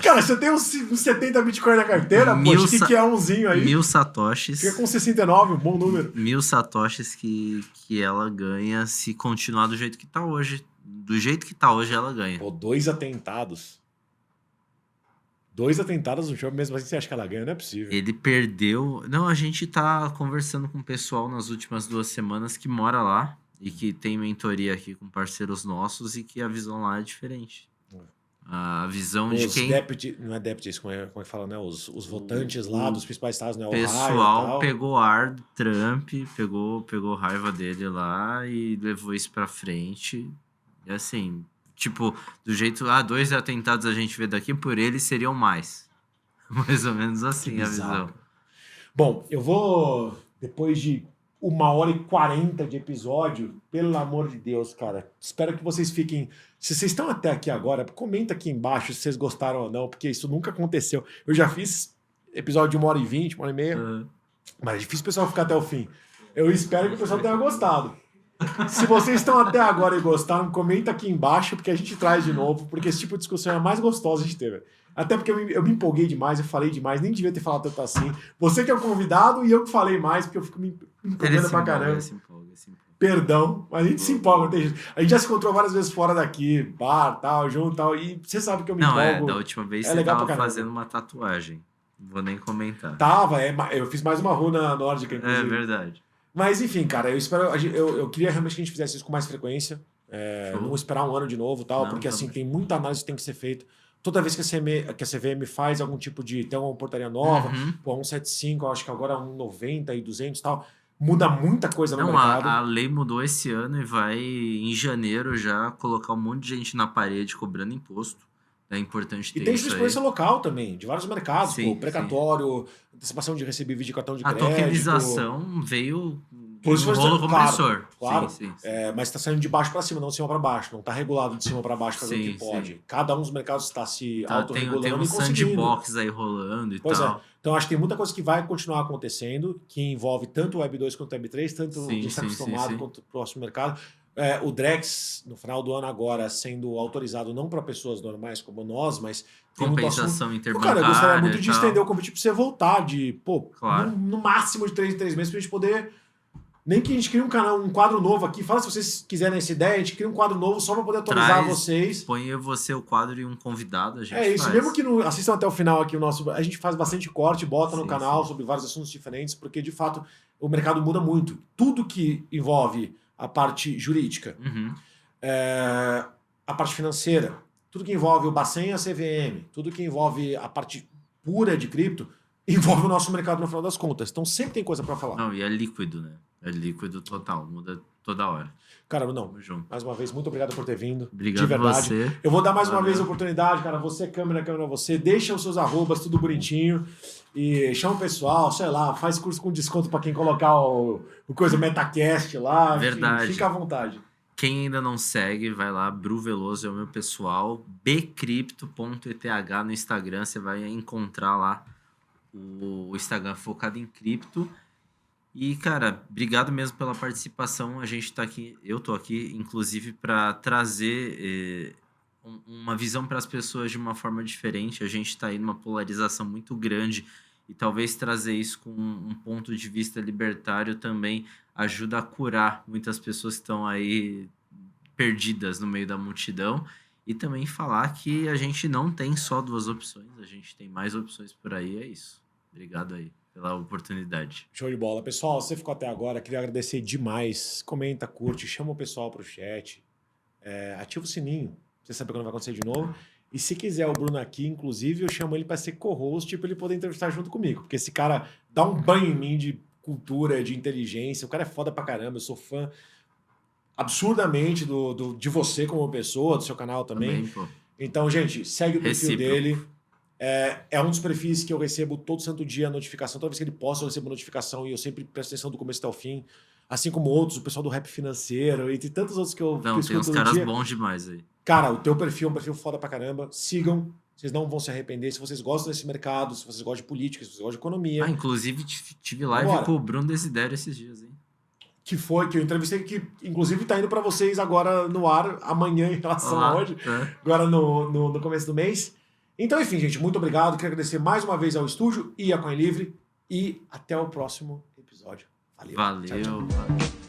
Cara, você tem uns 70 Bitcoin na carteira? Poxa, que é umzinho aí? 1000 satoshis. Fica com 69, um bom número. 1000 satoshis que ela ganha se continuar do jeito que tá hoje. Do jeito que tá hoje, ela ganha. Pô, 2 atentados. 2 atentados no show, mesmo assim você acha que ela ganha? Não é possível. Ele perdeu... Não, a gente tá conversando com o pessoal nas últimas 2 semanas que mora lá e que tem mentoria aqui com parceiros nossos e que a visão lá é diferente. A visão de Os quem... não é deputies, como é que fala, né? Os votantes lá dos principais estados, né? O Ohio e pessoal tal. pegou ar do Trump, pegou raiva dele lá e levou isso pra frente. E assim, tipo, do jeito... 2 atentados a gente vê daqui, por eles seriam mais. Mais ou menos assim a visão. Bom, eu vou, depois de 1h40 de episódio, pelo amor de Deus, cara, espero que vocês fiquem... Se vocês estão até aqui agora, comenta aqui embaixo se vocês gostaram ou não, porque isso nunca aconteceu. Eu já fiz episódio de 1h20, 1h30, mas é difícil o pessoal ficar até o fim. Eu espero que o pessoal tenha gostado. Se vocês estão até agora e gostaram, comenta aqui embaixo, porque a gente traz de novo, porque esse tipo de discussão é a mais gostosa que a gente teve. Até porque eu me empolguei demais, eu falei demais, nem devia ter falado tanto assim. Você que é o convidado e eu que falei mais, porque eu fico me empolgando pra caramba. Se empolga. Perdão, mas a gente se empolga. A gente já se encontrou várias vezes fora daqui, bar, tal, junto, tal, e você sabe que eu me empolgo. Da última vez você legal tava fazendo uma tatuagem. Não vou nem comentar. Eu fiz mais uma runa nórdica, inclusive. É verdade. Mas enfim, cara, eu espero. Eu queria realmente que a gente fizesse isso com mais frequência. Não esperar um ano de novo, tal, porque assim, tem muita análise que tem que ser feita. Toda vez que a CVM faz algum tipo de... Tem uma portaria nova, 175, eu acho que agora 190 e 200 e tal, muda muita coisa no mercado. A lei mudou esse ano e vai, em janeiro, já colocar um monte de gente na parede cobrando imposto. É importante ter isso. E tem jurisprudência local também, de vários mercados, sim, precatório, antecipação de recebíveis de cartão de crédito. A tokenização veio por isso no rolo compressor. Claro. Sim. Mas está saindo de baixo para cima, não de cima para baixo. Não está regulado de cima para baixo para ver o que pode. Cada um dos mercados está se autorregulando tem um e conseguindo. sandbox aí rolando e pois tal. Então acho que tem muita coisa que vai continuar acontecendo, que envolve tanto o Web 2 quanto o Web 3, tanto a gente está acostumado quanto o próximo mercado. O Drex, no final do ano agora, sendo autorizado não para pessoas normais como nós, mas... Compensação interbancária. Cara, eu gostaria muito de estender o convite para você voltar, claro. no máximo de 3 em 3 meses, para a gente poder... Nem que a gente crie um quadro novo aqui. Fala se vocês quiserem essa ideia, a gente cria um quadro novo só para poder atualizar vocês. Põe você o quadro e um convidado, a gente isso, mesmo que não assistam até o final aqui o nosso... A gente faz bastante corte, bota no canal sobre vários assuntos diferentes, porque de fato o mercado muda muito. Tudo que envolve a parte jurídica, a parte financeira, tudo que envolve o Bacen e a CVM, tudo que envolve a parte pura de cripto, envolve o nosso mercado no final das contas. Então sempre tem coisa para falar. Não, e é líquido, né? É líquido total, muda toda hora. Cara, não. Mais uma vez, muito obrigado por ter vindo. Obrigado de verdade. você. Eu vou dar mais uma vez a oportunidade, cara. Você, câmera você. Deixa os seus arrobas, tudo bonitinho. E chama o pessoal, sei lá, faz curso com desconto para quem colocar o coisa MetaCast lá. Verdade. Enfim, fica à vontade. Quem ainda não segue, vai lá, Bru Veloso é o meu pessoal, bcrypto.eth no Instagram, você vai encontrar lá o Instagram focado em cripto. E, cara, obrigado mesmo pela participação. A gente tá aqui, eu tô aqui, inclusive, para trazer uma visão para as pessoas de uma forma diferente. A gente tá aí numa polarização muito grande e talvez trazer isso com um ponto de vista libertário também ajuda a curar muitas pessoas que estão aí perdidas no meio da multidão. E também falar que a gente não tem só 2 opções, a gente tem mais opções por aí, é isso. Obrigado aí pela oportunidade. Show de bola. Pessoal, você ficou até agora, queria agradecer demais. Comenta, curte, chama o pessoal pro chat. Ativa o sininho, pra você saber quando vai acontecer de novo. E se quiser o Bruno aqui, inclusive, eu chamo ele para ser co-host, para ele poder entrevistar junto comigo. Porque esse cara dá um banho em mim de cultura, de inteligência. O cara é foda pra caramba, eu sou fã absurdamente de você como pessoa, do seu canal também. Então, gente, segue o perfil dele. É um dos perfis que eu recebo todo santo dia a notificação. Toda vez que ele posta, eu recebo notificação e eu sempre presto atenção do começo até o fim. Assim como outros, o pessoal do Rap Financeiro e tem tantos outros que eu escuto tem uns caras bons demais aí. Cara, o teu perfil é um perfil foda pra caramba. Sigam, vocês não vão se arrepender. Se vocês gostam desse mercado, se vocês gostam de política, se vocês gostam de economia. Inclusive tive live com o Bruno Desidério esses dias, hein? Que eu entrevistei, que inclusive tá indo pra vocês agora no ar, amanhã em relação a hoje. Agora no começo do mês. Então, enfim, gente, muito obrigado. Quero agradecer mais uma vez ao estúdio e a Coin Livre. E até o próximo episódio. Valeu. Tchau, tchau.